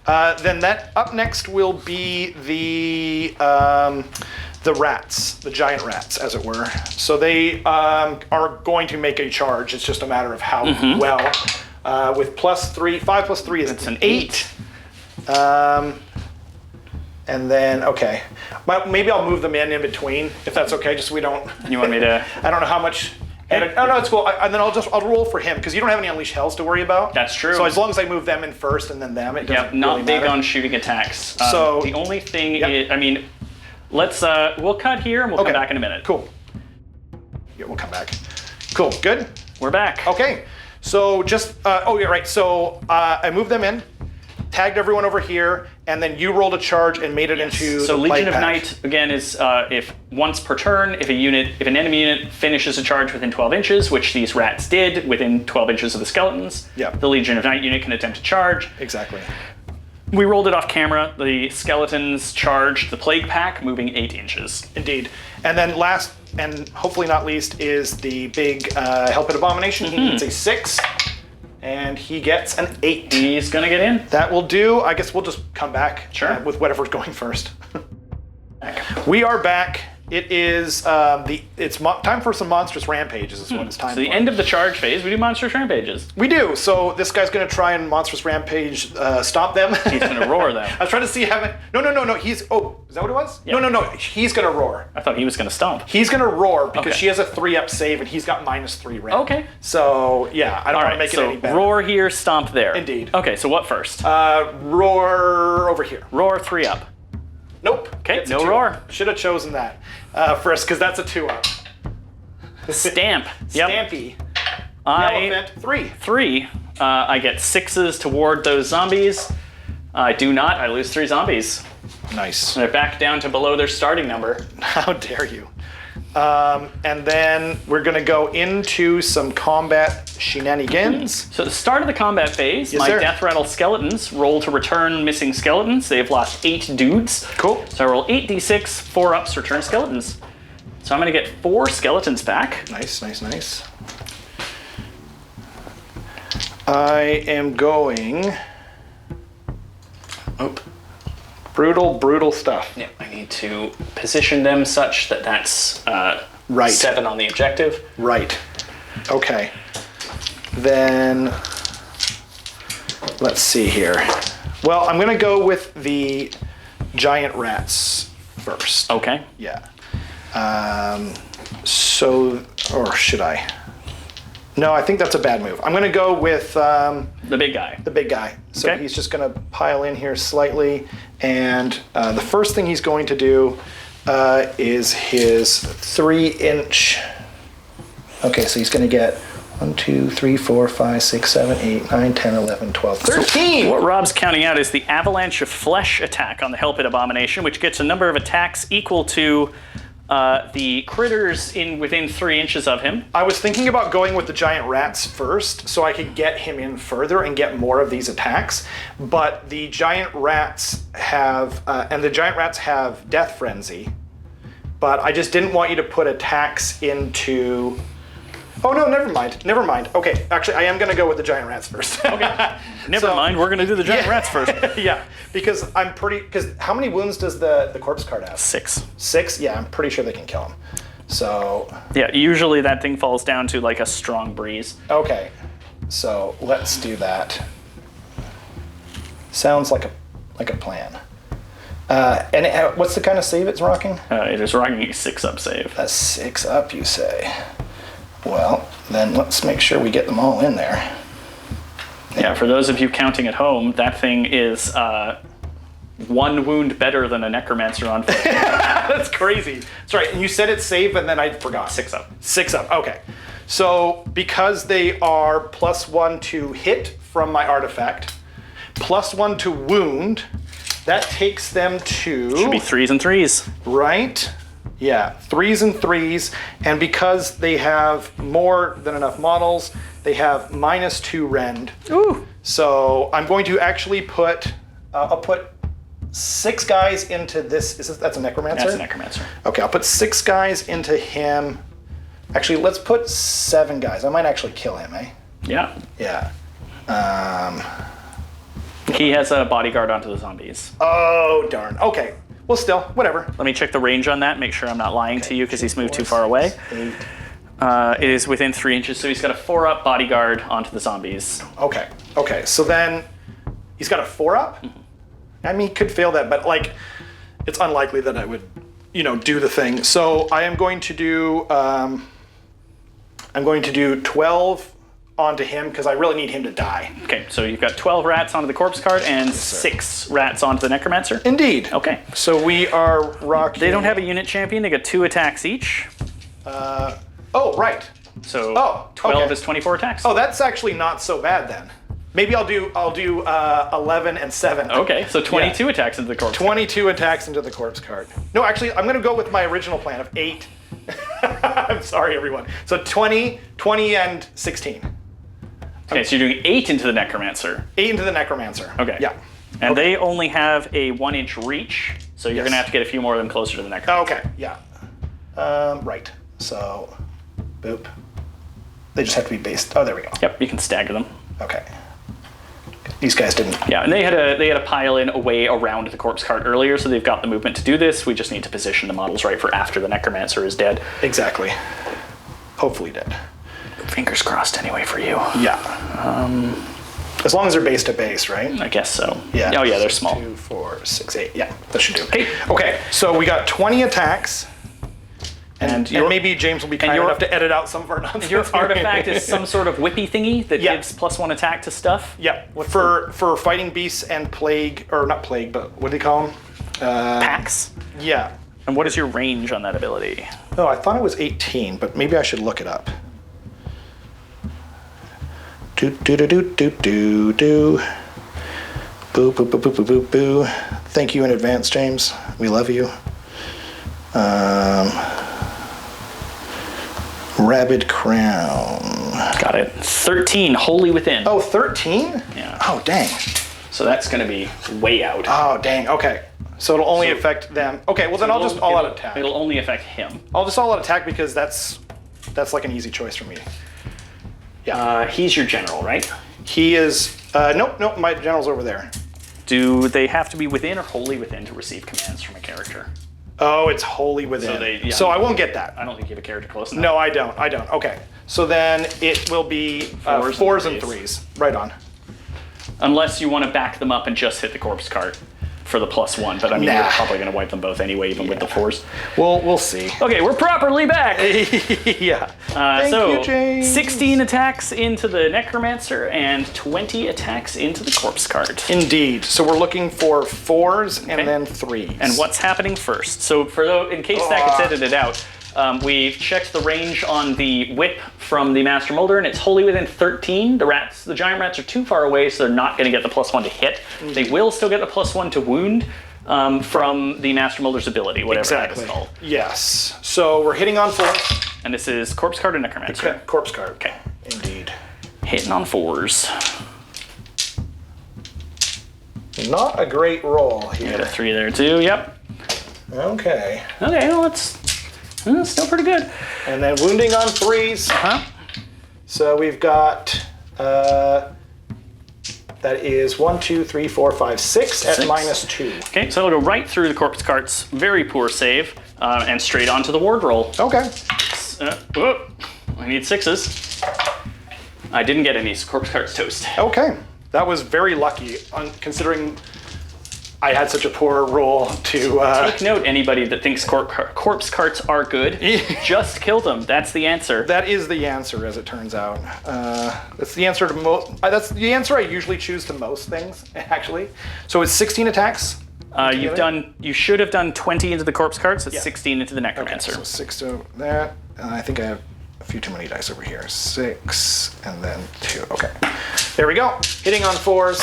Then that up next will be the rats, the giant rats, as it were. So they are going to make a charge. It's just a matter of how well. With +3, 5 + 3 is an 8. And then, okay. Maybe I'll move them in between, if that's okay, just so we don't... You want me to... I don't know how much... Oh no, it's cool. And then I'll roll for him, because you don't have any Unleash Hells to worry about. That's true. So as long as I move them in first and then them, it doesn't not really big matter. on shooting attacks. So- the only thing is, I mean, let's, we'll cut here and we'll come back in a minute. Cool. Yeah, we'll come back. Cool, good? We're back. Okay, so just, oh yeah, right. So I moved them in, tagged everyone over here, and then you rolled a charge and made it into So the Legion light of pack. Night, again, is if once per turn, if an enemy unit finishes a charge within 12 inches, which these rats did within 12 inches of the skeletons, Yeah. the Legion of Night unit can attempt to charge. Exactly. We rolled it off camera. The skeletons charged the Plague Pack, moving 8 inches. Indeed. And then last, and hopefully not least, is the big Hell Pit Abomination. He needs a 6, and he gets an 8. He's gonna get in. That will do. I guess we'll just come back Sure. with whatever's going first. We are back. It is time for some monstrous rampages. Is what it's time So the for. end of the charge phase, we do monstrous rampages. We do. So this guy's going to try and monstrous rampage stop them. He's gonna roar though. I was trying to see how. No. He's. Oh, is that what it was? Yeah. No. He's going to roar. I thought he was gonna stomp. He's going to roar because Okay. she has a 3-up save and he's got -3 ramp. Okay. So yeah, I don't All want right, to make it so any better. roar here, stomp there. Indeed. Okay, so what first? Roar over here. Roar 3 up. Nope. Okay, It's a no 2-up. roar. Should have chosen that first because that's a 2-up. Stamp. Yep. Stampy. I Elephant 3. 3. I get 6s toward those zombies. I do not. I lose 3 zombies. Nice. They're back down to below their starting number. How dare you? And then we're going to go into some combat shenanigans. So at the start of the combat phase, my sir. Death Rattle skeletons roll to return missing skeletons. They've lost 8 dudes. Cool. So I roll 8d6, 4 ups, return skeletons. So I'm going to get 4 skeletons back. Nice. I am going... Oh. Brutal stuff. Yeah, I need to position them such that that's Right. 7 on the objective. Right. Okay. Then... Let's see here. Well, I'm going to go with the giant rats first. Okay. Yeah. Or should I? No, I think that's a bad move. I'm going to go with The big guy. the big guy. So Okay. he's just going to pile in here slightly. And the first thing he's going to do is his 3-inch. Okay, so he's going to get 1, 2, 3, 4, 5, 6, 7, 8, 9, 10, 11, 12, 13! What Rob's counting out is the Avalanche of Flesh attack on the Hell Pit Abomination, which gets a number of attacks equal to the critters within 3 inches of him. I was thinking about going with the giant rats first so I could get him in further and get more of these attacks, but the giant rats have Death Frenzy. but I just didn't want you to put attacks into... Oh, no, never mind. Okay, actually, I am going to go with the giant rats first. Okay. Never mind, we're going to do the giant rats first. Yeah, because because how many wounds does the corpse card have? 6. 6? Yeah, I'm pretty sure they can kill him. So... Yeah, usually that thing falls down to like a strong breeze. Okay, so let's do that. Sounds like a plan. And what's the kind of save it's rocking? It is rocking a 6-up save. A 6-up, you say? Well, then let's make sure we get them all in there. Yeah, for those of you counting at home, that thing is 1 wound better than a necromancer on foot. That's crazy. That's right. And you said it's save, and then I forgot. 6-up. 6-up. Okay. So because they are +1 to hit from my artifact, +1 to wound, that takes them to... Should be 3s and 3s. Right? Yeah, 3s and 3s. And because they have more than enough models, they have -2 rend. Ooh. So I'm going to actually put... I'll put 6 guys into this. That's a necromancer? That's a necromancer. Okay, I'll put 6 guys into him. Actually, let's put 7 guys. I might actually kill him, eh? Yeah. Yeah. He has a bodyguard onto the zombies. Oh, darn. Okay. Well, still, whatever. Let me check the range on that, make sure I'm not lying to you because he's moved too far away. 8. It is within 3 inches, so he's got a 4-up bodyguard onto the zombies. Okay. Okay, so then he's got a 4-up? I mean, he could fail that, but, like, it's unlikely that I would, do the thing. So I am going to do, 12 onto him because I really need him to die. Okay, so you've got 12 rats onto the corpse card and 6 rats onto the necromancer. Indeed. Okay. So we are rocking... They don't have a unit champion. They got 2 attacks each. Oh, right. So 12 okay. is 24 attacks. Oh, that's actually not so bad then. Maybe I'll do 11 and 7. Okay, so 22 attacks into the corpse 22 attacks into the corpse card. No, actually, I'm going to go with my original plan of 8. I'm sorry, everyone. So 20, and 16. Okay, so you're doing 8 into the necromancer. 8 into the necromancer. Okay. Yeah. And they only have a 1-inch reach, so you're going to have to get a few more of them closer to the necromancer. Okay, yeah. Right. So, boop. They just have to be based. Oh, there we go. Yep, you can stagger them. Okay. These guys didn't. Yeah, and they had a pile in away around the corpse cart earlier, so they've got the movement to do this. We just need to position the models right for after the necromancer is dead. Exactly. Hopefully dead. Fingers crossed anyway for you. Yeah. As long as they're base to base, right? I guess so. Yeah. Oh yeah, they're small. 2, 4, 6, 8. Yeah, that should do it. Hey. Okay, so we got 20 attacks. And maybe James will be kind enough to edit out some of our nonsense. Your artifact is some sort of whippy thingy that Yeah. gives +1 attack to stuff. Yeah, for fighting beasts and plague, or not plague, but what do they call them? Packs. Yeah. And what is your range on that ability? Oh, I thought it was 18, but maybe I should look it up. Do do do do do do do. Boo boo boo boo boo boo boo. Thank you in advance, James. We love you. Rabid Crown. Got it. 13, wholly within. Oh, 13? Yeah. Oh, dang. So that's going to be way out. Oh, dang. Okay. So it'll only affect them. Okay, well then I'll just all-out attack. It'll only affect him. I'll just all-out attack because that's like an easy choice for me. Yeah. He's your general, right? He is... nope, my general's over there. Do they have to be within or wholly within to receive commands from a character? Oh, it's wholly within. So I won't get that. I don't think you have a character close enough. No, I don't. Okay. So then it will be 4s and 3s. Right on. Unless you want to back them up and just hit the corpse cart for the +1, but I mean, Nah. you're probably going to wipe them both anyway, even with the 4s. We'll see. Okay, we're properly back. Yeah. Thank so you, James. 16 attacks into the necromancer and 20 attacks into the corpse cart. Indeed. So we're looking for 4s and then 3s. And what's happening first? So in case that gets edited out, we've checked the range on the whip from the Master Molder, and it's wholly within 13. The giant rats are too far away, so they're not going to get the +1 to hit. They will still get the +1 to wound from the Master Molder's ability, whatever that is called. Yes. So we're hitting on 4s. And this is corpse card or necromancer? Okay. Corpse card. Okay. Indeed. Hitting on 4s. Not a great roll You here. got a 3 there too. Yep. Okay. Okay, well, let's Still pretty good. And then wounding on 3s. Huh? So we've got, that is 1, 2, 3, 4, 5, 6 at 6. -2. Okay, so it'll go right through the corpse carts. Very poor save. And straight onto the ward roll. Okay. Whoop. I need 6s. I didn't get any corpse carts toast. Okay. That was very lucky, considering I had such a poor roll to... Take note, anybody that thinks corpse carts are good, just kill them. That's the answer. That is the answer, as it turns out. That's the answer to that's the answer I usually choose to most things, actually. So it's 16 attacks. You should have done 20 into the corpse carts. It's Yeah. 16 into the necromancer. Okay, so 6 to that. I think I have a few too many dice over here. 6 and then 2. Okay. There we go. Hitting on 4s.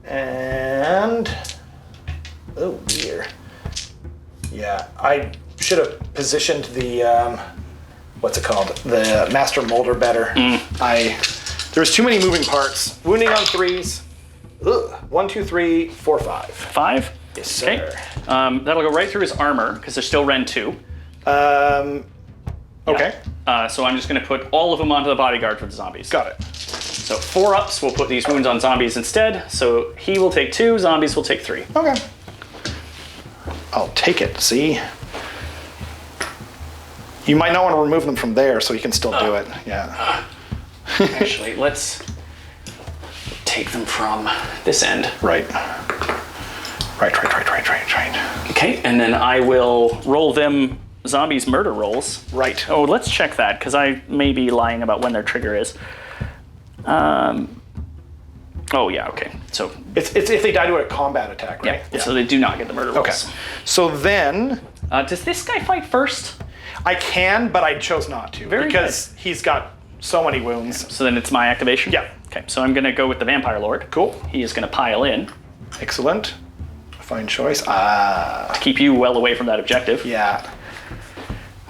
And oh dear. Yeah, I should have positioned the what's it called? The master molder better. There was too many moving parts. Wounding on 3s. Ugh. 1, 2, 3, 4, 5. 5? Yes, sir. Okay. That'll go right through his armor because there's still Ren 2. Okay. So I'm just going to put all of them onto the bodyguard for the zombies. Got it. So 4 ups, we'll put these wounds on zombies instead. So he will take 2, zombies will take 3. Okay. I'll take it, see? You might not want to remove them from there, so you can still do it. Yeah. Actually, let's take them from this end. Right. Right. Okay, and then I will roll them zombies murder rolls. Right. Oh, let's check that, because I may be lying about when their trigger is. Oh, yeah, okay. So, It's if they die to a combat attack, right? yeah, so they do not get the murder rolls. Okay. So then Does this guy fight first? I can, but I chose not to Very because he's got so many wounds. So then it's my activation? Yeah. Okay, so I'm going to go with the Vampire Lord. Cool. He is going to pile in Excellent. Fine choice. to keep you well away from that objective. Yeah.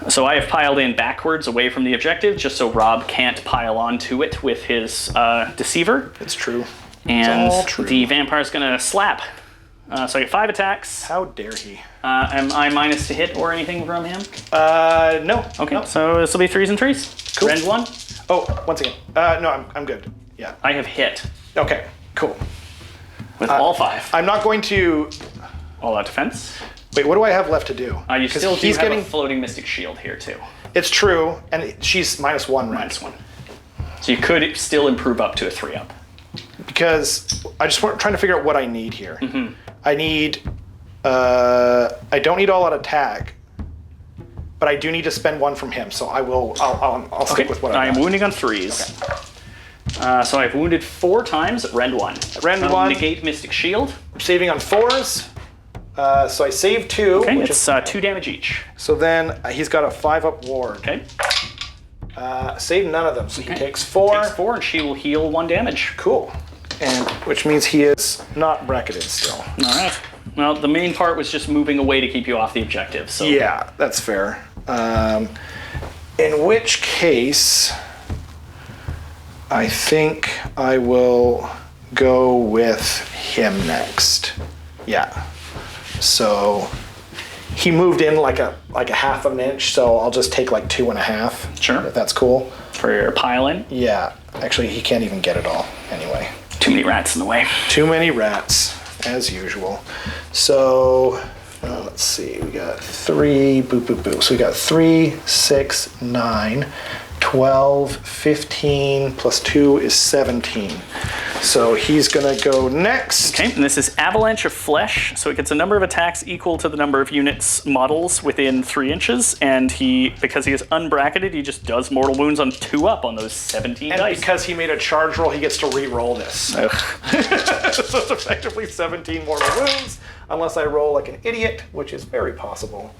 So I have piled in backwards away from the objective just so Rob can't pile onto it with his Deceiver. It's true. And all true. the vampire's going to slap. So I get 5 attacks. How dare he? Am I minus to hit or anything from him? No. Okay, No. so this will be 3s and 3s. Cool. Rend 1. Oh, once again. No, I'm good. Yeah. I have hit Okay. Cool. with all 5. I'm not going to. All out defense. Wait, what do I have left to do? You 'Cause still do he's have getting. a floating mystic shield here too. It's true, and she's -1, right? -1. So you could still improve up to a 3-up. Because I just want trying to figure out what I need here. Mm-hmm. I need. I don't need all out attack, but I do need to spend 1 from him. So I will. I'll stick with what I I'm got. wounding on 3s. So I've wounded 4 times at Rend 1. Rend That'll 1. negate Mystic Shield. Saving on 4s. So I save 2. Okay, which it's is, 2 damage each. so then he's got a 5-up ward. Okay. Save none of them, so he takes 4. Takes 4, and she will heal 1 damage. Cool. And which means he is not bracketed still. All right. Well, the main part was just moving away to keep you off the objective. So Yeah, that's fair. In which case, I think I will go with him next. Yeah. So he moved in like a half an inch, so I'll just take like 2.5. Sure. If that's cool. for your pile-in. Yeah. Actually, he can't even get it all anyway. Too many rats in the way. Too many rats, as usual. So, let's see. We got 3, boop, boop, boop. So we got 3, 6, 9, 12, 15, plus 2 is 17. So he's gonna go next. Okay, and this is Avalanche of Flesh, so it gets a number of attacks equal to the number of units models within 3 inches, and because he is unbracketed, he just does mortal wounds on 2-up on those 17 And dice. because he made a charge roll, he gets to re-roll this. Ugh. So it's effectively 17 mortal wounds, unless I roll like an idiot, which is very possible.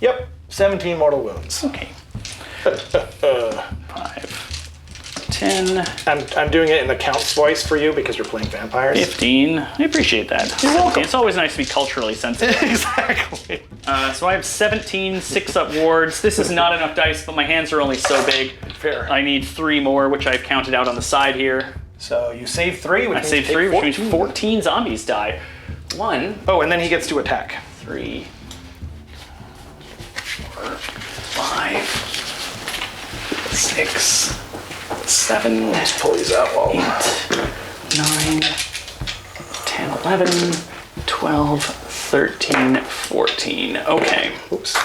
Yep, 17 mortal wounds. Okay. 5, 10, I'm doing it in the Count's voice for you because you're playing vampires. 15. I appreciate that. You're welcome. It's always nice to be culturally sensitive. Exactly. So I have 17 6-up wards. This is not enough dice, but my hands are only so big. Fair. I need 3 more, which I've counted out on the side here. So you save 3, which I means saved you 3, take which means 14 zombies die. 1, Oh, and then he gets to attack. 3, 6, 7, Let's pull these out. 8, 9, 10, 11, 12, 13, 14. Okay. Oops.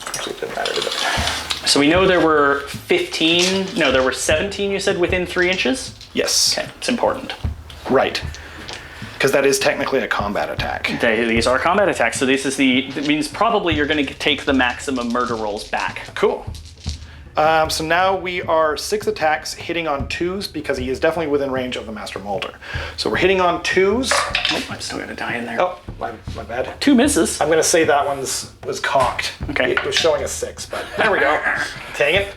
Actually, it didn't matter, did it? So we know there were 15, no, there were 17, you said, within 3 inches? Yes. Okay, it's important. Right. Because that is technically a combat attack. These are combat attacks, so that means probably you're going to take the maximum murder rolls back. Cool. So now we are 6 attacks hitting on 2s because he is definitely within range of the Master Molder. So we're hitting on 2s. Oh, I'm still going to die in there. Oh, my bad. 2 misses. I'm going to say that was cocked. Okay. It was showing a 6, but there we go. Dang it.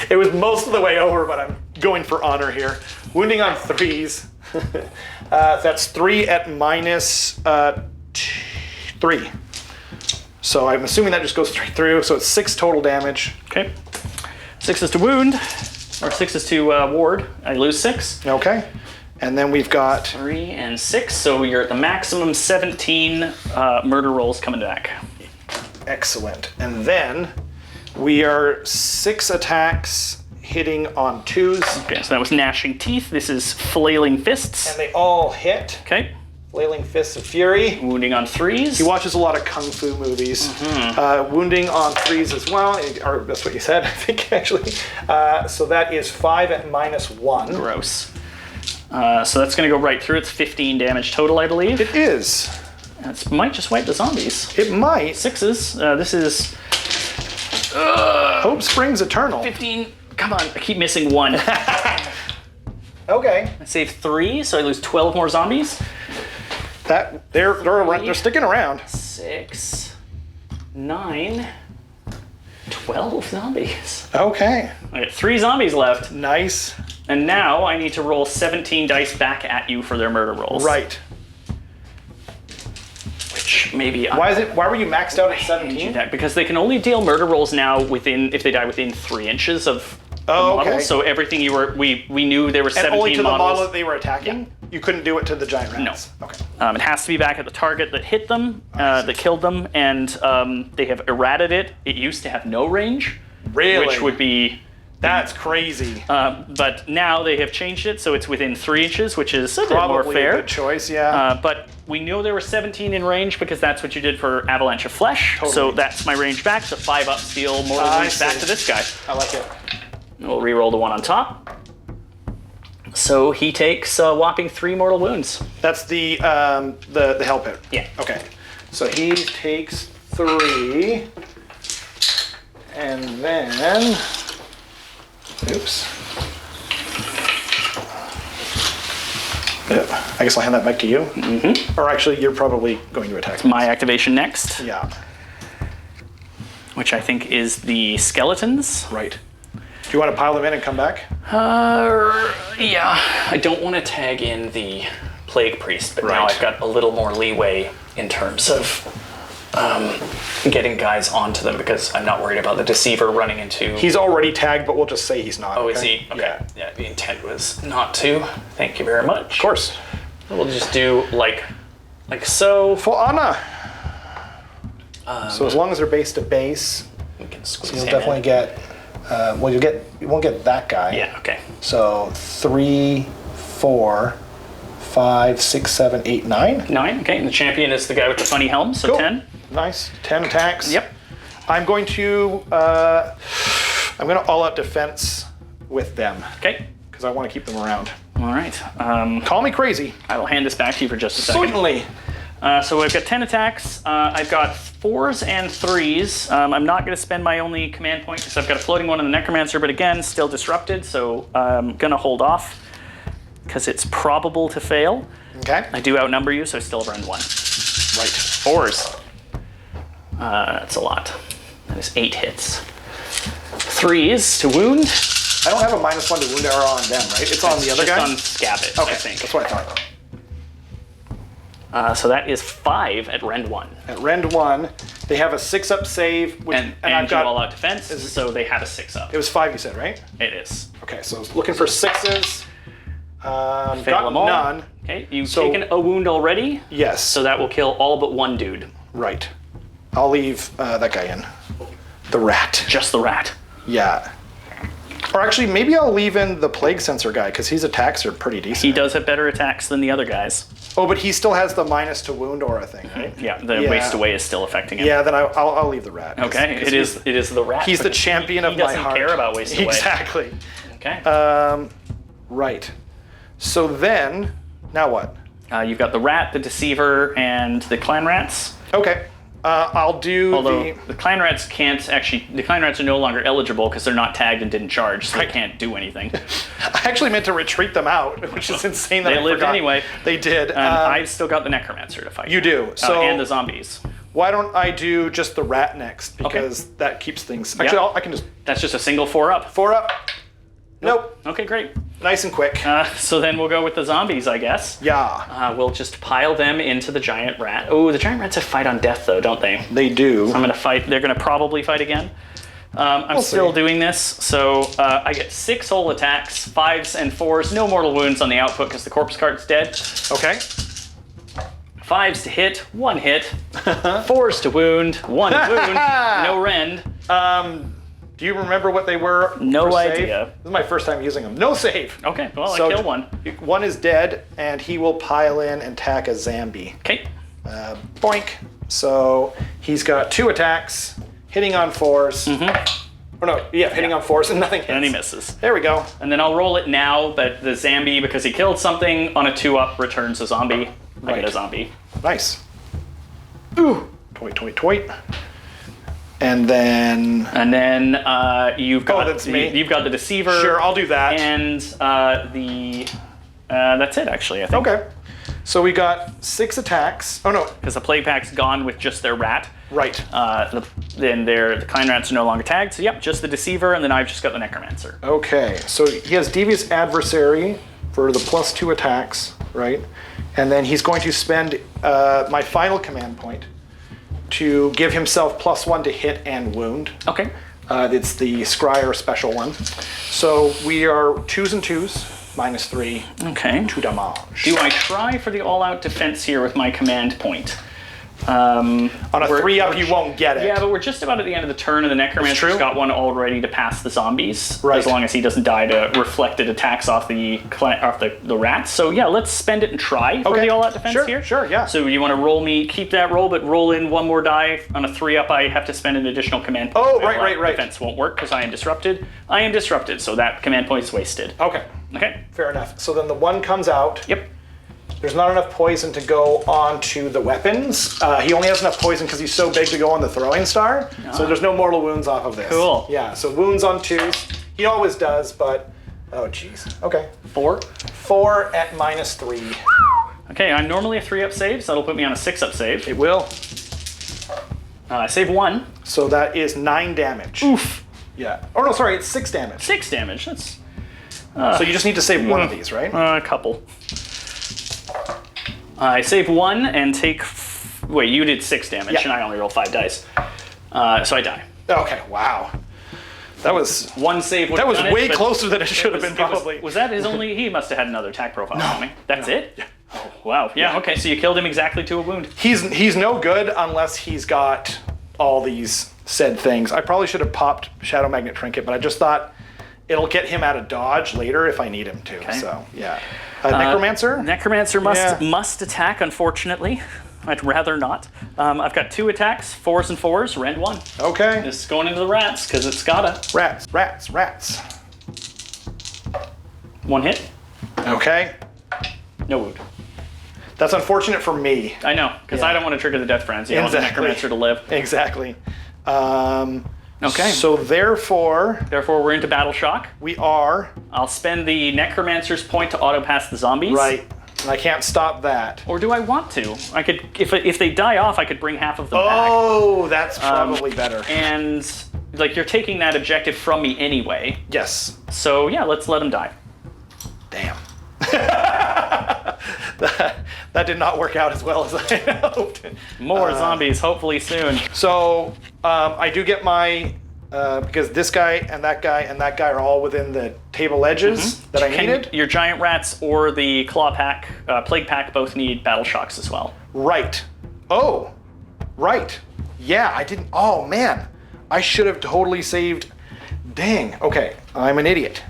It was most of the way over, but I'm going for honor here. Wounding on 3s. That's 3 at minus 3. So I'm assuming that just goes straight through. So it's 6 total damage. Okay. 6 is to wound, or 6 is to ward. I lose 6. Okay. And then we've got 3 and 6, so you're at the maximum 17 murder rolls coming back. excellent. And then we are 6 attacks hitting on 2s. Okay, so that was gnashing teeth. This is flailing fists. And they all hit. Okay. Flailing Fists of Fury. Wounding on 3s. He watches a lot of kung fu movies. Wounding on 3s as well, or that's what you said, I think, actually. So that is 5 at -1. Gross. So that's going to go right through. It's 15 damage total, I believe. It is. That might just wipe the zombies. It might. 6s. This is Hope springs eternal. 15. Come on, I keep missing 1. Okay. I save 3, so I lose 12 more zombies. They're sticking around. 6, 9, 12 zombies. Okay. I got 3 zombies left. Nice. And now I need to roll 17 dice back at you for their murder rolls. Right. Which maybe Why were you maxed out at do 17? that because they can only deal murder rolls now if they die within 3 inches of the model. okay. So everything we knew there were 17 And only to the models. model that they were attacking? You couldn't do it to the giant rats? No. Okay. It has to be back at the target that hit them, that killed them, and they have errated it. It used to have no range. Really? Which would be... That's crazy. But now they have changed it, so it's within 3 inches, which is a bit more Probably fair. a good choice, yeah. But we know there were 17 in range because that's what you did for Avalanche of Flesh. Totally. So that's my range back. So 5 up steal mortal I wounds back see. to this guy. I like it. We'll re-roll the one on top. So he takes a whopping 3 mortal wounds. That's the hell pit. Yeah. Okay. So he takes 3. And then... Oops. I guess I'll hand that back to you. Mm-hmm. Or actually, you're probably going to attack. My activation next, Yeah. which I think is the skeletons. Right. Do you want to pile them in and come back? Yeah. I don't want to tag in the Plague Priest, but now Right. I've got a little more leeway in terms of getting guys onto them because I'm not worried about the Deceiver running into... He's already tagged, but we'll just say he's not. Oh, okay? is he? Okay. Yeah. Yeah, the intent was not to. Thank you very much. Of course. We'll just do like so. For honor. So as long as they're base to base, We can squeeze you'll him definitely in. get. You won't get that guy. Yeah. Okay. So 3, 4, 5, 6, 7, 8, 9. 9. Okay. And the champion is the guy with the funny helm. So Cool. 10. Nice. 10 attacks. Yep. I'm going to all out defense with them Okay. because I want to keep them around. All right. Call me crazy. I will hand this back to you for just a second. Certainly. So I've got 10 attacks. I've got 4s and 3s. I'm not going to spend my only command point because I've got a floating one in the Necromancer, but again, still disrupted, so I'm going to hold off because it's probable to fail. Okay. I do outnumber you, so I still have round 1. Right. 4s. That's a lot. That is 8 hits. 3s to wound. I don't have a -1 to wound arrow on them, right? It's on the other just guy? on Scabbit, Okay, I think. that's what I thought. So that is 5 at rend 1. At rend 1, they have a 6-up save, which, And I've you got. all out defense, so they have a 6-up. It was 5, you said, right? It is. Okay, so I was looking for 6s. Fail Got them all. none. Okay, you've So- taken a wound already, Yes. so that will kill all but 1 dude. Right. I'll leave that guy in. The rat. Just the rat. Yeah. Or actually, maybe I'll leave in the plague sensor guy because his attacks are pretty decent. He does have better attacks than the other guys. Oh, but he still has the minus to wound aura thing, right? Yeah, the waste away is still affecting him. Yeah, then I'll leave the rat. Okay, it is the rat. He's the champion of my heart. He doesn't care about waste away. Exactly. Okay. Right. So then, now what? You've got the rat, the deceiver, and the clan rats. Okay. I'll do Although the clan rats can't actually, the clan rats are no longer eligible because they're not tagged and didn't charge, so they can't do anything. I actually meant to retreat them out, which is insane that They I lived forgot. anyway. They did. I've still got the necromancer to fight. You do. So and the zombies. why don't I do just the rat next? Because that keeps things. Actually, I can just That's just a single 4-up. 4-up. Nope. Okay, great. Nice and quick. So then we'll go with the zombies, I guess. Yeah. We'll just pile them into the giant rat. Oh, the giant rats have fight on death, though, don't they? They do. I'm gonna fight. They're gonna probably fight again. I'm still doing this, so I get 6 whole attacks, 5s and 4s, no mortal wounds on the output because the corpse card's dead. Okay. 5s to hit, 1 hit. 4s to wound, 1 wound, no rend. Do you remember what they were? No for save? idea. This is my first time using them. No save. Okay, well, So I kill one. One is dead, and he will pile in and attack a zombie. Okay. Boink. So he's got 2 attacks, hitting on 4s. Or no, hitting on 4s and nothing hits. And he misses. There we go. And then I'll roll it now, but the zombie, because he killed something on a 2-up, returns a zombie. I get a zombie. Nice. Ooh. Toit. And then you've got that's me. You've got the deceiver. Sure, I'll do that. And that's it actually, I think. Okay. So we got 6 attacks. Oh no. Because the plague pack's gone with just their rat. Right. Then the clan rats are no longer tagged. So yep, just the deceiver, and then I've just got the necromancer. Okay. So he has devious adversary for the +2 attacks, right? And then he's going to spend my final command point to give himself +1 to hit and wound. Okay. It's the Scryer special one. So we are 2s and 2s, -3. Okay. 2 damage. Do I try for the all-out defense here with my command point? On a 3-up, you won't get it. Yeah, but we're just about at the end of the turn, and the necromancer's got one all ready to pass the zombies. Right. As long as he doesn't die to reflected attacks off the rats. So yeah, let's spend it and try for the all-out defense here. Sure, yeah. So you want to keep that roll, but roll in 1 more die. On a 3-up, I have to spend an additional command point. Oh, My right. all-out defense won't work because I am disrupted. So that command point is wasted. Okay. Okay. Fair enough. So then the 1 comes out. Yep. There's not enough poison to go onto the weapons. He only has enough poison because he's so big to go on the throwing star. So there's no mortal wounds off of this. Cool. Yeah, so wounds on 2s. He always does, but... Oh, jeez. Okay. 4. 4 at -3. Okay, I'm normally a 3-up save, so that'll put me on a 6-up save. It will. I save 1. So that is 9 damage. Oof. Yeah. Oh, no, sorry, it's 6 damage. 6 damage. That's So you just need to save 1 of these, right? a couple. I save 1 and take... Wait, you did 6 damage, and I only rolled 5 dice. So I die. Okay, wow. That was... 1 save would That have was done way it, but closer than it should have been, probably. Was that his only... He must have had another attack profile coming. That's it? Yeah. Oh, wow. Yeah, okay, so you killed him exactly to a wound. He's no good unless he's got all these said things. I probably should have popped Shadow Magnet Trinket, but I just thought it'll get him out of dodge later if I need him to. Okay. So, yeah. Necromancer? Necromancer must attack, unfortunately. I'd rather not. I've got 2 attacks, 4s and 4s, rend 1. Okay. This is going into the rats, because it's gotta. Rats. 1 hit, Okay. no wound. That's unfortunate for me. I know, because I don't want to trigger the death frenzy. I want the necromancer to live. Exactly. Okay. So therefore, We're into battle shock. we are... I'll spend the necromancer's point to auto pass the zombies. Right. And I can't stop that. Or do I want to? I could, if they die off, I could bring half of them back. Oh, that's probably better. And like you're taking that objective from me anyway. Yes. So yeah, let's let them die. Damn. that did not work out as well as I hoped. More zombies, hopefully soon. So I do get my because this guy and that guy and that guy are all within the table edges that I needed. Your giant rats or the claw pack, plague pack both need battle shocks as well. Right. Oh, right. Yeah, I didn't. Oh man, I should have totally saved. Dang. Okay, I'm an idiot.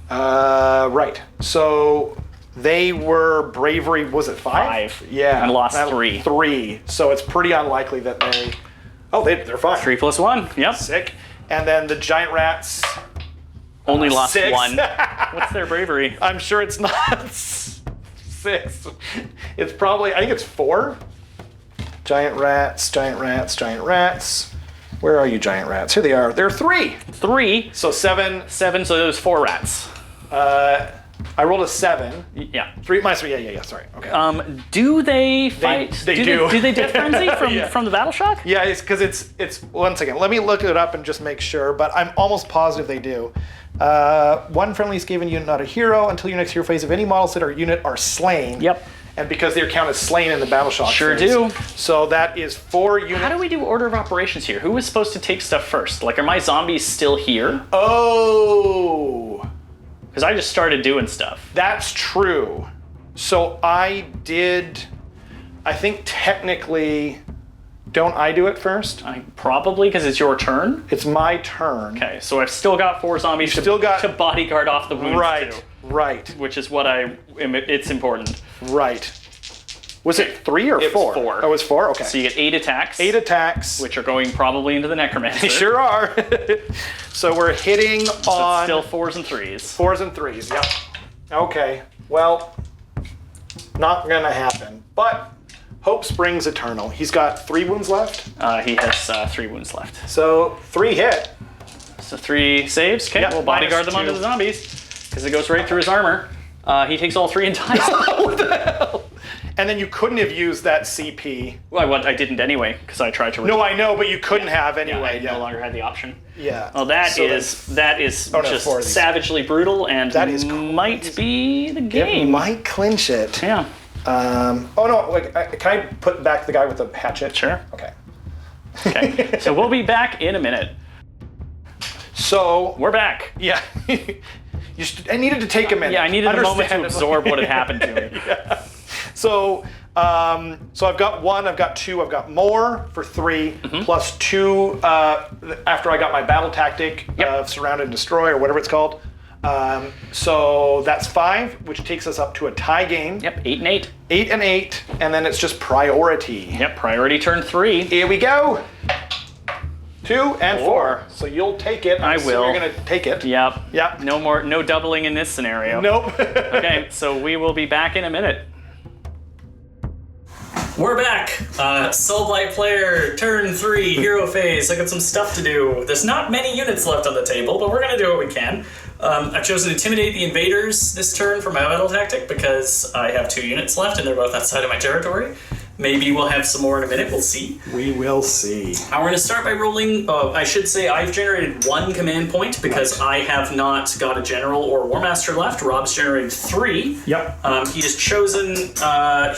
Right. So they were bravery. Was it 5? Yeah. And lost 3. 3. So it's pretty unlikely that they. Oh, they're fine. 3 plus 1. Yep. Sick. And then the giant rats. Only lost 6. 1. What's their bravery? I'm sure it's not 6. It's probably. I think it's 4. Giant rats. Giant rats. Giant rats. Where are you, giant rats? Here they are. There are 3. 3. So 7. 7. So there's 4 rats. I rolled a 7. Yeah. 3 minus 3. Yeah. Sorry. Okay. Do they fight? They do. Do they Death Frenzy from Yeah. from the Battle Shock? Yeah, it's because it's 1 second. Let me look it up and just make sure, but I'm almost positive they do. 1 friendly Skaven unit, not a hero, until your next hero phase. If any models that are unit are slain. Yep. And because they're counted slain in the Battle Shock Sure phase. do. So that is 4 units. How do we do order of operations here? Who was supposed to take stuff first? Like, are my zombies still here? Oh, Because I just started doing stuff. that's true. So I think technically, don't I do it first? Probably because it's your turn. It's my turn. Okay, so I've still got 4 zombies still got- to bodyguard off the wounds Right, too, right, which is what it's important. right. Was it 3 or 4? 4. Oh, it was 4? Okay. So you get 8 attacks. 8 attacks. Which are going probably into the necromancer. They sure are. So we're hitting on Still 4s and 3s. 4s and 3s. Yep. Okay. Well, not gonna happen. But hope springs eternal. He's got 3 wounds left. He has 3 wounds left. So 3 hit. So 3 saves. Okay, Yep, we'll bodyguard minus them onto 2. the zombies because it goes right through his armor. He takes all 3 and dies. What the hell? And then you couldn't have used that CP. Well, I didn't anyway because I tried to. No, I know, but you couldn't have anyway. I no longer had the option. Yeah. Well, that So is no, just 4 of these. savagely brutal and That is might be the It game. might clinch it. Yeah. Oh no! Can I put back the guy with the hatchet? Sure. Okay. Okay. So we'll be back in a minute. So We're back. yeah, I needed to take a minute. Yeah, I needed a moment to Understandably. absorb what had happened to me. Yeah. So I've got 1, I've got 2, I've got more for 3, plus 2 after I got my battle tactic of surround and destroy or whatever it's called. So that's 5, which takes us up to a tie game. Yep. 8 and 8. 8 and 8, and then it's just priority. Yep. Priority turn 3. Here we go. 2 and 4. So you'll take it. I will. You're gonna take it. Yep. Yep. No doubling in this scenario. Nope. Okay. So we will be back in a minute. We're back. Soulblight player, turn 3, hero phase. I got some stuff to do. There's not many units left on the table, but we're gonna do what we can. I've chosen to intimidate the invaders this turn for my battle tactic because I have 2 units left and they're both outside of my territory. Maybe we'll have some more in a minute, we'll see. We will see. We're going to start by rolling, I should say I've generated 1 command point because I have not got a general or war master left. Rob's generated 3. Yep. He has chosen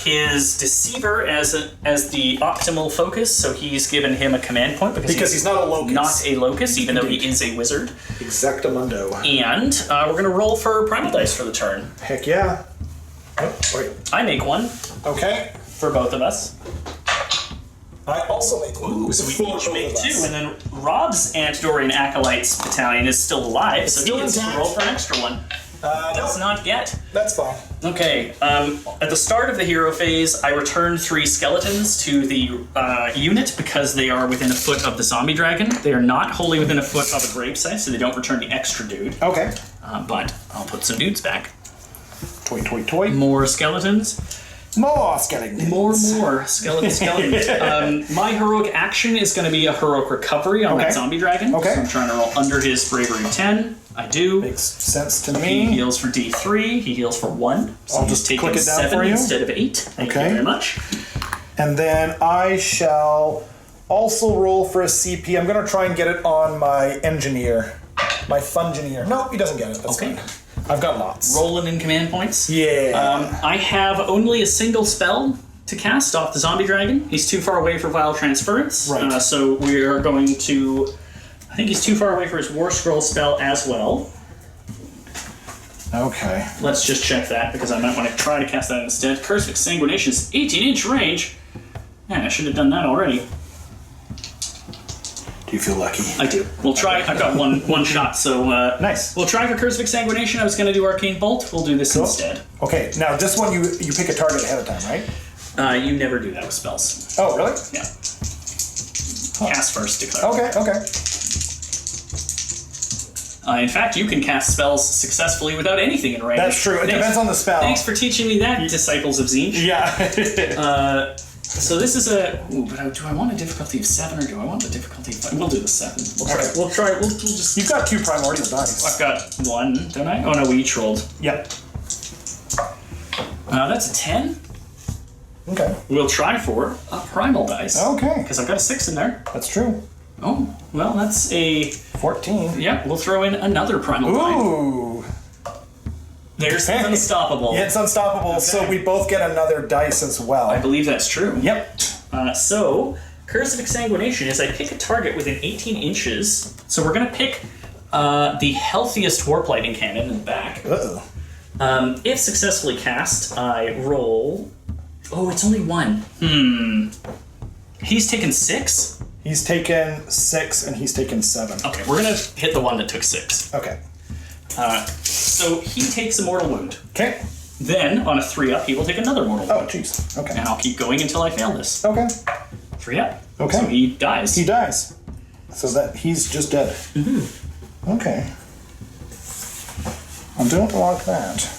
his deceiver as the optimal focus, so he's given him a command point because he's not a locust. Not a locust, even though he is a wizard. Exactamundo. And we're going to roll for primal dice for the turn. Heck yeah. Oh, wait. I make 1 Okay. for both of us. I also make 1. So we each make 2, and then Rob's Antdorian Acolytes Battalion is still alive, so Still he gets to intact. roll for an extra 1. Does not get. That's fine. Okay, at the start of the hero phase, I return 3 skeletons to the unit because they are within a foot of the zombie dragon. They are not wholly within a foot of a gravesite, so they don't return the extra dude. Okay. But I'll put some dudes back. Toy, toy, toy. More skeletons. More skeletons. More skeletons. My heroic action is going to be a heroic recovery on Okay. that zombie dragon. Okay. So I'm trying to roll under his bravery 10. I do. Makes sense to He me. heals for D3. He heals for 1. So I'll he's just taking click it down 7 for you. instead of 8. Thank Okay. you very much. And then I shall also roll for a CP. I'm going to try and get it on my engineer. My fungineer. No, he doesn't get it. That's Okay. fine. I've got lots. Rolling in command points. Yeah. I have only a single spell to cast off the zombie dragon. He's too far away for vial transference. Right. So we are going to... I think he's too far away for his War Scroll spell as well. Okay. Let's just check that, because I might want to try to cast that instead. Curse of Exsanguination's 18-inch range. Man, I should have done that already. You feel lucky. I do. We'll try. I've got one shot, so Nice. We'll try for Curse of Exsanguination. I was going to do Arcane Bolt. We'll do this instead. Okay, now this one you pick a target ahead of time, right? You never do that with spells. Oh, really? Yeah. Cast first, declare. Okay. In fact, you can cast spells successfully without anything in range. That's true. It depends on the spell. Thanks for teaching me that, Disciples of Tzeentch. Yeah. So this is a... Ooh, but do I want a difficulty of 7 or do I want the difficulty of 5? We'll do the 7. We'll try. We'll just... You've got 2 primordial dice. I've got 1, don't I? Oh no, we each rolled. Yep. That's a 10. Okay. We'll try for a primal dice. Okay. Because I've got a 6 in there. That's true. Oh, well, that's a... 14. Yeah, we'll throw in another primal die. Ooh. There's unstoppable. Yeah, it's unstoppable, Okay. so we both get another dice as well. I believe that's true. Yep. So, Curse of Exsanguination is I pick a target within 18 inches. So we're going to pick the healthiest Warp Lightning Cannon in the back. Uh-oh. If successfully cast, I roll... Oh, it's only 1. He's taken 6? He's taken 6 and he's taken 7. Okay, we're going to hit the one that took 6. Okay. So he takes a mortal wound. Okay. Then, on a 3-up, he will take another mortal Oh, wound. jeez. Okay. And I'll keep going until I fail this. Okay. 3-up. Okay. So he dies. He dies. So that he's just dead. Mm-hmm. Okay. I don't like that.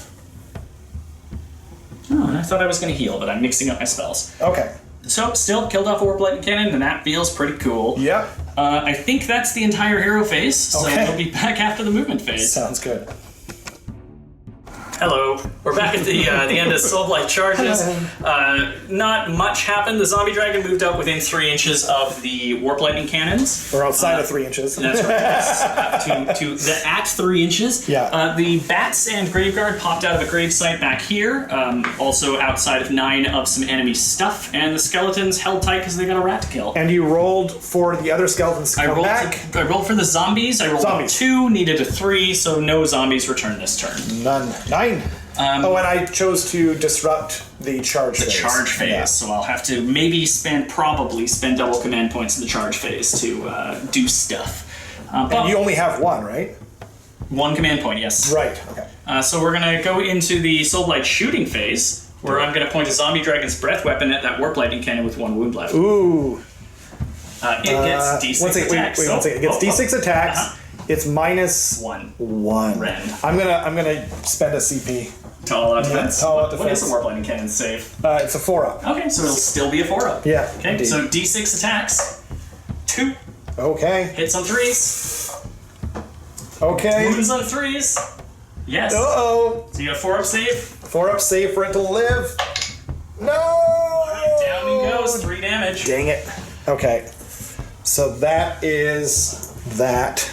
Oh, and I thought I was going to heal, but I'm mixing up my spells. Okay. So, still killed off a Warp Lightning Cannon, and that feels pretty cool. Yep. I think that's the entire hero phase, so Okay. we'll be back after the movement phase. Sounds good. Hello. We're back at the end of Soulblight charges. Not much happened. The zombie dragon moved up within 3 inches of the Warp Lightning Cannons. We're outside of 3 inches. That's right. Yes. At 3 inches. Yeah. The bats and Graveguard popped out of a gravesite back here. Also outside of 9 of some enemy stuff. And the skeletons held tight because they got a rat to kill. And you rolled for the other skeletons to I come rolled, back. I rolled for the zombies. I rolled Zombies. a 2, needed a 3, so no zombies return this turn. None. 9. And I chose to disrupt the charge phase. The charge phase, Yeah. so I'll have to probably spend double command points in the charge phase to do stuff. And you only have 1, right? 1 command point, yes. Right. Okay. So we're going to go into the Soulblight shooting phase, where I'm going to point a zombie dragon's breath weapon at that Warp Lightning Cannon with 1 wound left. Ooh. It gets D6 attacks. Wait, one second. It gets D6 attacks. Uh-huh. It's minus 1. 1. Rend. I'm gonna spend a CP. To all out defense. to all out What defense. is the Warp Lightning Cannon save? It's a 4-up. Okay, so it'll still be a 4-up. Yeah. Okay, indeed. so D6 attacks. 2 Okay. hits on 3s. Okay. Wounds on 3s. Yes. Uh-oh. So you got 4-up save. 4-up save for it to live. No. Down he goes. 3 damage. Dang it. Okay. So that is that.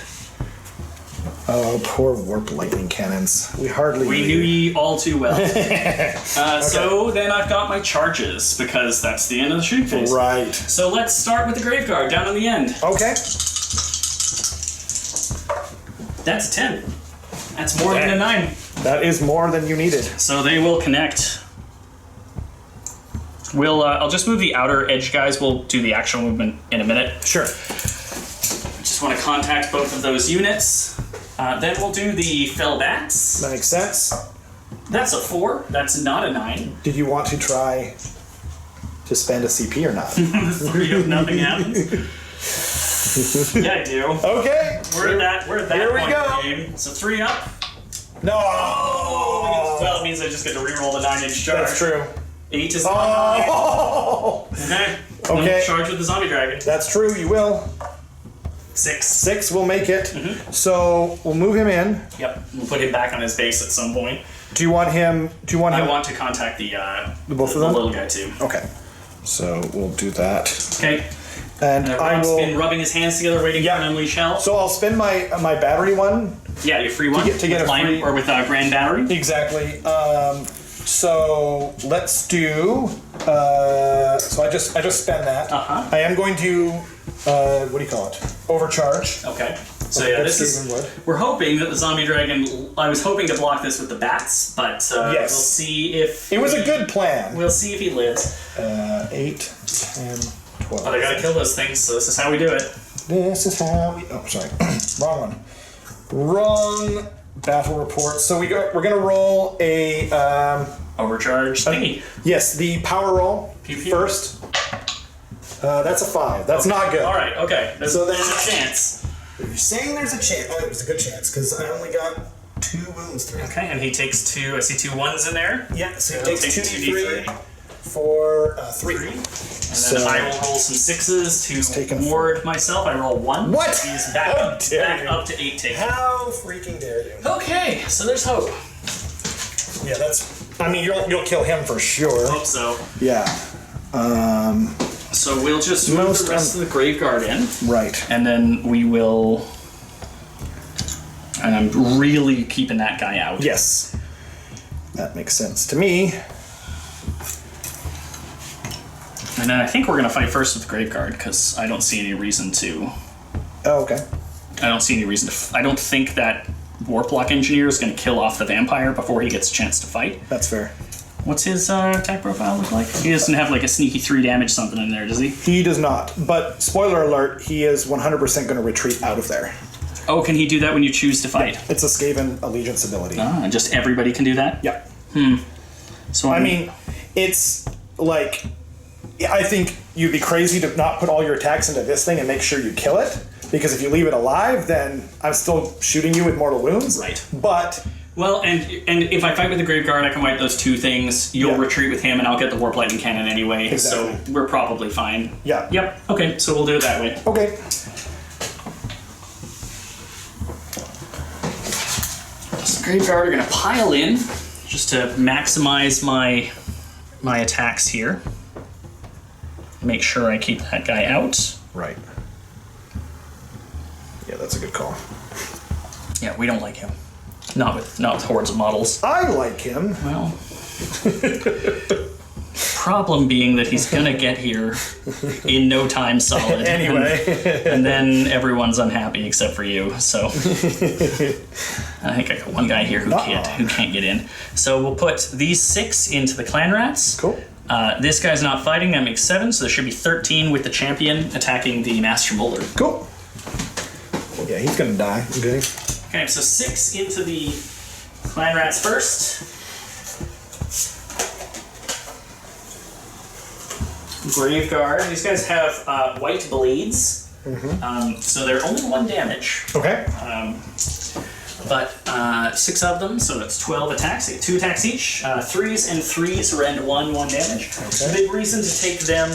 Oh, poor Warp Lightning Cannons. We We knew ye all too well. So then I've got my charges, because that's the end of the shooting phase. Right. So let's start with the Graveguard down on the end. Okay. That's a 10. That's more than a 9. That is more than you needed. So they will connect. I'll just move the outer edge guys. We'll do the actual movement in a minute. Sure. Just want to contact both of those units. Then we'll do the fell bats. That makes sense. That's a 4. That's not a 9. Did you want to try to spend a CP or not? 3 of nothing happens. Yeah, I do. Okay. We're at that Here we point go. in the game. So 3 up. No. Well, it means I just get to reroll the 9-inch charge. That's true. 8 is not Oh. okay. Okay. Then charge with the zombie dragon. That's true. You will. 6. 6 will make it. Mm-hmm. So we'll move him in. Yep. We'll put him back on his base at some point. Do you want him? I want to contact the both of them? the little guy too. Okay. So we'll do that. Okay. And I Rob's will. been rubbing his hands together, waiting for an unleash hell. So I'll spend my battery one. Yeah, your free one. To get with a line, free- or with Grand Battery. Exactly. So let's do. So I just spend that. Uh-huh. I am going to. What do you call it? Overcharge. Okay. So Like yeah, a this is. Skaven would. We're hoping that the zombie dragon. I was hoping to block this with the bats, but we'll Yes. see if. It was a good plan. We'll see if he lives. 8, 10, 12. But I gotta kill those things, so this is how we do it. This is how we. Oh, sorry, wrong one. Wrong battle report. So we're gonna roll a Overcharge thingy. yes, the power roll Pew, pew. first. That's a 5. That's not good. All right. Okay. There's So a that's- chance. You're saying there's a chance. Oh, there's a good chance because I only got 2 wounds through. Okay, and he takes 2. I see 2 1s in there. Yeah, so he He'll takes take 2d3 for 3. And then So- I will roll some 6s taking to a ward myself. I roll 1. What? He's back, How up, dare back you. up to 8 taken. How freaking dare you? Okay, so there's hope. Yeah, that's. I mean, you'll kill him for sure. Hope so. Yeah. So we'll just move Most the rest of the Graveguard in, Right. and then we will. And I'm really keeping that guy out. Yes. That makes sense to me. And then I think we're gonna fight first with the Graveguard because I don't see any reason to. Oh, okay. I don't see any reason to. I don't think that Warplock Engineer is gonna kill off the vampire before he gets a chance to fight. That's fair. What's his attack profile look like? He doesn't have like a sneaky 3 damage something in there, does he? He does not. But spoiler alert, he is 100% going to retreat out of there. Oh, can he do that when you choose to fight? It's a Skaven allegiance ability. Ah, just everybody can do that? Yeah. So I mean, it's like, I think you'd be crazy to not put all your attacks into this thing and make sure you kill it. Because if you leave it alive, then I'm still shooting you with mortal wounds. Right. But well, and if I fight with the Graveguard, I can wipe those 2 things. You'll Yeah. retreat with him, and I'll get the Warp Lightning Cannon anyway. Exactly. So we're probably fine. Yeah. Yep. Okay, so we'll do it that way. okay. So Graveguard are going to pile in just to maximize my attacks here. Make sure I keep that guy out. Right. Yeah, that's a good call. Yeah, we don't like him. Not with hordes of models. I like him. Well, problem being that he's gonna get here in no time solid. Anyway. and then everyone's unhappy except for you. So I think I got one guy here who can't get in. So we'll put these 6 into the clan rats. Cool. This guy's not fighting. That makes 7, so there should be 13 with the champion attacking the master molder. Cool. Yeah, he's going to die. Okay. Okay, so 6 into the clan rats first. Graveguard. These guys have white blades, so they're only 1 damage. Okay. But 6 of them, so that's 12 attacks. They get 2 attacks each. 3s and 3s rend 1 damage. The big reason to take them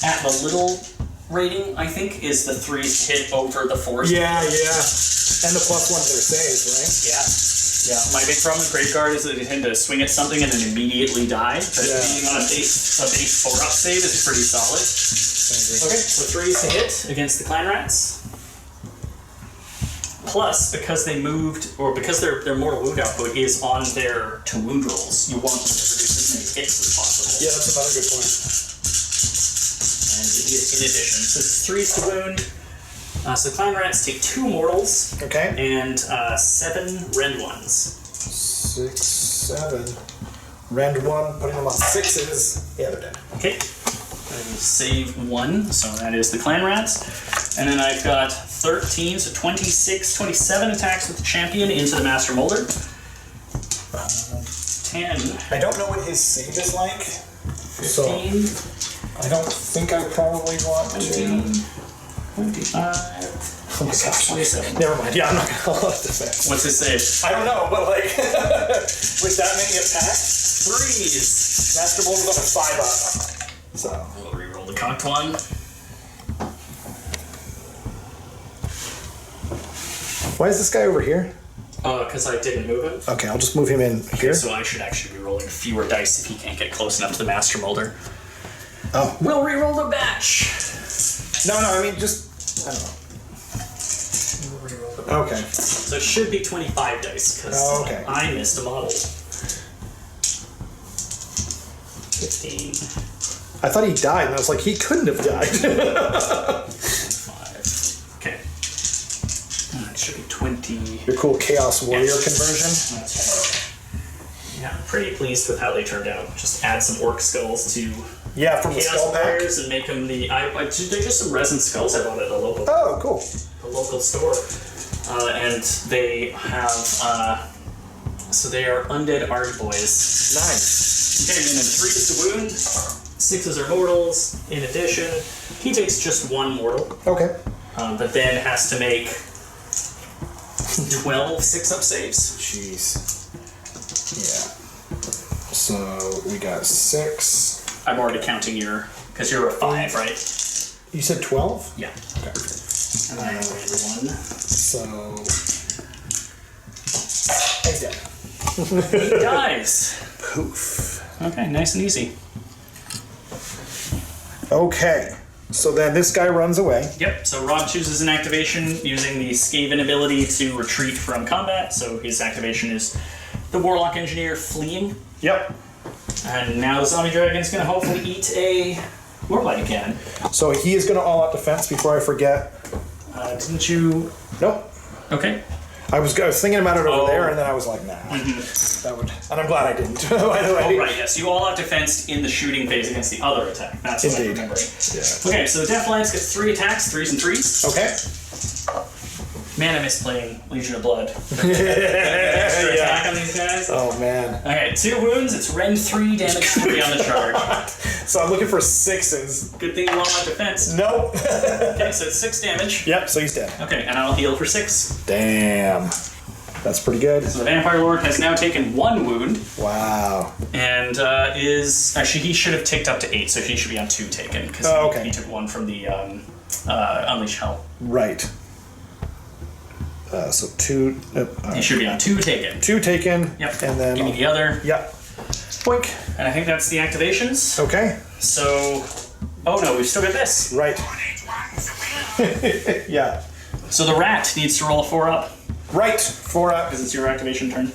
at the little rating, I think, is the 3s hit over the 4s. Yeah. And the +1 to their saves, Yeah. Yeah. My big problem with Graveguard is that they tend to swing at something and then immediately die. But being on a base 4-up save is pretty solid. Okay, so 3s to hit against the clan rats. Plus, because they moved, or because their mortal wound output is on their to wound rolls, you want them to produce as many hits as possible. Yeah, that's another good point. And in addition, so it's 3s to wound. So clan rats take 2 mortals Okay. and 7 rend ones. 6, 7. Rend 1, putting them on 6s. Yeah, they're dead. Okay. I will save 1, so that is the clan rats. And then I've got 13, so 26, 27 attacks with the champion into the master molder. 10, I don't know what his save is like. 15, I don't think I probably want to. 20, 25, Oh my gosh. 27. Never mind. Yeah, I'm not gonna let this in. What's his save? I don't know, but like with that many attacks, 3s. Master Mold was on a 5-up. So We'll reroll the cocked one. why is this guy over here? Because I didn't move him. Okay, I'll just move him in here. So I should actually be rolling fewer dice if he can't get close enough to the master molder. Oh. We'll reroll the batch. No, I mean just I don't know. Okay. So it should be 25 dice because Okay. I missed a model. 15, I thought he died, and I was like, he couldn't have died. 5. Okay. It should be 20. Your cool Chaos Warrior conversion. That's right. Yeah, I'm pretty pleased with how they turned out. Just add some orc skulls to Yeah, from the Chaos skull pack. Warriors and make them the. They're just some resin skulls I bought at the local. Oh, cool. The local store, and they have. So they are undead art boys. Nice. Okay, and then 3 is the wound, 6s are mortals. In addition, he takes just 1 mortal, Okay. but then has to make 12 6-up saves. Jeez. Yeah. So we got 6. I'm already counting because you're a 5, right? You said 12? Yeah. Okay. And I rolled 1. So. He's dead. He dies. Poof. Okay, nice and easy. Okay. So then this guy runs away. Yep, so Rob chooses an activation using the Skaven ability to retreat from combat. So his activation is the Warlock Engineer fleeing. Yep. And now the Zombie Dragon's going to hopefully eat a Warblight cannon. So he is going to all out defense before I forget. Didn't you... Nope. Okay. I was thinking about it over Oh. there, and then I was like, nah. That would, and I'm glad I didn't. By the way. Oh, right, yes. You all out defense in the shooting phase against the other attack. That's what I'm Indeed. remembering. Yeah. Okay, so the Death Lance gets 3 attacks, 3s and 3s. Okay. Man, I miss playing Legion of Blood. Extra attack on these guys. Oh man. Okay, 2 wounds, it's rend 3, damage 3 on the charge. So I'm looking for 6s. Good thing you all out defense. Nope. Okay, so it's 6 damage. Yep. So he's dead. Okay, and I'll heal for 6. Damn. That's pretty good. So the Vampire Lord has now taken 1 wound, Wow. and is... Actually, he should have ticked up to 8, so he should be on 2 taken, because Oh, okay. he took 1 from the Unleash Hell. Right. So 2. He should be on 2 taken. 2 taken. Yep. And then. Give me the other. Yep. Boink. And I think that's the activations. Okay. So... Oh no, we've still got this. Right. Yeah. So the rat needs to roll a 4-up, Right. 4 up. because it's your activation turn.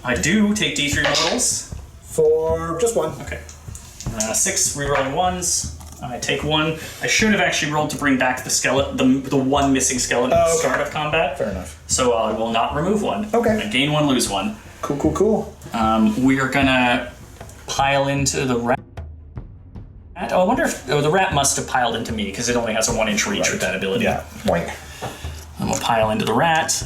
I do take D3 mortals. For just 1. Okay. 6 rerolling 1s. I take 1. I should have actually rolled to bring back the skeleton, the 1 missing skeleton at the okay. start of combat. Fair enough. So I will not remove 1. Okay. I gain 1, lose 1. Cool, cool, cool. We are gonna pile into the rat. Oh, I wonder if the rat must have piled into me because it only has a 1-inch reach with that ability. Yeah. Boink. And we'll pile into the rat.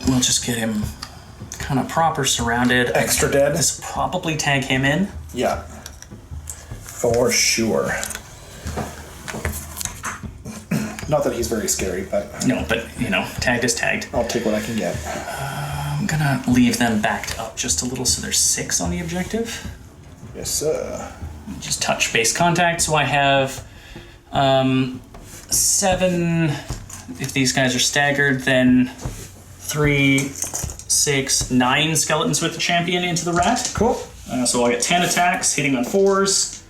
We'll just get him kind of proper surrounded. Extra dead. This will probably tag him in. Yeah. For sure. Not that he's very scary, but No, but tagged is tagged. I'll take what I can get. I'm gonna leave them backed up just a little so there's 6 on the objective. Yes, sir. Just touch base contact. So I have 7. If these guys are staggered, then 3, 6, 9 skeletons with the champion into the rat. Cool. So I'll get 10 attacks, hitting on 4s.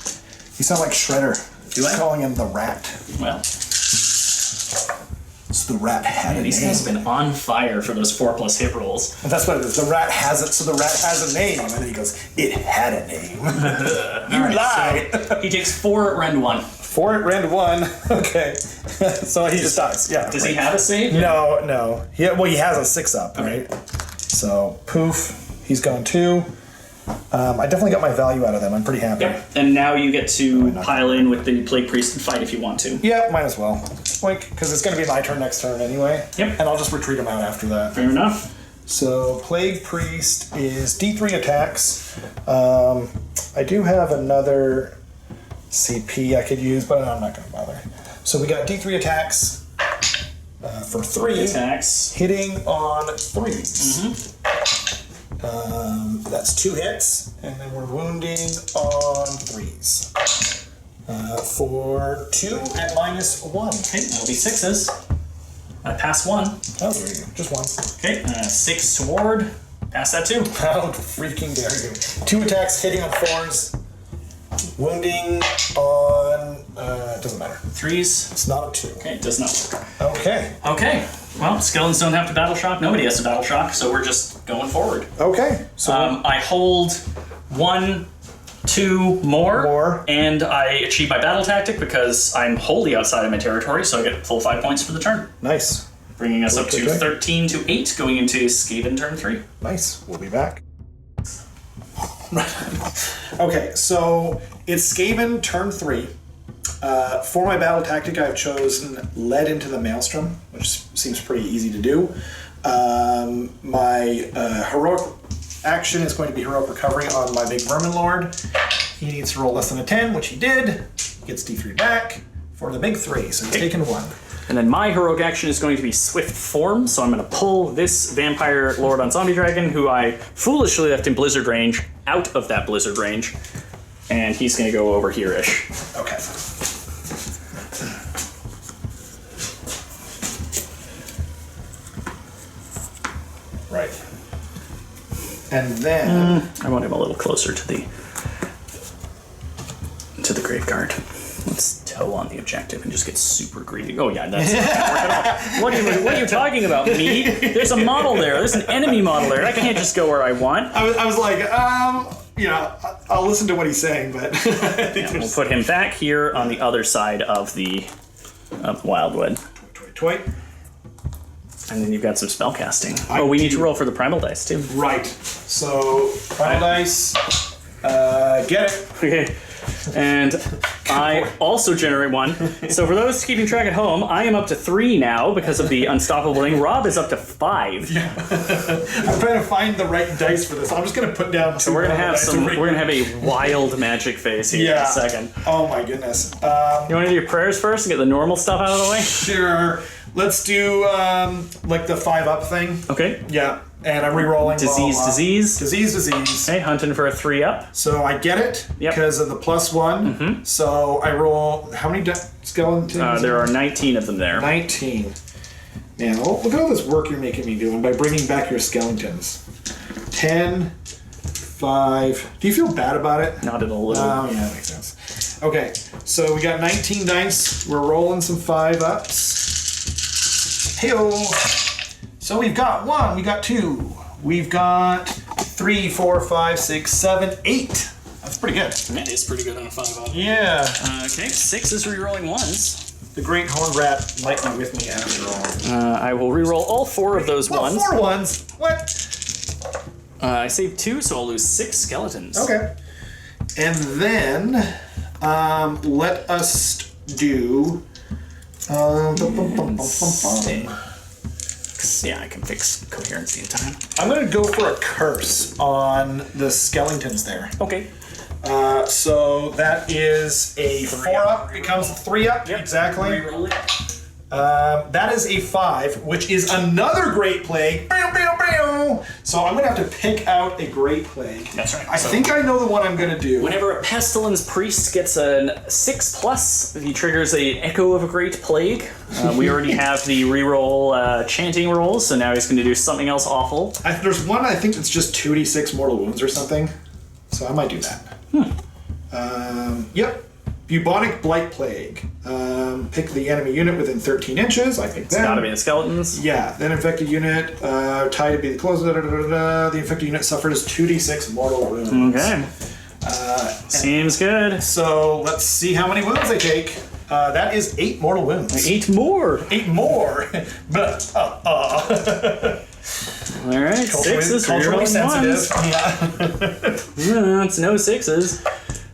You sound like Shredder. Do I? Calling him the Rat. Well, So the Rat had a these name. guys have been on fire for those 4+ hit rolls. And that's what it is. The Rat has it, so the Rat has a name. And then he goes, it had a name. You lie. So he takes 4 at rend 1. 4 at rend 1. Okay. So he just dies. Yeah. Does he have a save? No. He has a 6-up, right? So, poof. He's gone 2. I definitely got my value out of them. I'm pretty happy. Yep. And now you get to not? pile in with the Plague Priest and fight if you want to. Yeah, might as well. Because it's going to be my turn next turn anyway. Yep. And I'll just retreat him out after that. Fair enough. So, Plague Priest is D3 attacks. I do have another CP I could use, but I'm not going to bother. So, we got D3 attacks for 3. Attacks. Hitting on 3s. That's 2 hits, and then we're wounding on 3s. For 2 at -1. Okay, that'll be 6s. I pass 1. Oh, there you go. Just 1. Okay, 6 to ward. Pass that too. How freaking dare you. 2 attacks hitting on 4s. Wounding on... it doesn't matter. 3s. It's not a 2. Okay, does not work. Okay. Okay, well, skeletons don't have to battle shock. Nobody has to battle shock, so we're just going forward. Okay. So I hold 1, 2 more, and I achieve my battle tactic because I'm wholly outside of my territory, so I get full 5 points for the turn. nice. Bringing us up to Okay. 13 to 8, going into Skaven turn 3. Nice. We'll be back. Okay, so it's Skaven turn 3. For my battle tactic, I've chosen Led into the Maelstrom, which seems pretty easy to do. My heroic action is going to be heroic recovery on my big vermin lord. He needs to roll less than a 10, which he did. He gets D3 back for the big 3, so he's taken 1. And then my heroic action is going to be Swift Form, so I'm going to pull this Vampire Lord on Zombie Dragon, who I foolishly left in Blizzard range, out of that Blizzard range, and he's going to go over here-ish. Okay. Right. And then... I want him a little closer to the Graveguard. Let's toe on the objective and just get super greedy. Oh yeah, that's not gonna work at all. What are you talking about, me? There's a model there. There's an enemy model there. I can't just go where I want. I was like, I'll listen to what he's saying, but We'll put him back here on the other side of the Wildwood. Toy. And then you've got some spell casting. We need to roll for the primal dice too. Right. So primal dice. Get it. Okay. And I also generate 1. So for those keeping track at home, I am up to 3 now because of the unstoppable thing. Rob is up to 5. Yeah. I'm trying to find the right dice for this. I'm just gonna put down. So we're gonna have a wild magic phase here in a second. Oh my goodness. You want to do your prayers first and get the normal stuff out of the way? Sure. Let's do like the 5-up thing. Okay. Yeah. And I'm re-rolling. Disease. Disease. Okay, hunting for a 3-up. So I get it because of the +1. Mm-hmm. So I roll. How many skeletons? There are 19 of them there. 19. Now look at all this work you're making me doing by bringing back your skeletons. 10, 5. Do you feel bad about it? Not at all. Oh yeah, that makes sense. Okay, so we got 19 dice. We're rolling some 5-ups. Hey-oh. So we've got 1, we got 2, we've got 3, 4, 5, 6, 7, 8. That's pretty good. That is pretty good on a 5-up. Yeah. Okay, 6 is re-rolling 1s. The great horned rat might be with me after all. I will re-roll all 4 of those 1s. 4 1s? What? I saved 2, so I'll lose 6 skeletons. Okay. And then let us do... Yeah, I can fix coherency in time. I'm going to go for a curse on the skeletons there. Okay. So that is a 4-up, becomes a 3-up. Yep. Exactly. Re-roll it. That is a 5, which is another Great Plague. So I'm going to have to pick out a Great Plague. That's right. I think I know the one I'm going to do. Whenever a Pestilence Priest gets a 6+, he triggers a Echo of a Great Plague. We already have the reroll chanting rolls, so now he's going to do something else awful. There's one I think that's just 2d6 mortal wounds or something. So I might do that. Yep. Bubonic Blight Plague. Pick the enemy unit within 13 inches. I pick them. It's gotta be the skeletons. Yeah. Then infected unit, tied to be the close. The infected unit suffers 2d6 mortal wounds. Okay. Seems good. So let's see how many wounds they take. That is 8 mortal wounds. 8 more. 8 more. But, All right, 6 is culturally re-rolling sensitive. 1s. Yeah. That's no 6s.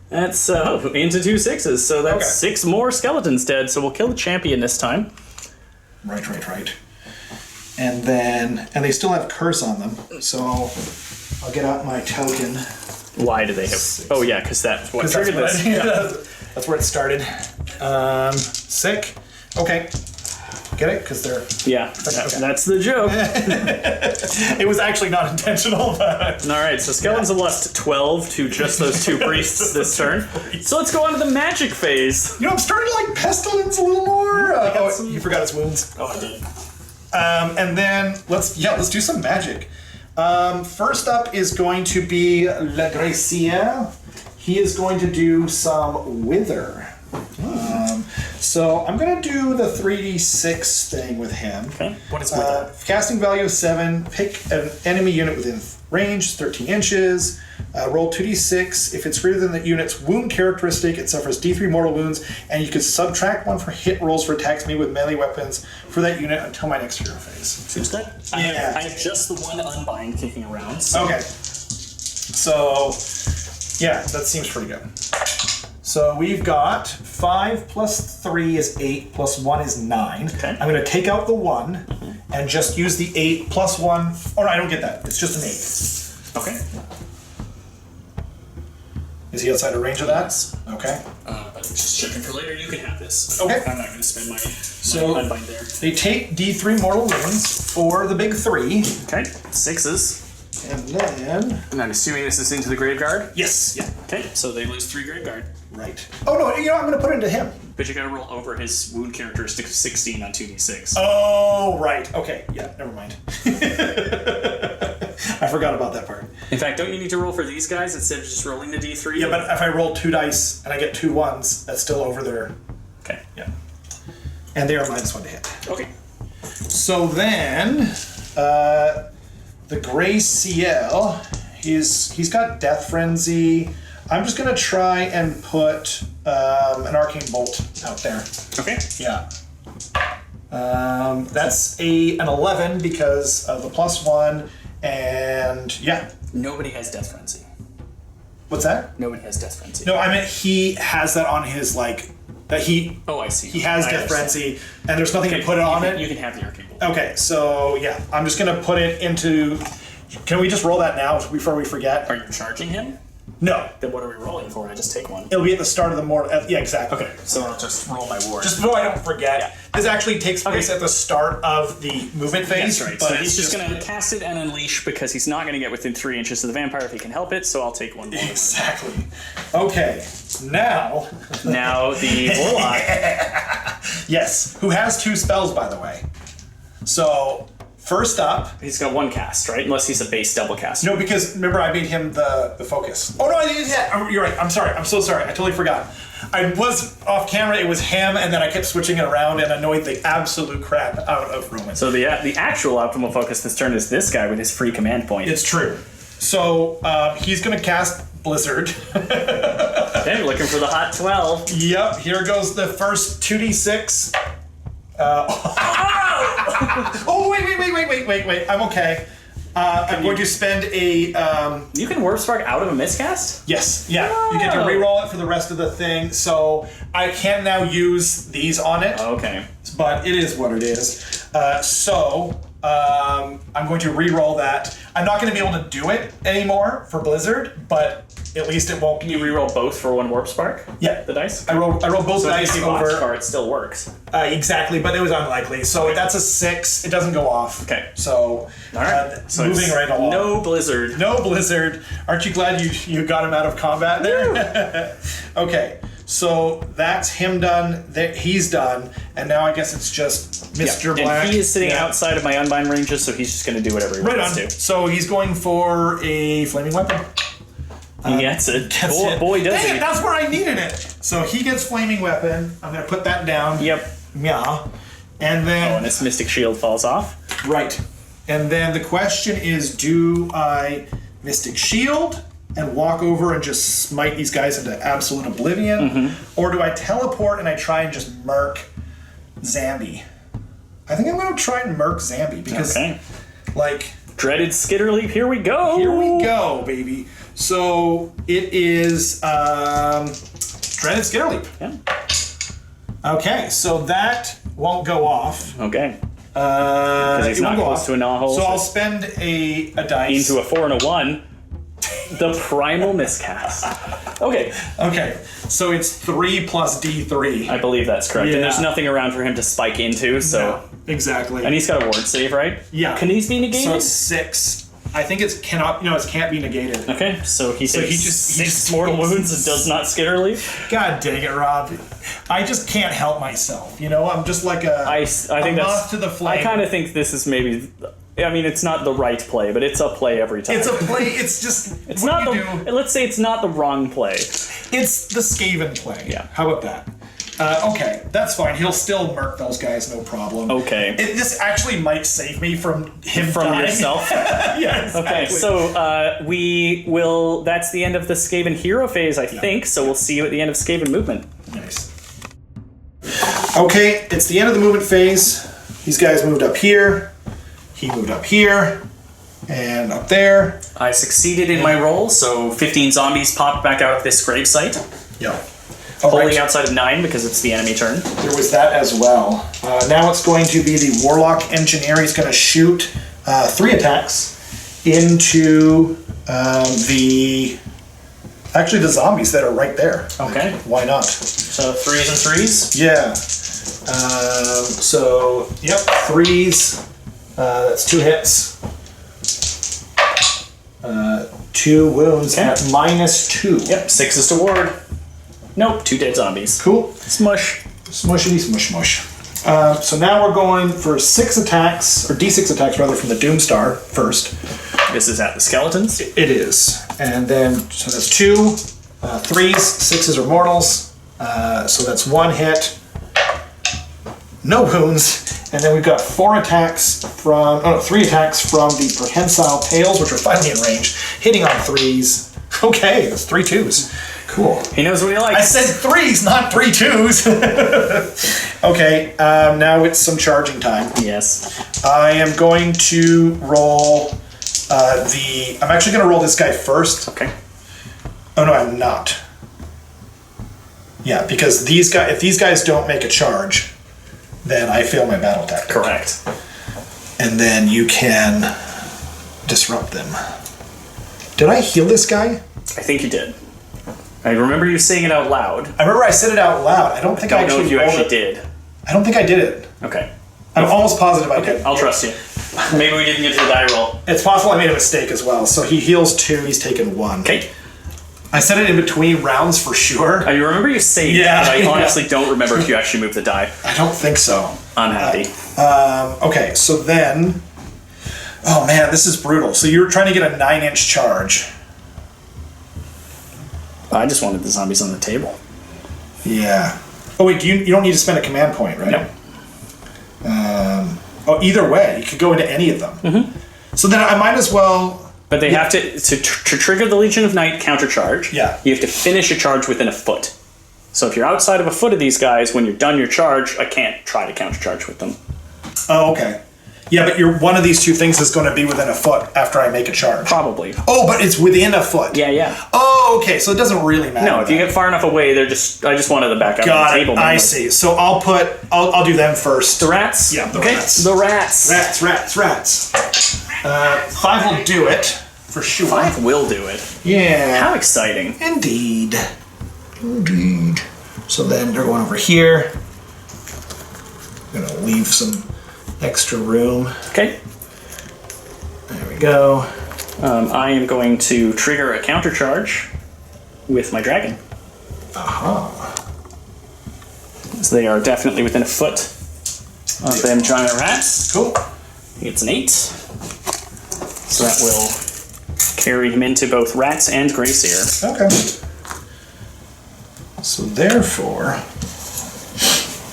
That's into 2 6s, so that's 6 more skeletons dead. So we'll kill the champion this time. Right. And they still have curse on them. So I'll get out my token. Why do they have? 6. Oh yeah, because that's what triggered this. That's where it started. Sick. Okay. Get it? Because they're... Yeah, that's the joke. It was actually not intentional, but... All right, so skeletons have lost 12 to just those 2 priests this turn. So let's go on to the magic phase. I'm starting to like Pestilence a little more. You forgot its wounds. Oh, I did. And then let's do some magic. First up is going to be Le Gracier. He is going to do some Wither. So I'm going to do the 3d6 thing with him. Okay. What is Wither? Casting value of 7. Pick an enemy unit within range, 13 inches. Roll 2d6. If it's greater than the unit's wound characteristic, it suffers d3 mortal wounds, and you can subtract 1 for hit rolls for attacks made with melee weapons for that unit until my next hero phase. Seems good. Yeah. I have just the one unbind kicking around. So. Okay. So Yeah, that seems pretty good. So we've got 5 plus 3 is 8, plus 1 is 9. Okay. I'm going to take out the 1 and just use the 8 plus 1. Oh, no, I don't get that. It's just an 8. Okay. Is he outside of range of that? Okay. But just checking for later. You can have this. Okay. I'm not going to spend my unbind there. They take D3 mortal wounds for the big 3. Okay. 6s. And then... And I'm assuming this is into the Graveguard? Yes. Yeah. Okay, so they lose 3 Graveguard. Right. Oh, no, you know, I'm going to put it into him. But you gotta roll over his wound characteristic of 16 on 2d6. Oh, right. Okay. Yeah, never mind. I forgot about that part. In fact, don't you need to roll for these guys instead of just rolling the d3? Yeah, but if I roll 2 dice and I get 2 1s, that's still over there. Okay. Yeah. And they are -1 to hit. Okay. So then, the Gray CL, he's got Death Frenzy. I'm just gonna try and put an Arcane Bolt out there. Okay. Yeah. That's an 11 because of the +1, and yeah. Nobody has Death Frenzy. What's that? Nobody has Death Frenzy. No, I meant he has that on his that he. Oh, I see. He has I Death understand. Frenzy, and there's nothing to put it on it. You can have the Arcane Bolt. Okay, so yeah, I'm just gonna put it into. Can we just roll that now before we forget? Are you charging him? No, Then what are we rolling for? I just take one. it'll be at the start of the mortal. Yeah, exactly. Okay, so I'll just roll my ward. Just so I don't forget. Yeah. This actually takes place at the start of the movement phase. That's right. But So it's he's just going to cast it and unleash because he's not going to get within 3 inches of the vampire if he can help it. So I'll take one more. Exactly. Okay. Now. Now the warlock. Yes. Who has 2 spells, by the way. So first up. He's got 1 cast, right? Unless he's a base double caster. No, because remember I made him the focus. Oh no, I didn't. Yeah, you're right. I'm sorry. I'm so sorry. I totally forgot. I was off camera. It was him, and then I kept switching it around and annoyed the absolute crap out of Roman. So the actual optimal focus this turn is this guy with his free command point. It's true. So he's gonna cast Blizzard. Okay, looking for the hot 12. Yep. Here goes the first 2d6. Oh wait! I'm okay. I'm going to spend a. You can warp spark out of a miscast? Yes, yeah. You get to reroll it for the rest of the thing, so I can now use these on it. Okay. But it is what it is. I'm going to reroll that. I'm not going to be able to do it anymore for Blizzard, but at least it won't. Can you reroll both for 1 warp spark? Yeah, The dice? I roll both So dice if you over. spark, it still works. Exactly, but it was unlikely. So that's a 6. It doesn't go off. Okay. So, All right. So moving it's right along. No blizzard. No Blizzard. Aren't you glad you got him out of combat there? Okay. So that's him done. He's done, and now I guess it's just Mr. Black. And he is sitting outside of my unbind ranges, so he's just going to do whatever he Right wants on. to. So he's going for a flaming weapon. He gets it. It. Boy, does Dang he. it, that's where I needed it. So he gets flaming weapon. I'm gonna put that down. Yep. Yeah. And then And his mystic shield falls off. right. And then the question is, do I Mystic Shield and walk over and just smite these guys into absolute oblivion? Or do I teleport and I try and just murk Zambi? I think I'm going to try and murk Zambi because, like... Dreaded Skitterleap, here we go! Here we go, baby. So, it is Dreaded Skitterleap. Yeah. Okay, so that won't go off. Okay. Because he's not close to a gnaw hole. So I'll spend a dice. Into a 4 and a 1. The primal miscast. Okay. Okay, so it's 3 plus D3. I believe that's correct. Yeah. And there's nothing around for him to spike into, so... No, exactly. And he's got a ward save, right? Yeah. Can these be negated? So it's 6. I think it can't be negated. Okay, so he takes he just 6 mortal wounds and does not Skitterleap. God dang it, Rob. I just can't help myself. You know, I'm just like I think moth to the flame. I kind of think this is maybe... I mean, it's not the right play, but it's a play every time. It's a play. It's just. It's what not do you the. do? Let's say it's not the wrong play. It's the Skaven play. Yeah. How about that? Okay, that's fine. He'll still murk those guys, no problem. Okay. This actually might save me from him From dying. yourself? Yeah, exactly. Okay, so we will. That's the end of the Skaven hero phase, I think. So we'll see you at the end of Skaven movement. Nice. Okay, it's the end of the movement phase. These guys moved up here. He moved up here. And up there. I succeeded in my roll, so 15 zombies popped back out of this grave site. Yeah. Wholly outside of 9 because it's the enemy turn. There was that as well. Now it's going to be the Warlock Engineer. He's going to shoot 3 attacks into the zombies that are right there. Okay. Why not? So 3s and 3s? Yeah. Yep, 3s. That's 2 hits. 2 wounds at -2. Yep, 6s to ward. Nope, 2 dead zombies. Cool. Smush. Smushity smush smush. So now we're going for 6 attacks, or D6 attacks rather, from the Doomstar first. This is at the skeletons. It is. And then, so that's 2, 3s, 6s are mortals. So that's 1 hit. No wounds. And then we've got 3 attacks from the Prehensile Tails, which are finally in range, hitting on 3s. Okay, that's 3 2s. Cool. He knows what he likes. I said 3s, not 3 2s. Okay, now it's some charging time. Yes. I am going to roll I'm actually going to roll this guy first. Okay. Oh no, I'm not. Yeah, because if these guys don't make a charge, then I fail my battle tactic. Correct. And then you can disrupt them. Did I heal this guy? I think you did. I remember you saying it out loud. I remember I said it out loud. I don't think I I don't know if you rolled actually it. did. I don't think I did it. Okay. I'm almost positive I did. Okay, I'll trust you. Maybe we didn't get to the die roll. It's possible I made a mistake as well. So he heals 2, he's taken 1. Okay. I said it in between rounds for sure. I remember you saying Yeah, that, but I yeah. honestly don't remember if you actually moved the die. I don't think so. I'm happy. Okay, so then... Oh man, this is brutal. So you're trying to get a 9-inch charge. I just wanted the zombies on the table. Yeah. Oh wait, you don't need to spend a command point, right? No. Either way, you could go into any of them. Mm-hmm. So then I might as well... But they have to trigger the Legion of Night countercharge. Yeah. You have to finish a charge within a foot. So if you're outside of a foot of these guys, when you're done your charge, I can't try to countercharge with them. Oh, okay. Yeah, but one of these 2 things is going to be within a foot after I make a charge. Probably. Oh, but it's within a foot. Yeah. Oh, okay. So it doesn't really matter. No, if you get far enough away, I just wanted the backup on Got the it. table. I see. So I'll do them first. The rats? Yeah, the okay. rats. The rats. Rats. 5 will do it for sure. 5 will do it. Yeah. How exciting. Indeed. So then they're going over here. I'm gonna leave some extra room. Okay. There we go. I am going to trigger a countercharge with my dragon. Aha. So they are definitely within a foot of them giant rats. Cool. He gets an 8. So that will carry him into both rats and Grayseer. Okay. So therefore,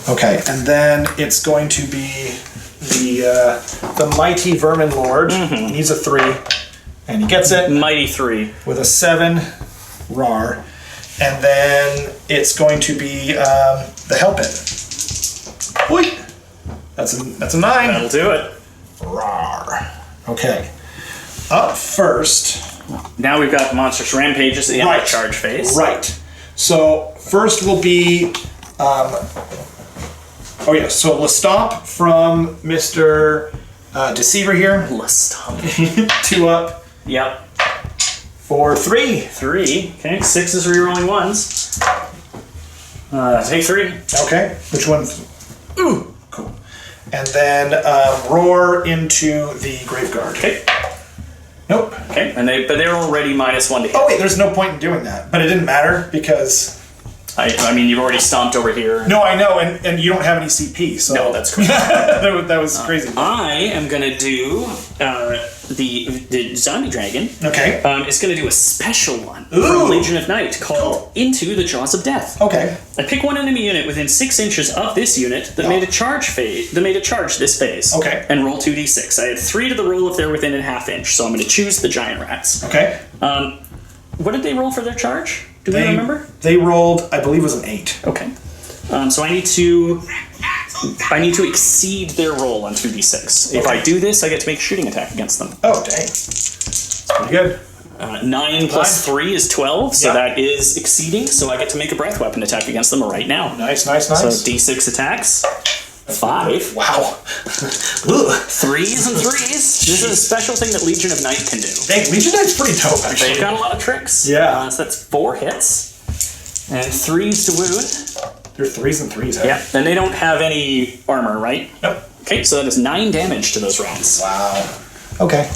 okay, and then it's going to be the mighty Vermin Lord. Mm-hmm. He's a 3, and he gets it Mighty 3. with a 7, rar, and then it's going to be the Hellpit. Whooit! That's a 9. That'll do it. Rar. Okay. Up first. Now we've got Monstrous Rampages at the end of the charge phase. Right. So first will be, so Lestomp from Mr. Deceiver here. Lestomp. 2 up Yep. for 3. 3. Okay. 6 is rerolling 1s. Take 3. Okay. Which one? Ooh. Cool. And then roar into the Graveguard. Okay. Nope. Okay. And they're already -1 to hit. Oh wait, there's no point in doing that. But it didn't matter because... I mean, you've already stomped over here. No, I know, and you don't have any CP, so... No, that's correct. that was crazy. I am gonna do the zombie dragon. Okay. Is gonna do a special one Ooh. from Legion of Night called Into the Jaws of Death. Okay. I pick one enemy unit within 6 inches of this unit that made a charge this phase. Okay. And roll 2d6. I had 3 to the roll if they're within a ½ inch, so I'm gonna choose the giant rats. Okay. What did they roll for their charge? Do we remember? They rolled, I believe it was an 8. Okay. So I need to I need to exceed their roll on 2d6. If I do this, I get to make a shooting attack against them. Oh, dang. Pretty good. 9 plus 3 is 12, so Yep. that is exceeding, so I get to make a breath weapon attack against them right now. Nice. So d6 attacks. 5. Wow. 3s and 3s. This is a special thing that Legion of Night can do. Dang, Legion Knight's pretty dope, They've actually. got a lot of tricks. Yeah. So that's 4 hits. And 3s to wound. They're 3s and 3s, eh? Yeah. And they don't have any armor, right? Nope. Okay, so that is 9 damage to those rounds. Wow. Okay.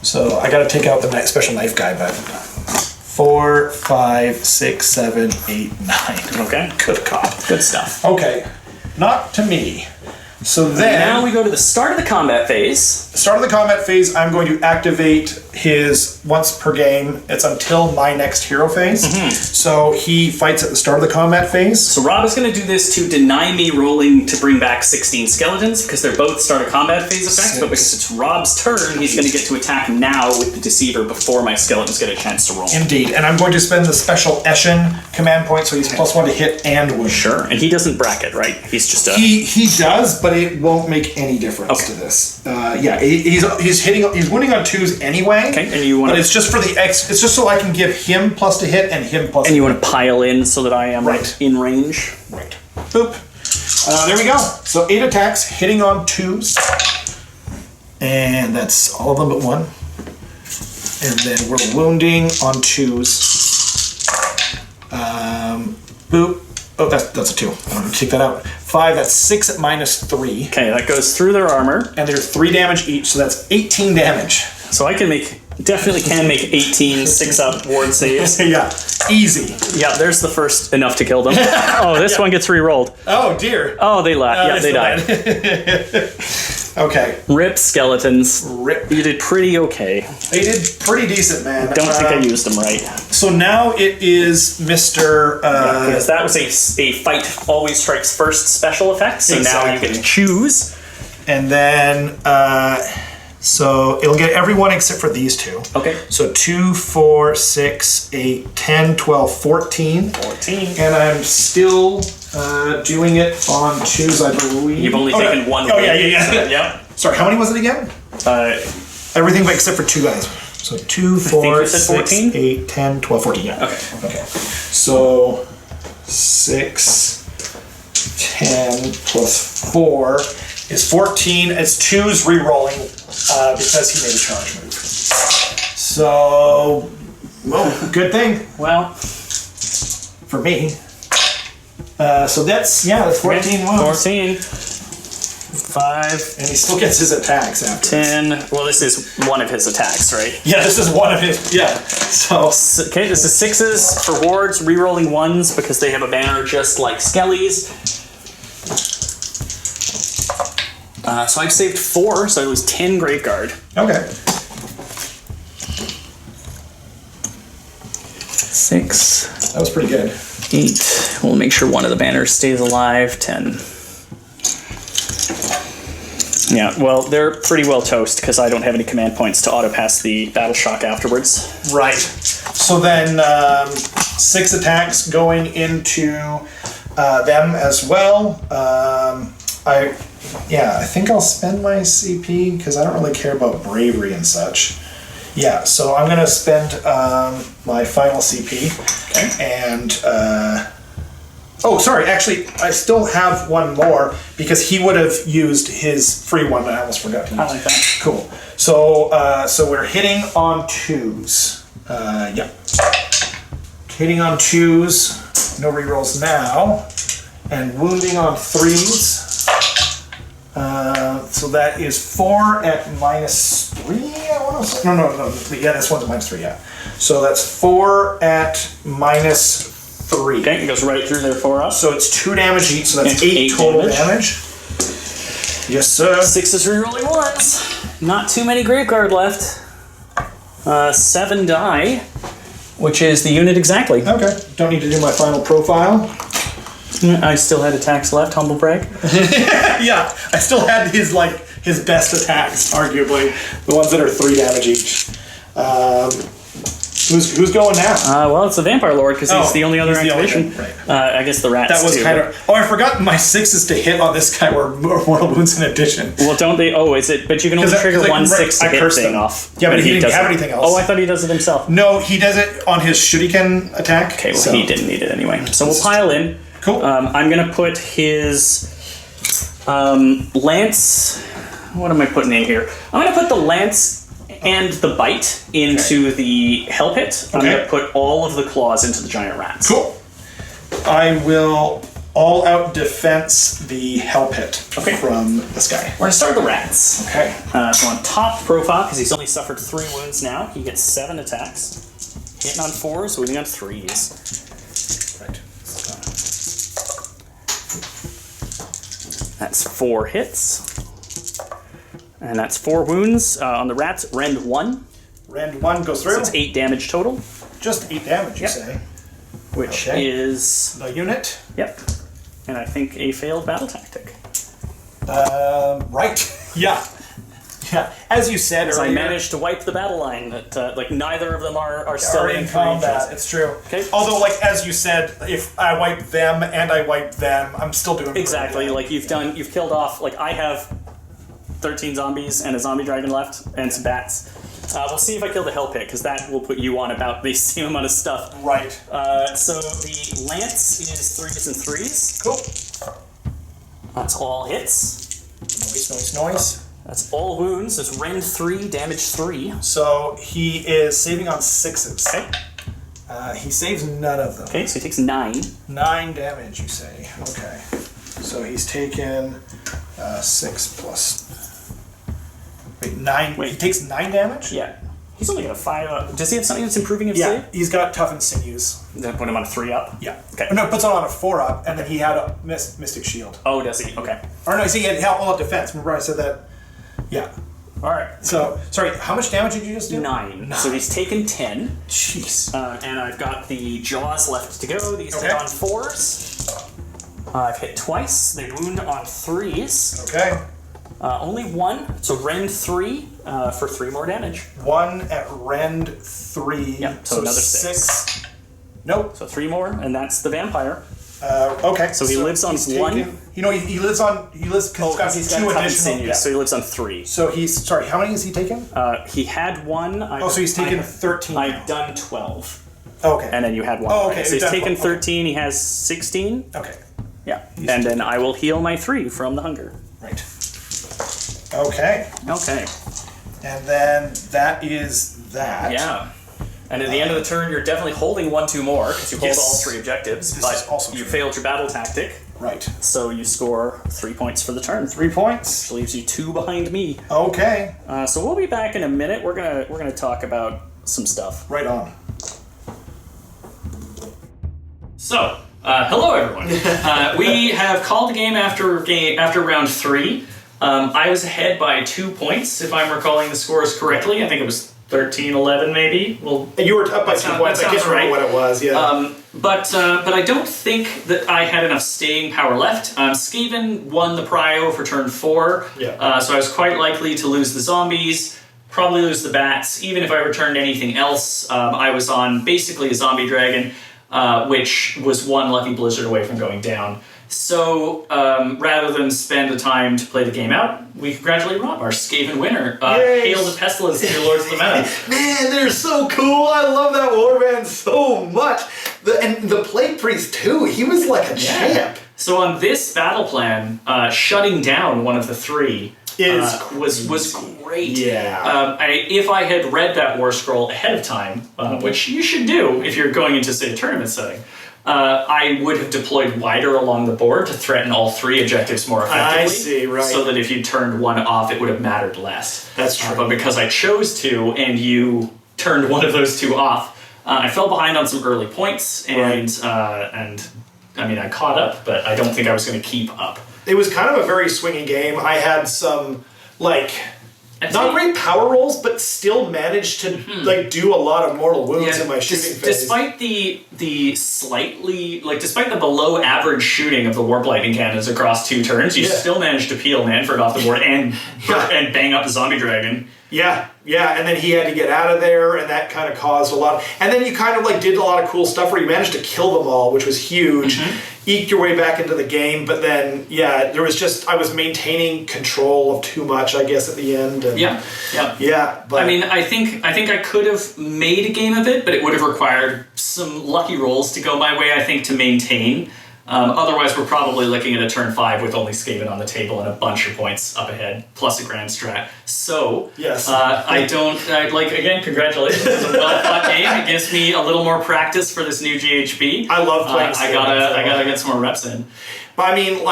So I gotta take out the special knife guy, but 4, 5, 6, 7, 8, 9. Okay. Good God. Good stuff. Okay. Not to me. So then, Now we go to the start of the combat phase. start of the combat phase, I'm going to activate his once per game. It's until my next hero phase. So he fights at the start of the combat phase. So Rob is going to do this to deny me rolling to bring back 16 skeletons, because they're both start of combat phase effects, but because it's Rob's turn, he's going to get to attack now with the Deceiver before my skeletons get a chance to roll. Indeed. And I'm going to spend the special Eshin command point, so he's +1 to hit and wound. Sure, and he doesn't bracket, right? He's just a... He does, but it won't make any difference to this. Yeah, he's winning on 2s anyway. Okay, and you want But to... it's just for the X. It's just so I can give him +to hit and him +. And you want to pile in so that I am Right. in range. Right. Boop. There we go. So 8 attacks, hitting on 2s. And that's all of them but 1. And then we're wounding on 2s. Boop. Oh, that's a 2. I'm going to take that out. 5, that's 6 at -3. Okay, that goes through their armor. And they're 3 damage each, so that's 18 damage. So I can definitely can make 18 6-up ward saves. Yeah, easy. Yeah, there's the first enough to kill them. Oh, this one gets re-rolled. Oh, dear. Oh, they laughed. Yeah, they died. Okay. Rip skeletons. Rip. You did pretty okay. They did pretty decent, man. Don't think I used them right. So now it is Mr. Because that was a fight always strikes first special effect, so now you Exactly. can choose. And then, so it'll get everyone except for these 2. Okay. So 2, 4, 6, 8, 10, 12, 14. 14. And I'm still doing it on 2s, I believe. You've only taken one. Oh, yeah. So, yeah. Sorry, how many was it again? Everything but except for 2 guys. So 2, 4, you said 6, 14? 8, 10, 12, 14. Yeah. Okay. So 6, 10 plus 4 is 14. It's 2s re-rolling because he made a charge move. So, well, good thing Well, for me. So that's 14 wounds. 14. 5, And he still gets his attacks after. 10. Well, this is one of his attacks, right? Yeah, this is one of his. Yeah. So Okay, this is 6s for wards, re-rolling 1s because they have a banner just like Skelly's. So I've saved 4, so I lose 10 Graveguard. okay. 6, That was pretty good. 8. We'll make sure one of the banners stays alive. 10. Yeah, well, they're pretty well toast because I don't have any command points to auto-pass the battle shock afterwards. Right. So then 6 attacks going into them as well. I think I'll spend my CP because I don't really care about bravery and such. Yeah, so I'm gonna spend my final CP. Okay. And oh, sorry. Actually, I still have one more because he would have used his free one. I almost forgot to use. I like that. Cool. So we're hitting on 2s. Yeah. Hitting on 2s. No rerolls now. And wounding on 3s. So that is 4 at -3. I want to say. No. Yeah, this one's -3. Yeah. So that's 4 at -3. Okay, it goes right through there for us. So it's 2 damage each. So that's And 8 8 total damage. damage. Yes, sir. 6s re-rolling 1s. Not too many Graveguard left. 7 die, which is the unit exactly. Okay. Don't need to do my final profile. I still had attacks left, humble brag. Yeah, I still had his best attacks, arguably the ones that are 3 damage each. Who's going now? Well, it's the Vampire Lord because he's the only other he's the only activation. one, right. I guess the rats That was too. kind of. Oh, I forgot my 6s to hit on this guy were mortal wounds in addition. Well, don't they? Oh, is it? But you can only trigger 1 6 to I hit cursed thing them. off. Yeah, but he didn't have doesn't. anything else. Oh, I thought he does it himself. No, he does it on his shuriken attack. Okay, well, so. he didn't need it anyway. So we'll pile in. Cool. I'm gonna put his lance. What am I putting in here? I'm gonna put the lance and the bite into the hell pit. I'm gonna put all of the claws into the giant rats. Cool. I will all out defense the hell pit from this guy. We're gonna start with the rats. Okay. So on top profile, because he's only suffered 3 wounds now, he gets 7 attacks. Hitting on 4s, wounding on 3s. Right. That's 4 hits. And that's 4 wounds on the rats. Rend 1. Rend 1 goes through. So it's 8 damage total. Just 8 damage, you say? Which Okay. is... The unit. Yep. And I think a failed battle tactic. Right. Yeah. Yeah. As you said Because I earlier. managed to wipe the battle line. That like neither of them are still Are in in 3 combat. inches. It's true. Okay. Although, like as you said, if I wipe them and I wipe them, I'm still doing pretty Exactly. well. Like you've killed off. Like I have 13 zombies and a zombie dragon left and some bats. We'll see if I kill the hell pit because that will put you on about the same amount of stuff. Right. So the lance is 3s and 3s. Cool. That's all hits. Noise. That's all wounds. It's rend 3, damage 3. So he is saving on 6s. Okay. He saves none of them. Okay, so he takes 9. 9 damage, you say. Okay. So he's taken 6 plus. Wait, 9. Wait. He takes 9 damage? Yeah. He's only got a 5. Does he have something that's improving his Yeah. save? He's got tough and sinews. Does that put him on a 3 up? Yeah. Okay. No, it puts him on a 4 up, and then he had a Mystic Shield. Oh, does he? Okay. Or no, he had all out defense. Remember I said that? Yeah. Alright. So, sorry, how much damage did you just do? 9. So he's taken 10. Jeez. And I've got the jaws left to go. These Okay. hit on 4s. I've hit twice. They wound on 3s. Okay. Only 1. So rend 3 for 3 more damage. 1 at rend 3. Yep, so another 6. Nope. So 3 more, and that's the vampire. Okay. So he lives on he's 1? taken- he lives because He's he's got got 2 tough and additional. sinews, Yeah. so he lives on 3. So he's, sorry, how many has he taken? He had 1. So he's taken 13 now. I've done 12. Okay. And then you had 1. Oh, okay, right? So you've he's done taken 12, okay. 13, he has 16. Okay. Yeah. And then I will heal my 3 from the hunger. Right. Okay. Okay. And then that is that. Yeah. And at the end of the turn, you're definitely holding 1, 2 more because you hold Yes. all 3 objectives. This but is also you true. failed your battle tactic, Right. so you score 3 points for the turn. 3 points. Which leaves you 2 behind me. Okay. So we'll be back in a minute. We're gonna talk about some stuff. Right on. So, hello everyone. We have called the game after round 3. I was ahead by 2 points, if I'm recalling the scores correctly. I think it was 13-11 maybe. Well, And you were up by that 2 sounds- points. that I can't sounds remember right. what it was. Yeah. But I don't think that I had enough staying power left. Skaven won the prio for turn 4. Yeah. So I was quite likely to lose the zombies, probably lose the bats. Even if I returned anything else, I was on basically a zombie dragon, which was 1 lucky blizzard away from going down. So rather than spend the time to play the game out, we congratulate Rob, our Skaven winner. Yay. Hail the pestilence, dear lords of the meta. Man, they're so cool. I love that warband so much. And the Plague Priest too. He was like a champ. So on this battle plan, shutting down one of the 3 was great. Yeah. If I had read that War Scroll ahead of time, which you should do if you're going into, say, a tournament setting, I would have deployed wider along the board to threaten all 3 objectives more effectively. I see, right. So that if you turned 1 off, it would have mattered less. That's true. But because I chose to, and you turned 1 of those 2 off, I fell behind on some early points, and I mean, I caught up, but I don't think I was going to keep up. It was kind of a very swingy game. I had some, like, not great power rolls, but still managed to like do a lot of mortal wounds in my shooting phase. Despite the slightly, like, despite the below average shooting of the warp lightning cannons across 2 turns, you still managed to peel Manfred off the board and bang up the zombie dragon. Yeah, and then he had to get out of there, and that kind of caused a lot. And then you kind of like did a lot of cool stuff where you managed to kill them all, which was huge. Eked your way back into the game, but then there was just I was maintaining control of too much, I guess, at the end. And, yeah. But I mean, I think I could have made a game of it, but it would have required some lucky rolls to go my way. I think to maintain. Otherwise, we're probably looking at a turn 5 with only Skaven on the table and a bunch of points up ahead, plus a grand strat. So, yes. Again, congratulations. It's a well-thought game. It gives me a little more practice for this new GHB. I love playing I gotta get some more reps in. But I mean,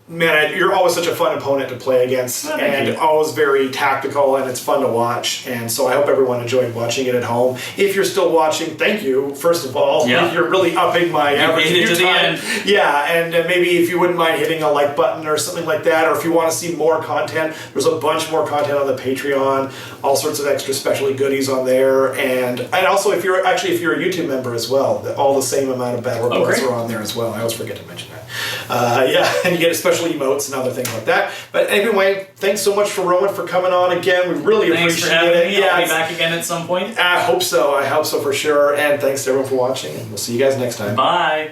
man, you're always such a fun opponent to play against, and always very tactical, and it's fun to watch. And so I hope everyone enjoyed watching it at home. If you're still watching, thank you, first of all. Yeah. You're really upping my average made it view to the time. end. Yeah, and maybe if you wouldn't mind hitting a like button or something like that, or if you want to see more content, there's a bunch more content on the Patreon, all sorts of extra specialty goodies on there, and also if you're a YouTube member as well, all the same amount of battle reports are on there as well. I always forget to mention that. And you get special emotes and other things like that. But anyway, thanks so much for Roman for coming on again. We really appreciate it. Yeah, I'll be back again at some point. I hope so for sure. And thanks to everyone for watching, and we'll see you guys next time. Bye.